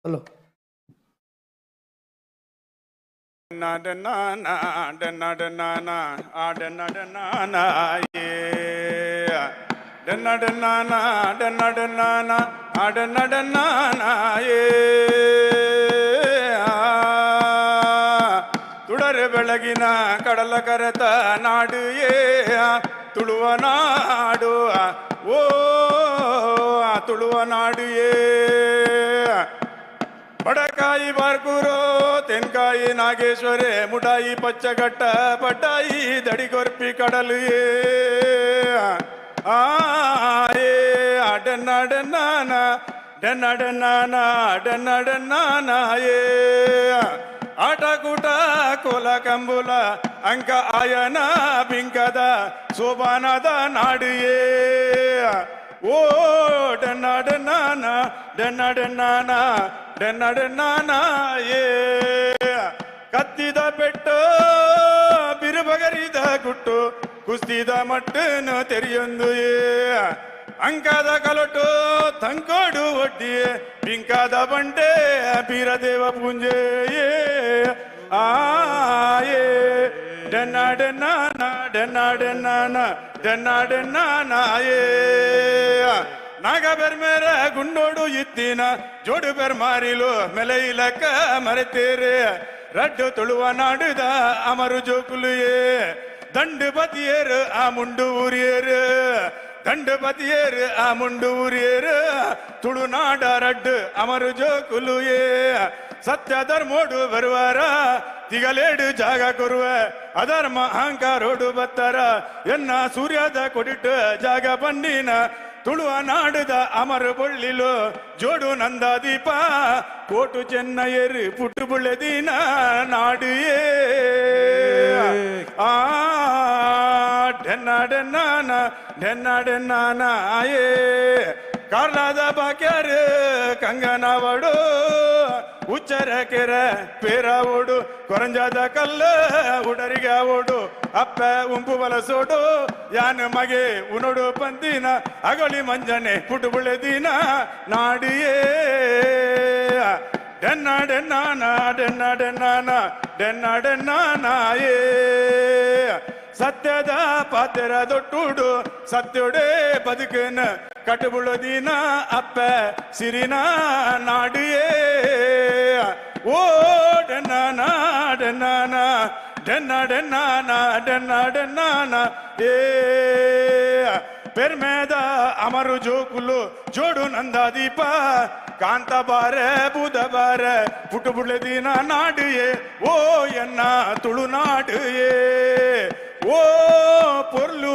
ಹಲೋ ತುಡರೆ ಬೆಳಗಿನ ಕಡಲ ಕರೆತ ನಾಡು ತುಳುವ ನಾಡು ಓ ತುಳುವ ನಾಡು ಬಡಕಾಯಿ ಬಾರ್ಕೂರೋ ತೆನ್ಕಾಯಿ ನಾಗೇಶ್ವರೇ ಮುಡಾಯಿ ಪಚ್ಚಘಟ್ಟ ಬಡ್ಡಾಯಿ ದಡಿಗೊರ್ಪಿ ಕಡಲು ಡೆನ್ನಾಡೆನ್ನಾನ ಡೆನ್ನಾಡೆನ್ನಾನ ಡೆನ್ನಾಡೆನ್ನಾನ ಆಟ ಕೂಟ ಕೋಲ ಕಂಬುಲ ಅಂಕ ಆಯನ ಬಿಂಕದ ಸೋಬಾನದ ನಾಡಿಯೇ ಓ ಡೆನ್ನಾಡೆನ್ನಾನ ಡೆನ್ನಾಡೆನ್ನಾನ ಡೆನ್ನಾಡೆನ್ನಾನ ಕತ್ತಿದ ಪೆಟ್ಟು ಬಿರುಬಗರಿದ ಗುಟ್ಟು ಕುಸ್ತಿದ ಮಟ್ಟನು ತೆರೆಯೊಂದು ಅಂಕದ ಕಲಟು ತಂಕೋಡು ಒಡ್ಡಿ ಬಿಂಕಾದ ಬಂಡೆ ಬೀರದೇವ ಪೂಂಜೆ ಡೆನ್ನಾಡೆನ್ನಾನ ಡೆನ್ನಾಡೆನ್ನಾನ ಡೆನ್ನಾಡೆನ್ನಾನ ನಾಗ ಬೆರ್ಮೇರ ಗುಂಡೋಡು ಇತ್ತಿನ ಜೋಡು ಬೆರ್ಮಾರಿಲು ಮೆಲೆ ಇಲಕ್ಕ ಮರೆತೇರೆ ರಡ್ಡು ತುಳುವ ನಾಡುದ ಅಮರು ಜೋಕುಲುಯೇ ದಂಡು ಬದಿಯೇರು ಆ ಮುಂಡು ಊರಿಯೇರು ದಂಡು ಬದಿಯೇರು ಆ ಮುಂಡು ಊರಿಯೇರು ತುಳುನಾಡ ರಡ್ಡು ಅಮರು ಜೋಕುಲುಯೇ ಸತ್ಯ ಧರ್ಮೋಡು ಬರುವಾರ ತಿಗಲೇಡು ಜಾಗ ಕೊರುವ ಅಧರ್ಮ ಅಹಂಕಾರೋಡು ಬತ್ತಾರ ಎನ್ನ ಸೂರ್ಯದ ಕೊಡಿಟ್ಟು ಜಾಗ ಬಂಡಿನ ತುಳುವ ನಾಡುದ ಅಮರು ಬೊಳ್ಳಿಲು ಜೋಡು ನಂದ ದೀಪ ಕೋಟು ಚೆನ್ನಯ್ಯರು ಪುಟ್ಟು ಬುಳ್ಳೆದಿನ ನಾಡು ಡೆನ್ನಾಡೆನ್ನಾನ ಡೆನ್ನಾಡೆನ್ನಾನ ಕಾರ್ಲಾದ ಬಾಕ್ಯಾರು ಕಂಗನವಡು ಉಚ್ಚರ ಕೆರೆ ಪೇರ ಓಡು ಕೊರಂಜಾದ ಕಲ್ಲ ಉಡರಿಗೆ ಓಡು ಅಪ್ಪ ಉಂಪು ಬಲಸೋಡು ಯಾನ ಮಗೆ ಉನೋಡು ಪಂದಿನ ಅಗೊಳಿ ಮಂಜನೆ ಪುಟ್ಟು ಬುಳೆದಿನ ನಾಡಿಯೇ ಡೆನ್ನಾಡೆನ್ನಾನ ಡೆನ್ನಾಡೆನ್ನಾನ ಡೆನ್ನಾಡೆನ್ನಾನ ಸತ್ಯದ ಪಾತೆರ ದೊಟ್ಟುಡು ಸತ್ಯೊಡೆ ಬದುಕನ ಕಟುಬುಳದಿನ ಅಪ್ಪ ಸಿರಿನ ನಾಡಿಯೇ ಓ ಡೆನ್ನಾನ ಡೆನ್ನಾನ ಡೆನ್ನಾಡೆನ್ನಾನ ಡೆನ್ನಾಡೆನ್ನಾನ ಪೆರ್ಮೇದ ಅಮರು ಜೋಕುಲು ಜೋಡು ನಂದ ದೀಪ ಕಾಂತ ಬಾರೆ ಬುಧ ಬಾರೆ ಪುಟ್ಟು ಬುಳ್ಳೆದಿನ ನಾಡಿಯೇ ಓ ಎನ್ನ ತುಳುನಾಡಿಯೇ ಓ ಪೊರ್ಲು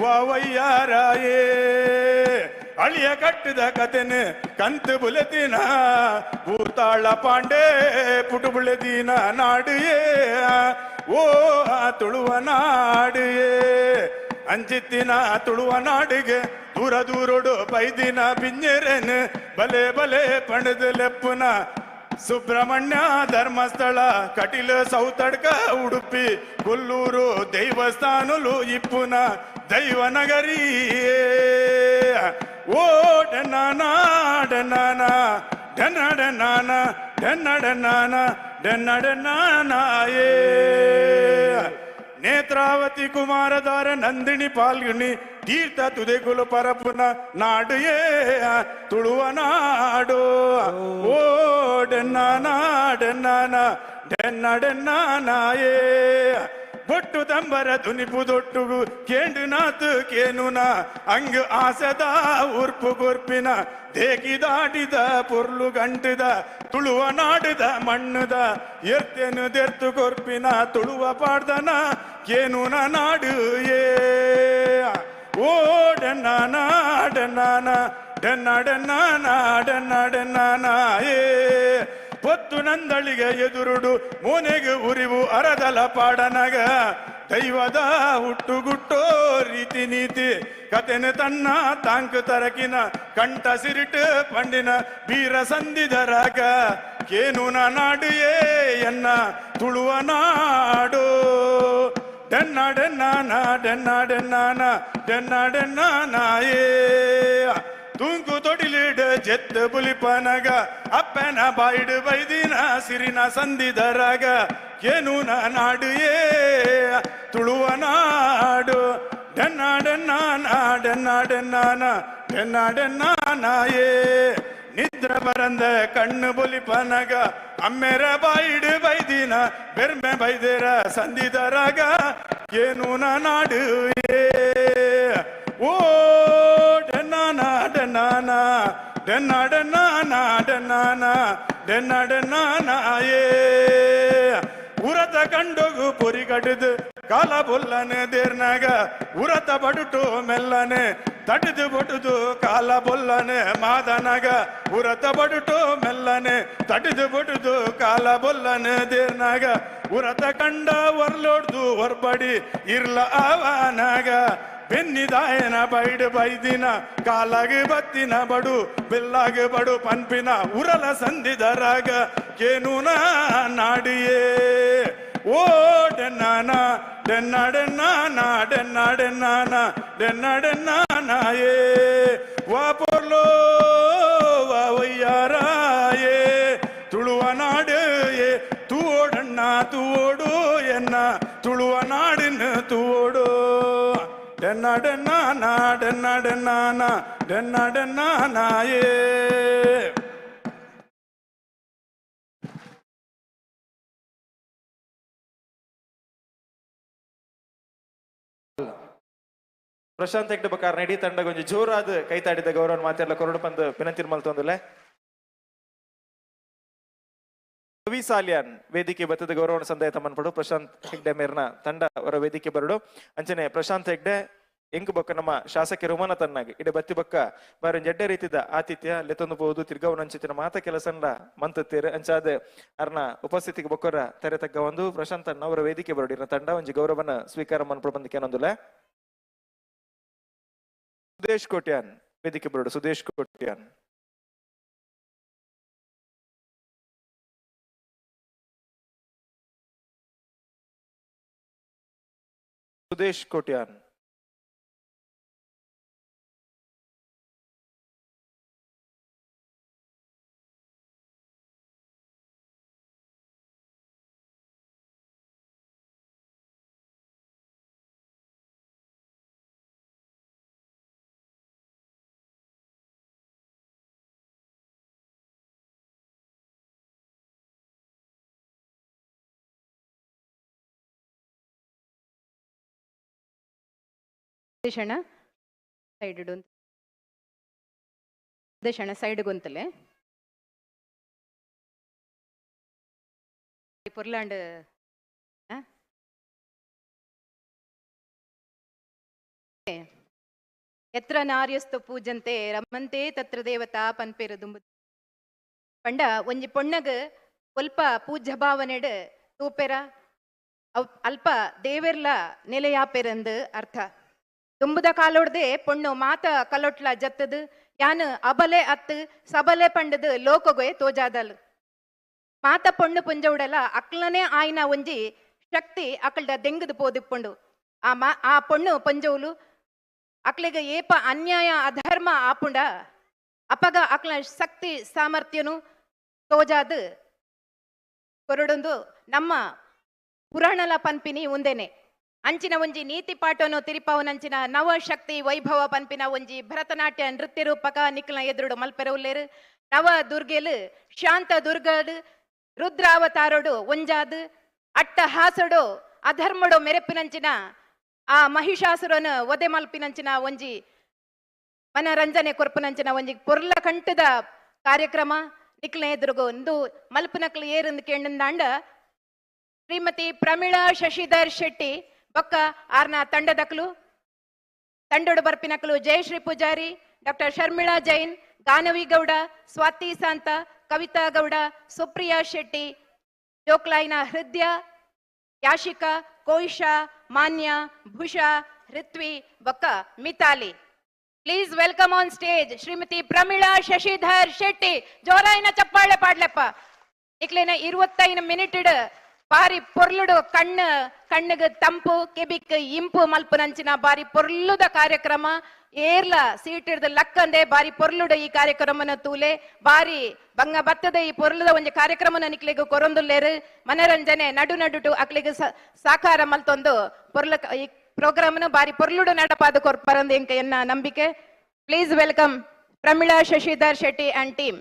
ವಾವಯ್ಯಾರಾಯೇ ಅಳಿಯ ಕಟ್ಟಿದ ಕತೆನೆ ಕಂತು ಬುಲೆದಿನ ಭೂತಾಳ ಪಾಂಡೆ ಪುಟು ಬುಳೆದಿನ ನಾಡಿಯೇ ಓ ತುಳುವ ನಾಡಿಯೇ ಅಂಜಿತ್ತಿನ ತುಳುವ ನಾಡಿಗೆ ದೂರ ದೂರೊಡು ಬೈದಿನ ಬಿಂಜೆರೆನ್ ಬಲೆ ಬಲೆ ಪಣದ ಲೆಪ್ಪುನ ಸುಬ್ರಹ್ಮಣ್ಯ ಧರ್ಮಸ್ಥಳ ಕಟೀಲು ಸೌತಡ್ಕ ಉಡುಪಿ ಕೊಲ್ಲೂರು ದೈವಸ್ಥಾನುಲು ಇಪ್ಪುನ ದೈವನಗರಿ ಓ ಡನ್ನಾನ ಡನ್ನಾನ ಡನ್ನ ಡನ್ನಾನ ಡನ್ನ ಡನ್ನಾನ ಡನ್ನ ಡನ್ನಾನ ಏ ನೇತ್ರಾವತಿ ಕುಮಾರಧಾರ ನಂದಿನಿ ಪಾಲ್ಗುಣಿ ತೀರ್ಥ ತುದೆಗುಲು ಪರಪುನ ನಾಡು ಏ ತುಳುವ ನಾಡು ಓ ಡೆನ್ನಾನ ಡೆನ್ನಾನ ಡೆನ್ನ ಡೆನ್ನಾನ ಏ ಬೊಟ್ಟು ತಂಬರ ದುನಿಪು ದೊಟ್ಟುಗು ಕೇಂಡು ನಾತು ಕೇನುನ ಅಂಗ ಆಸದ ಉರ್ಪು ಗೊರ್ಪಿನ ದೇಗಿ ದಾಟಿದ ಪೊರ್ಲು ಗಂಟದ ತುಳುವ ನಾಡದ ಮಣ್ಣದ ಎರ್ತೇನು ದೆರ್ತು ಕೊರ್ಪಿನ ತುಳುವ ಪಾಡ್ದನ ಕೇನುನ ನಾಡು ಏ ಓ ಡೆನ್ನಾನ ಡೆನ್ನಾನ ಡೆನ್ನ ಡೆನ್ನಾನ ಡೆನ್ನ ಡೆನ್ನಾನ ಏ ಪೊತ್ತು ನಂದಳಿಗೆ ಎದುರುಡು ಮೋನೆಗೆ ಉರಿವು ಅರದಲ ಪಾಡನಗ ದೈವದ ಹುಟ್ಟುಗುಟ್ಟೋ ರೀತಿ ನೀತಿ ಕತೆನ ತನ್ನ ತಾಂಕ್ ತರಕಿನ ಕಂಠ ಸಿರಿಟ್ ಪಂಡಿನ ಬೀರ ಸಂದಿದರಾಗ ಕೇನುನ ನಾಡು ಏ ಎನ್ನ ತುಳುವ ನಾಡು ಡೆನ್ನ ಡೆನ್ನಾನ ಡೆನ್ನ ಡೆನ್ನಾನ ಡೆನ್ನ ಡೆನ್ನಾನ ಏ ತೂಂಕು ತೊಡಿಲಿಡ ಜೆತ್ತು ಬುಲಿಪನಗ ಅಪ್ಪನ ಬಾಯಿಡು ಬೈದಿನ ಸಿರಿನ ಸಂದಿದರಾಗ ಕೇನುನ ನಾಡು ಏ ತುಳುವ ನಾಡು ಡೆನ್ನ ಡೆನ್ನಾನ ಡೆನ್ನ ಡೆನ್ನಾನ ಡೆನ್ನ ಡೆನ್ನಾನ ಏ ನಿದ್ರ ಬರಂದ ಕಣ್ಣು ಬುಲಿಪನಗ ಅಮ್ಮೆರ ಬಾಯಿಡು ಬೈದಿನ ಬೆರ್ಮೆ ಬೈದೇರ ಸಂದಿದರಾಗ ಕೇನುನ ನಾಡು ಏ ಓ ಡೆನ್ನಾನ ಡೆನ್ನಾನ ಡೆನ್ನ ಡೆನ್ನಾನ ಡೆನ್ನಾನ ಡೆನ್ನ ಡೆನ್ನಾನ ಏ ಉರತ ಕಂಡೋಗು ಪೊರಿ ಕಡಿದು ಕಾಲ ಬೊಲ್ಲನೆ ದೇರ್ನಾಗ ಉರತ ಬಡುಟು ಮೆಲ್ಲನೆ ತಡಿದು ಬಡುದು ಕಾಲ ಬೊಲ್ಲನೆ ಮಾದನಗ ಉರತ ಬಡುಟು ಮೆಲ್ಲನೆ ತಡಿದು ಬಡುದು ಕಾಲ ಬೊಲ್ಲನೆ ದೇರ್ನಾಗ ಉರತ ಕಂಡ ವರ್ಲೋಡ್ದು ಹೊರ್ಬಡಿ ಇರ್ಲ ಆವನಾಗ ಬೆನ್ನಿದಾಯನ ಬೈಡು ಬೈದಿನ ಕಾಲಾಗ ಬತ್ತಿನ ಬಡು ಬೆಲ್ಲಾಗ ಬಡು ಪನ್ಪಿನ ಉರಲ ಸಂದಿದರಾಗ ಕೇನುನ ನಾಡಿಯೇ ಓ ಡೆನ್ನಾನ ಡೆನ್ನ ಡೆನ್ನಾನ ಡೆನ್ನ ಡೆನ್ನಾನ ಡೆನ್ನ ಡೆನ್ನಾನ ಏ ವಾ ಪೊರ್ಲೋ ವಾ ವಯ್ಯಾರಾಯೇ ತುಳುವ ನಾಡು ಏ ತೂಡಣ್ಣ ತೂಡು ಎನ್ನ ತುಳುವ ನಾಡಿನ ತೂಡು ಡೆನ್ನ ಡೆನ್ನಾನ ಡೆನ್ನ ಡೆನ್ನಾನ ಡೆನ್ನ ಡೆನ್ನಾನ ಏ ಪ್ರಶಾಂತ್ ಹೆಗ್ಡೆ ಬಕಾರ ನಡಿ ತಂಡ ಕೊಂಚ ಜೋರಾದ ಕೈತಾಡಿದ ಗೌರವ ಮಾತೆಲ್ಲ ಕೊರಡು ಪಂದು ವಿನಂತಿ ಮಲ್ತೊಂದುಲೆ ಕವಿ ಸಾಲ್ಯಾನ್ ವೇದಿಕೆ ಬತ್ತದ ಗೌರವ ಸಂದಾಯ ತಮ್ಮನ್ಪಡು ಪ್ರಶಾಂತ್ ಹೆಗ್ಡೆ ಮೇರ್ನ ತಂಡ ಅವರ ವೇದಿಕೆ ಬರಡು ಅಂಚನೆ ಪ್ರಶಾಂತ್ ಹೆಗ್ಡೆ ಎಂಕ್ ಬೊಕ್ಕ ನಮ್ಮ ಶಾಸಕರು ಉಮಾನ ತನ್ನಾಗಿ ಇಡೆ ಬತ್ತಿ ಬೊಕ್ಕ ಬಾರಿ ಜಡ್ಡೆ ರೀತಿದ ಆತಿಥ್ಯ ಲೆತ್ತೊಂದು ಬಹುದು ತಿರ್ಗವನ ಅಂಚಿನ ಮಾತ ಕೆಲಸಂಡ ಮಂತತ್ತೇರು ಅಂಚಾದ ಅರ್ನ ಉಪಸ್ಥಿತಿಗೆ ಬೊಕ್ಕರ ತೆರೆ ತಗ್ಗ ಒಂದು ಪ್ರಶಾಂತ್ ಅಣ್ಣ ಅವರ ವೇದಿಕೆ ಬರಡು ಇರ್ನ ತಂಡ ಒಂಜಿ ಗೌರವನ ಸ್ವೀಕಾರ ಮನ್ಪಡು ಬಂದಿಕೆ ಅನ್ನೊಂದುಲೆ ಸುದೇಶ್ ಕೋಟ್ಯಾನ್ ವೇದಿಕೆ ಬರಡು ಸುದೇಶ್ ಕೋಟ್ಯಾನ್ ಸುದೇಶ್ ಕೋಟ್ಯಾನ್ ದೇಶಣ ಸೈಡ್ ಇಡು ದೇಶಣ ಸೈಡ್ ಗೊಂತಲೆ ಪುರ್ಲಾಂಡ್ ಎತ್ರ ನಾರ್ಯಸ್ತು ಪೂಜಂತೆ ರಮಂತೆ ತತ್ರ ದೇವತಾ ಪನ್ಪೇರು ದುಂಬು ಪಂಡ ಒಂಜಿ ಪೊಣ್ಣಗ ಸ್ವಲ್ಪ ಪೂಜ್ಯ ಭಾವನೆಡ್ ತೂಪೆರ ಅಲ್ಪ ದೇವೆರ್ಲ ನೆಲೆಯಾಪೆರಂದು ಅರ್ಥ ದುಂಬುದ ಕಾಲೊಡ್ದೆ ಪೊಣ್ಣು ಮಾತ ಕಲೊಟ್ಲ ಜತ್ತದು ಯಾನು ಅಬಲೆ ಅತ್ತು ಸಬಲೆ ಪಂಡದು ಲೋಕಗೊಯ್ ತೋಜಾದಲ್ ಮಾತ ಪೊಣ್ಣು ಪುಂಜವುಡಲ ಅಕ್ಲನೇ ಆಯ್ನ ಒಂಜಿ ಶಕ್ತಿ ಅಕಲ್ಡ ದೆಂಗದು ಪೋದಿಪ್ಪುಂಡು ಆ ಪೊಣ್ಣು ಪಂಜವುಲು ಅಕ್ಲೆಗೆ ಏಪ ಅನ್ಯಾಯ ಅಧರ್ಮ ಆಪುಂಡ ಅಪಗ ಅಕ್ಲ ಶಕ್ತಿ ಸಾಮರ್ಥ್ಯನು ತೋಜಾದು ಕೊರಡೊಂದು ನಮ್ಮ ಪುರಾಣಲ ಪನ್ಪಿನಿ ಉಂದೆನೆ ಅಂಚಿನ ಒಂಜಿ ನೀತಿ ಪಾಠನು ತಿರಿಪಾವನಂಚಿನ ನವಶಕ್ತಿ ವೈಭವ ಪನ್ಪಿನ ಒಂಜಿ ಭರತನಾಟ್ಯ ನೃತ್ಯ ರೂಪಕ ನಿಕ್ಲ ಎದುರುಡು ಮಲ್ಪೆರವುಲ್ಲೇರು ನವ ದುರ್ಗೆಲು ಶಾಂತ ದುರ್ಗಡು ರುದ್ರಾವತಾರೋಡು ಒಂಜಾದು ಅಟ್ಟ ಹಾಸಡು ಅಧರ್ಮಡು ಮೆರೆಪಿನಂಚಿನ ಆ ಮಹಿಷಾಸುರನ ಒದೆ ಮಲ್ಪಿನಂಚಿನ ಒಂಜಿ ಮನರಂಜನೆ ಕೊರ್ಪುನಂಚಿನ ಒಂಜಿ ಪೊರ್ಲ ಕಂಟದ ಕಾರ್ಯಕ್ರಮ ನಿಕ್ಲ ಎದುರುಗು ಒಂದು ಮಲ್ಪನಕ್ಲು ಏರಂದು ಕೇಂಡಂದಾಂಡ ಶ್ರೀಮತಿ ಪ್ರಮೀಳಾ ಶಶಿಧರ್ ಶೆಟ್ಟಿ ಬೊಕ್ಕ ಆರ್ನ ತಂಡದಕ್ಲು ತಂಡೋಡು ಬರ್ಪಿನಕ್ಲು ಜಯಶ್ರೀ ಪೂಜಾರಿ ಡಾಕ್ಟರ್ ಶರ್ಮಿಳಾ ಜೈನ್ ಗಾನವಿ ಗೌಡ ಸ್ವಾತಿ ಸಾಂತ ಕವಿತಾ ಗೌಡ ಸುಪ್ರಿಯಾ ಶೆಟ್ಟಿ ಜೋಕ್ಲಾಯ್ನ ಹೃದಯ ಯಾಶಿಕಾ ಕೋಯಿಷಾ ಮಾನ್ಯ ಭೂಷಾ ಋತ್ವಿ ಬೊಕ್ಕ Mitali please welcome on stage Shrimati Pramila Shashidhar Shetty ಜೋರಾಯಿನ ಚಪ್ಪಾಳೆ ಪಾಡ್ಲೆಪ್ಪ ಇಕ್ಲೇನ 25 ಮಿನಿಟ್ ಬಾರಿ ಪೊರ್ಲುಡು ಕಣ್ಣಿಗೆ ತಂಪು ಕೆಬಿಕ್ ಇಂಪು ಮಲ್ಪುನಂಚಿನ ಬಾರಿ ಪೊರ್ಲುದ ಕಾರ್ಯಕ್ರಮ ಏರ್ಲ ಸೀಟಿಡ್ದ ಲಕ್ಕಂದೆ ಬಾರಿ ಪೊರ್ಲುಡು ಈ ಕಾರ್ಯಕ್ರಮನ ತೂಲೆ ಬಾರಿ ಬಂಗ ಬತ್ತದ ಈ ಪೊರ್ಲುದ ಒಂಜಿ ಕಾರ್ಯಕ್ರಮನ ನಿಕ್ಲಿಗೆ ಕೊರೊಂದುಲ್ಲೇರು ಮನರಂಜನೆ ನಡುಟು ಅಕ್ಲಿಗೆ ಸಾಕಾರ ಮಲ್ತೊಂದು ಪೊರ್ಲ ಈ ಪ್ರೋಗ್ರಾಮ್ನು ಬಾರಿ ಪೊರ್ಲುಡು ನಡಪಾದ ಕೊರ್ಪರಂದು ಎಂಕ ಎನ್ನ ನಂಬಿಕೆ please welcome Pramila Shashidhar Shetty and team.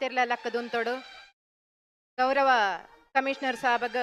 ಮಾತೆರ್ಲ ಲಕ್ಕದುಂತೊಡು ಗೌರವ ಕಮಿಷನರ್ ಸಾಬಗ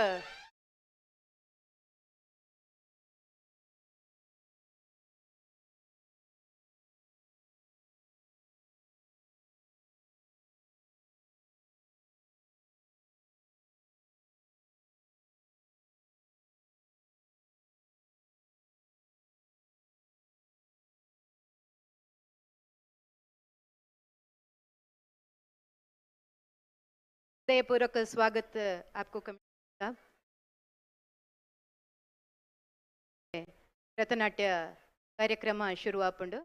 हृदयपूर्वक स्वागत आपको कमिश्नर साहब। रथनाट्य कार्यक्रम शुरू आपुंडु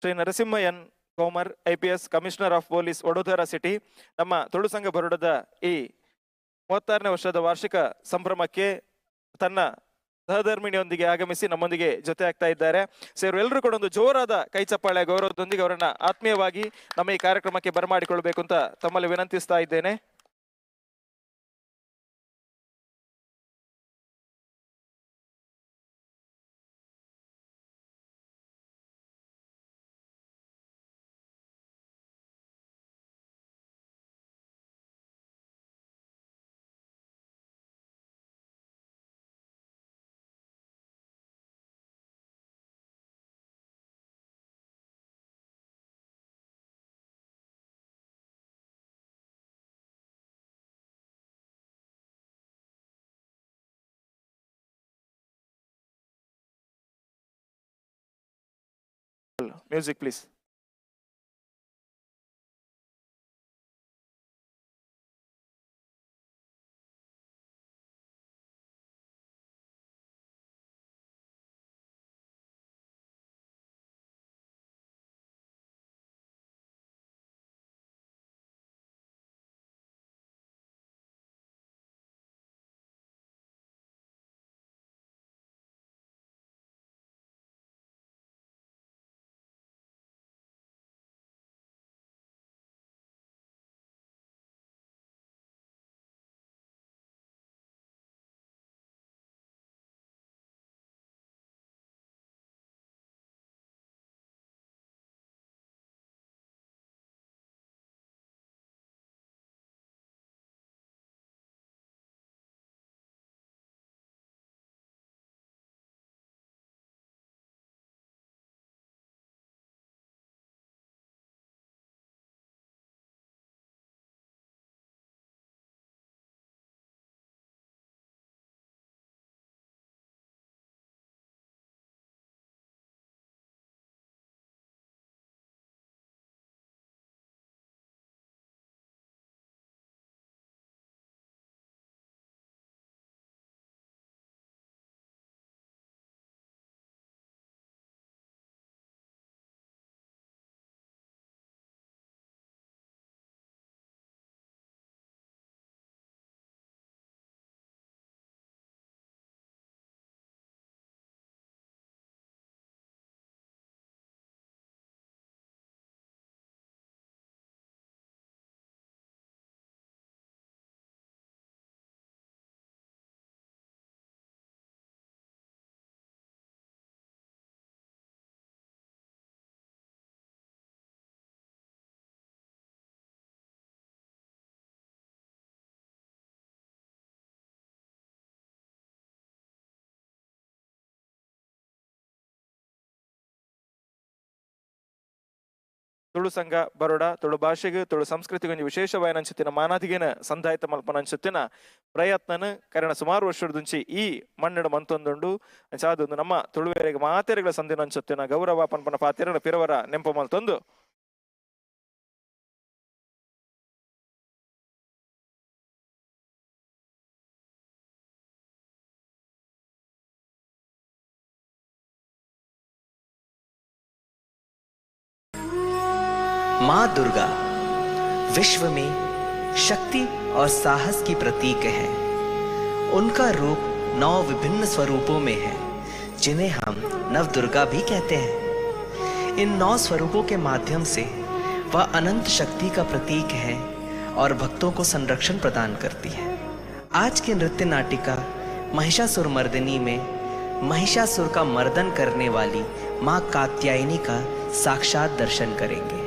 Shri Narasimha N Komar IPS commissioner of police Vadodara city ನಮ್ಮ ತುಳು ಸಂಘ ಬರೋಡದ ಈ 36ನೇ ವರ್ಷದ ವಾರ್ಷಿಕ ಸಂಭ್ರಮಕ್ಕೆ ತನ್ನ ಸಹಧರ್ಮಿಣಿಯೊಂದಿಗೆ ಆಗಮಿಸಿ ನಮ್ಮೊಂದಿಗೆ ಜೊತೆ ಆಗ್ತಾ ಇದ್ದಾರೆ. ಸೊ ಇವರೆಲ್ಲರೂ ಕೂಡ ಒಂದು ಜೋರಾದ ಕೈ ಚಪ್ಪಾಳೆ ಗೌರವದೊಂದಿಗೆ ಅವರನ್ನ ಆತ್ಮೀಯವಾಗಿ ನಮ್ಮ ಈ ಕಾರ್ಯಕ್ರಮಕ್ಕೆ ಬರಮಾಡಿಕೊಳ್ಬೇಕು ಅಂತ ತಮ್ಮಲ್ಲಿ ವಿನಂತಿಸ್ತಾ ಇದ್ದೇನೆ. Music, please. ತುಳು ಸಂಘ ಬರೋಡ ತುಳು ಭಾಷೆಗೆ ತುಳು ಸಂಸ್ಕೃತಿಗೆ ಒಂದು ವಿಶೇಷವಾದ ಅಂಚುತ್ತಿನ ಮಾನಾದಿಗೆನ ಸಂದಾಯಿತ ಮಲ್ಪನ ಅಂಚುತ್ತಿನ ಪ್ರಯತ್ನನ ಕರೆನ ಸುಮಾರು ವರ್ಷದಂಚಿ ಈ ಮಣ್ಣು ಮಂತೊಂದುಂಡು ಅಂಚಾದೊಂದು ನಮ್ಮ ತುಳುವೇರಿಗೆ ಮಾತೆರೆಗಳ ಸಂದಿನ ಅಂಚುತ್ತಿನ ಗೌರವ ಪನ್ಪನ ಪಾತೆರನ ಪಿರವರ ನೆಂಪ ಮಲ್ತೊಂದು माँ दुर्गा विश्व में शक्ति और साहस की प्रतीक है। उनका रूप 9 विभिन्न स्वरूपों में है, जिन्हें हम नव दुर्गा भी कहते हैं। इन 9 स्वरूपों के माध्यम से वह अनंत शक्ति का प्रतीक है और भक्तों को संरक्षण प्रदान करती है। आज की नृत्य नाटिका महिषासुर मर्दिनी में महिषासुर का मर्दन करने वाली माँ कात्यायनी का साक्षात दर्शन करेंगे।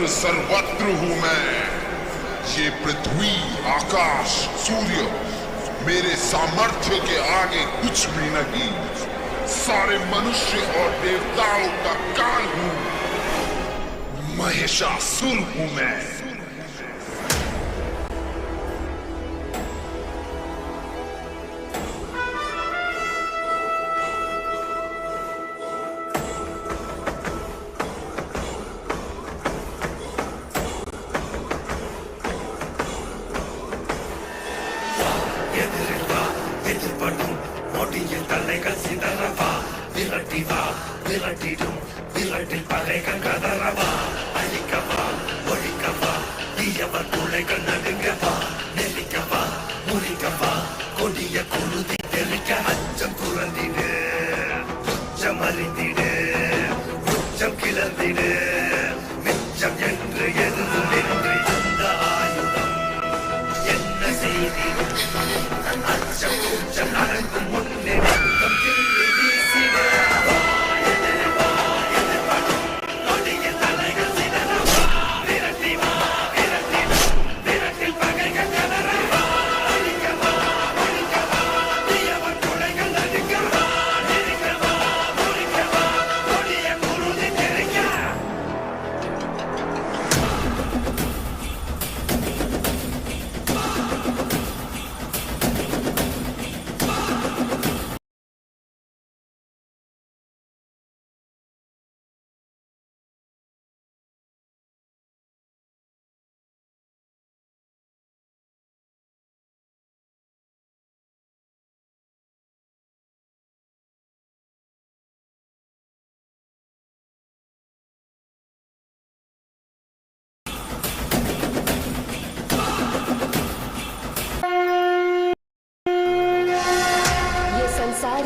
सर्वत्र हूँ मैं। ये पृथ्वी, आकाश, सूर्य मेरे सामर्थ्य के आगे कुछ भी नहीं। सारे मनुष्य और देवताओं का काल हूँ। महिषासुर हूँ मैं।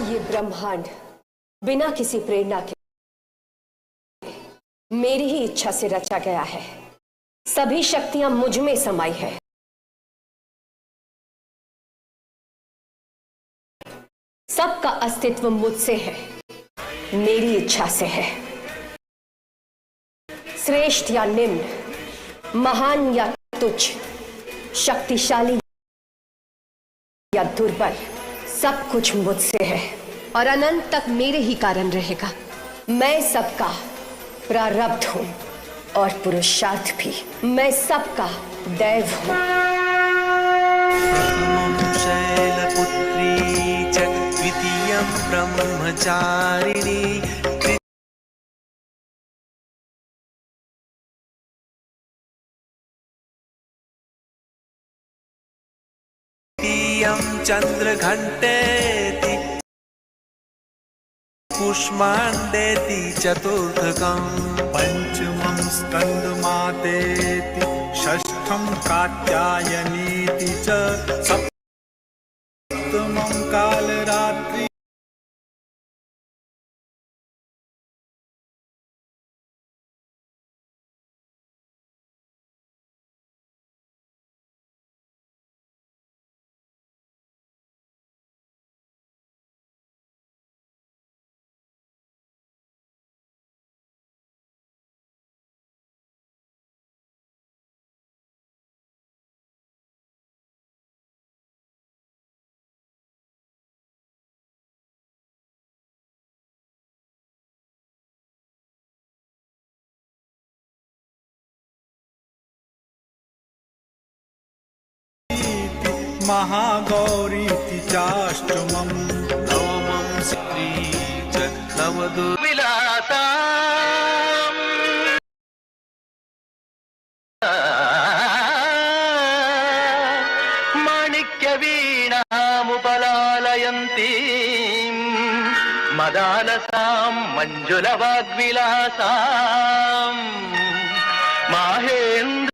ये ब्रह्मांड बिना किसी प्रेरणा के मेरी ही इच्छा से रचा गया है। सभी शक्तियां मुझ में समाई है। सबका अस्तित्व मुझसे है, मेरी इच्छा से है। श्रेष्ठ या निम्न, महान या तुच्छ, शक्तिशाली या दुर्बल, सब कुछ मुझसे है और अनंत तक मेरे ही कारण रहेगा। मैं सबका प्रारब्ध हूं और पुरुषार्थ भी। मैं सबका दैव हूं। शैलपुत्री च द्वितीयं ब्रह्मचारिणी चंद्रघंटेति कुष्मांडेति चतुर्थकम् पंचमं स्कंदमातेति षष्ठं कात्यायनीति च सप्तमं कालरात्रि महागौरीति चाष्टमं नवमं श्री च नवदुर्विलासा माणिक्यवीणामुपलालयन्ती मदालसां मञ्जुलवाग्विलासां माहेन्द्र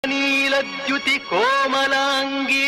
नीलद्युति कोमलांगी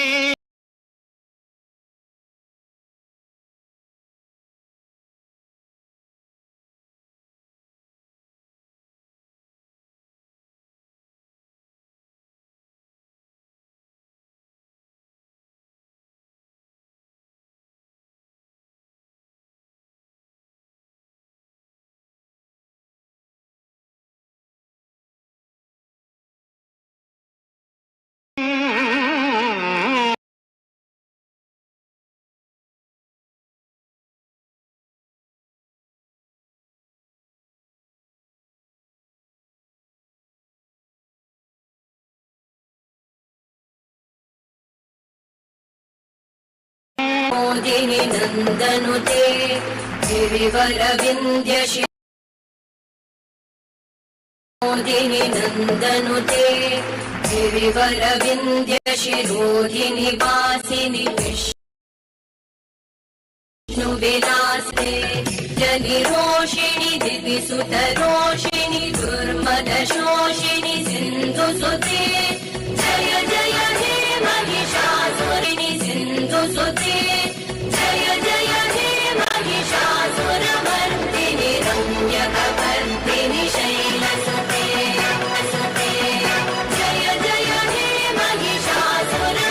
मोदिनि नन्दनुते गिरिवरविन्द्य मोदिनि नन्दनुते गिरिवरविन्द्य शिरोधिनि वासिनि विष्णुविलासे जनिरोषिणि दिविसुतरोषिणि दुर्मदशोषिणि सिन्धुसुते जय जय हे महिषासुरिणि सिन्धुसुते जय जय हे महिषासुरमर्दिनि रम्यकपर्दिनि शैलसुते जय जय हे महिषासुरमर्दिनि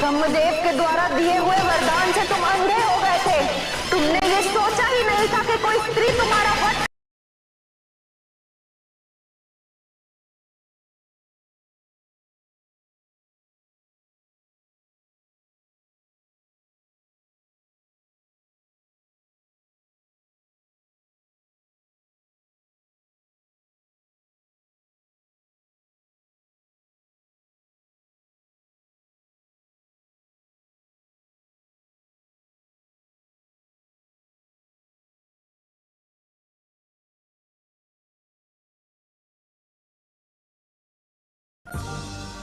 ब्रह्मदेव के द्वारा दिए हुए वरदान से तुम अंधे हो गए थे। तुमने ये सोचा ही नहीं था कि कोई स्त्री तुम्हारा वध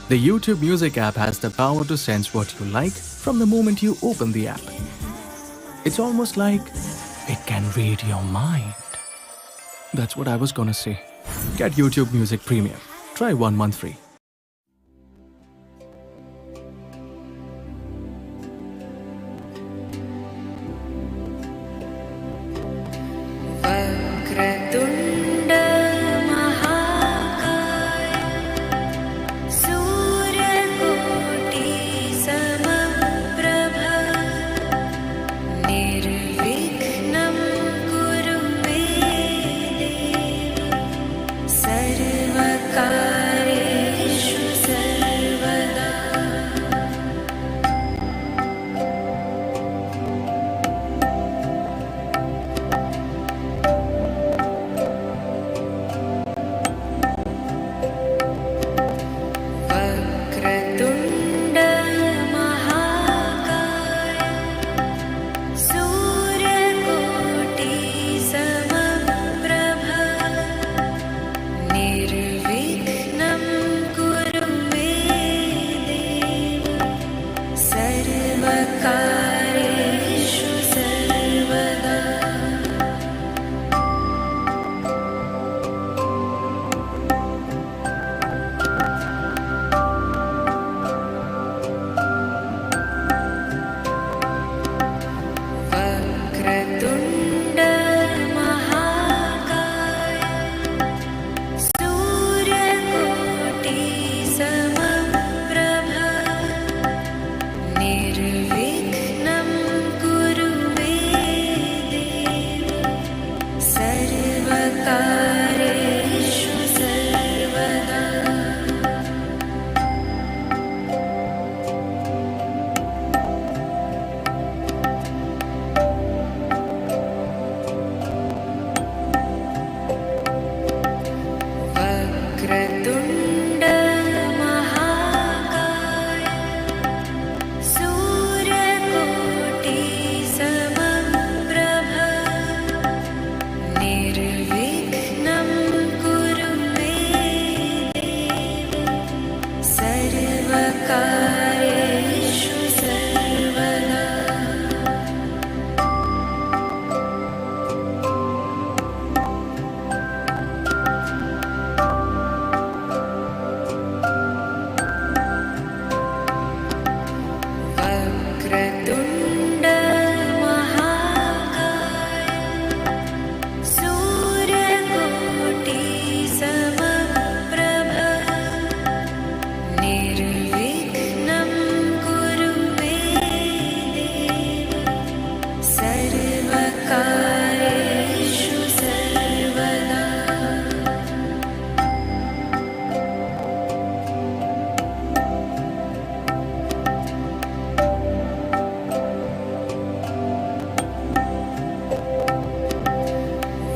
The YouTube Music app has the power to sense what you like from the moment you open the app. It's almost like it can read your mind. That's what I was gonna say. Get YouTube Music Premium. Try 1 month free. वक्रतुण्ड महाकाय सूर्यकोटि समप्रभ निर्विघ्नं कुरु मे वक्रतुण्ड महाकाय सूर्यकोटि समप्रभ निर्विघ्नं कुरु मे देव सर्वकार्येषु सर्वदा। वक्रतुण्ड महाकाय सूर्यकोटि समप्रभ निर्विघ्नं कुरु मे देव सर्वकार्येषु सर्वदा।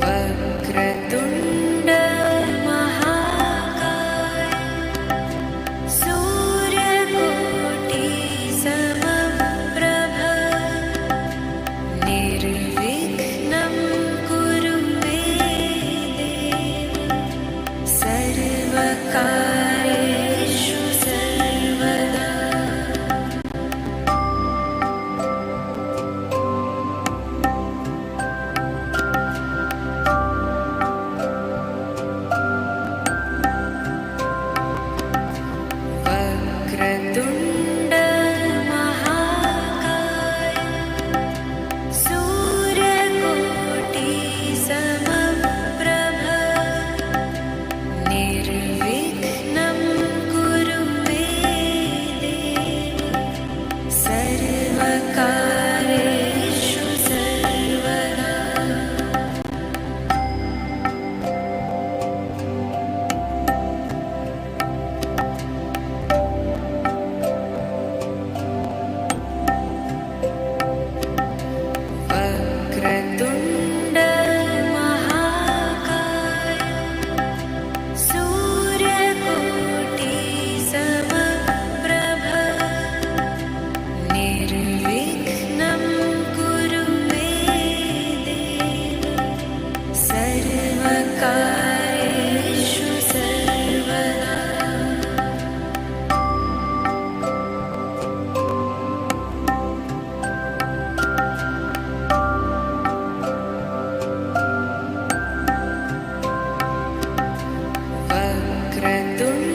वक्रतुण्ड महाकाय सूर्यकोटि समप्रभ निर्विघ्नं कुरु मे देव सर्वकार्येषु सर्वदा। वक्रतुण्ड महाकाय सूर्यकोटि समप्रभ निर्विघ्नं कुरु मे देव सर्वकार्येषु सर्वदा। वक्रतुण्ड महाकाय सूर्यकोटि समप्रभ निर्विघ्नं कुरु मे देव सर्वकार्येषु सर्वदा। वक्रतुण्ड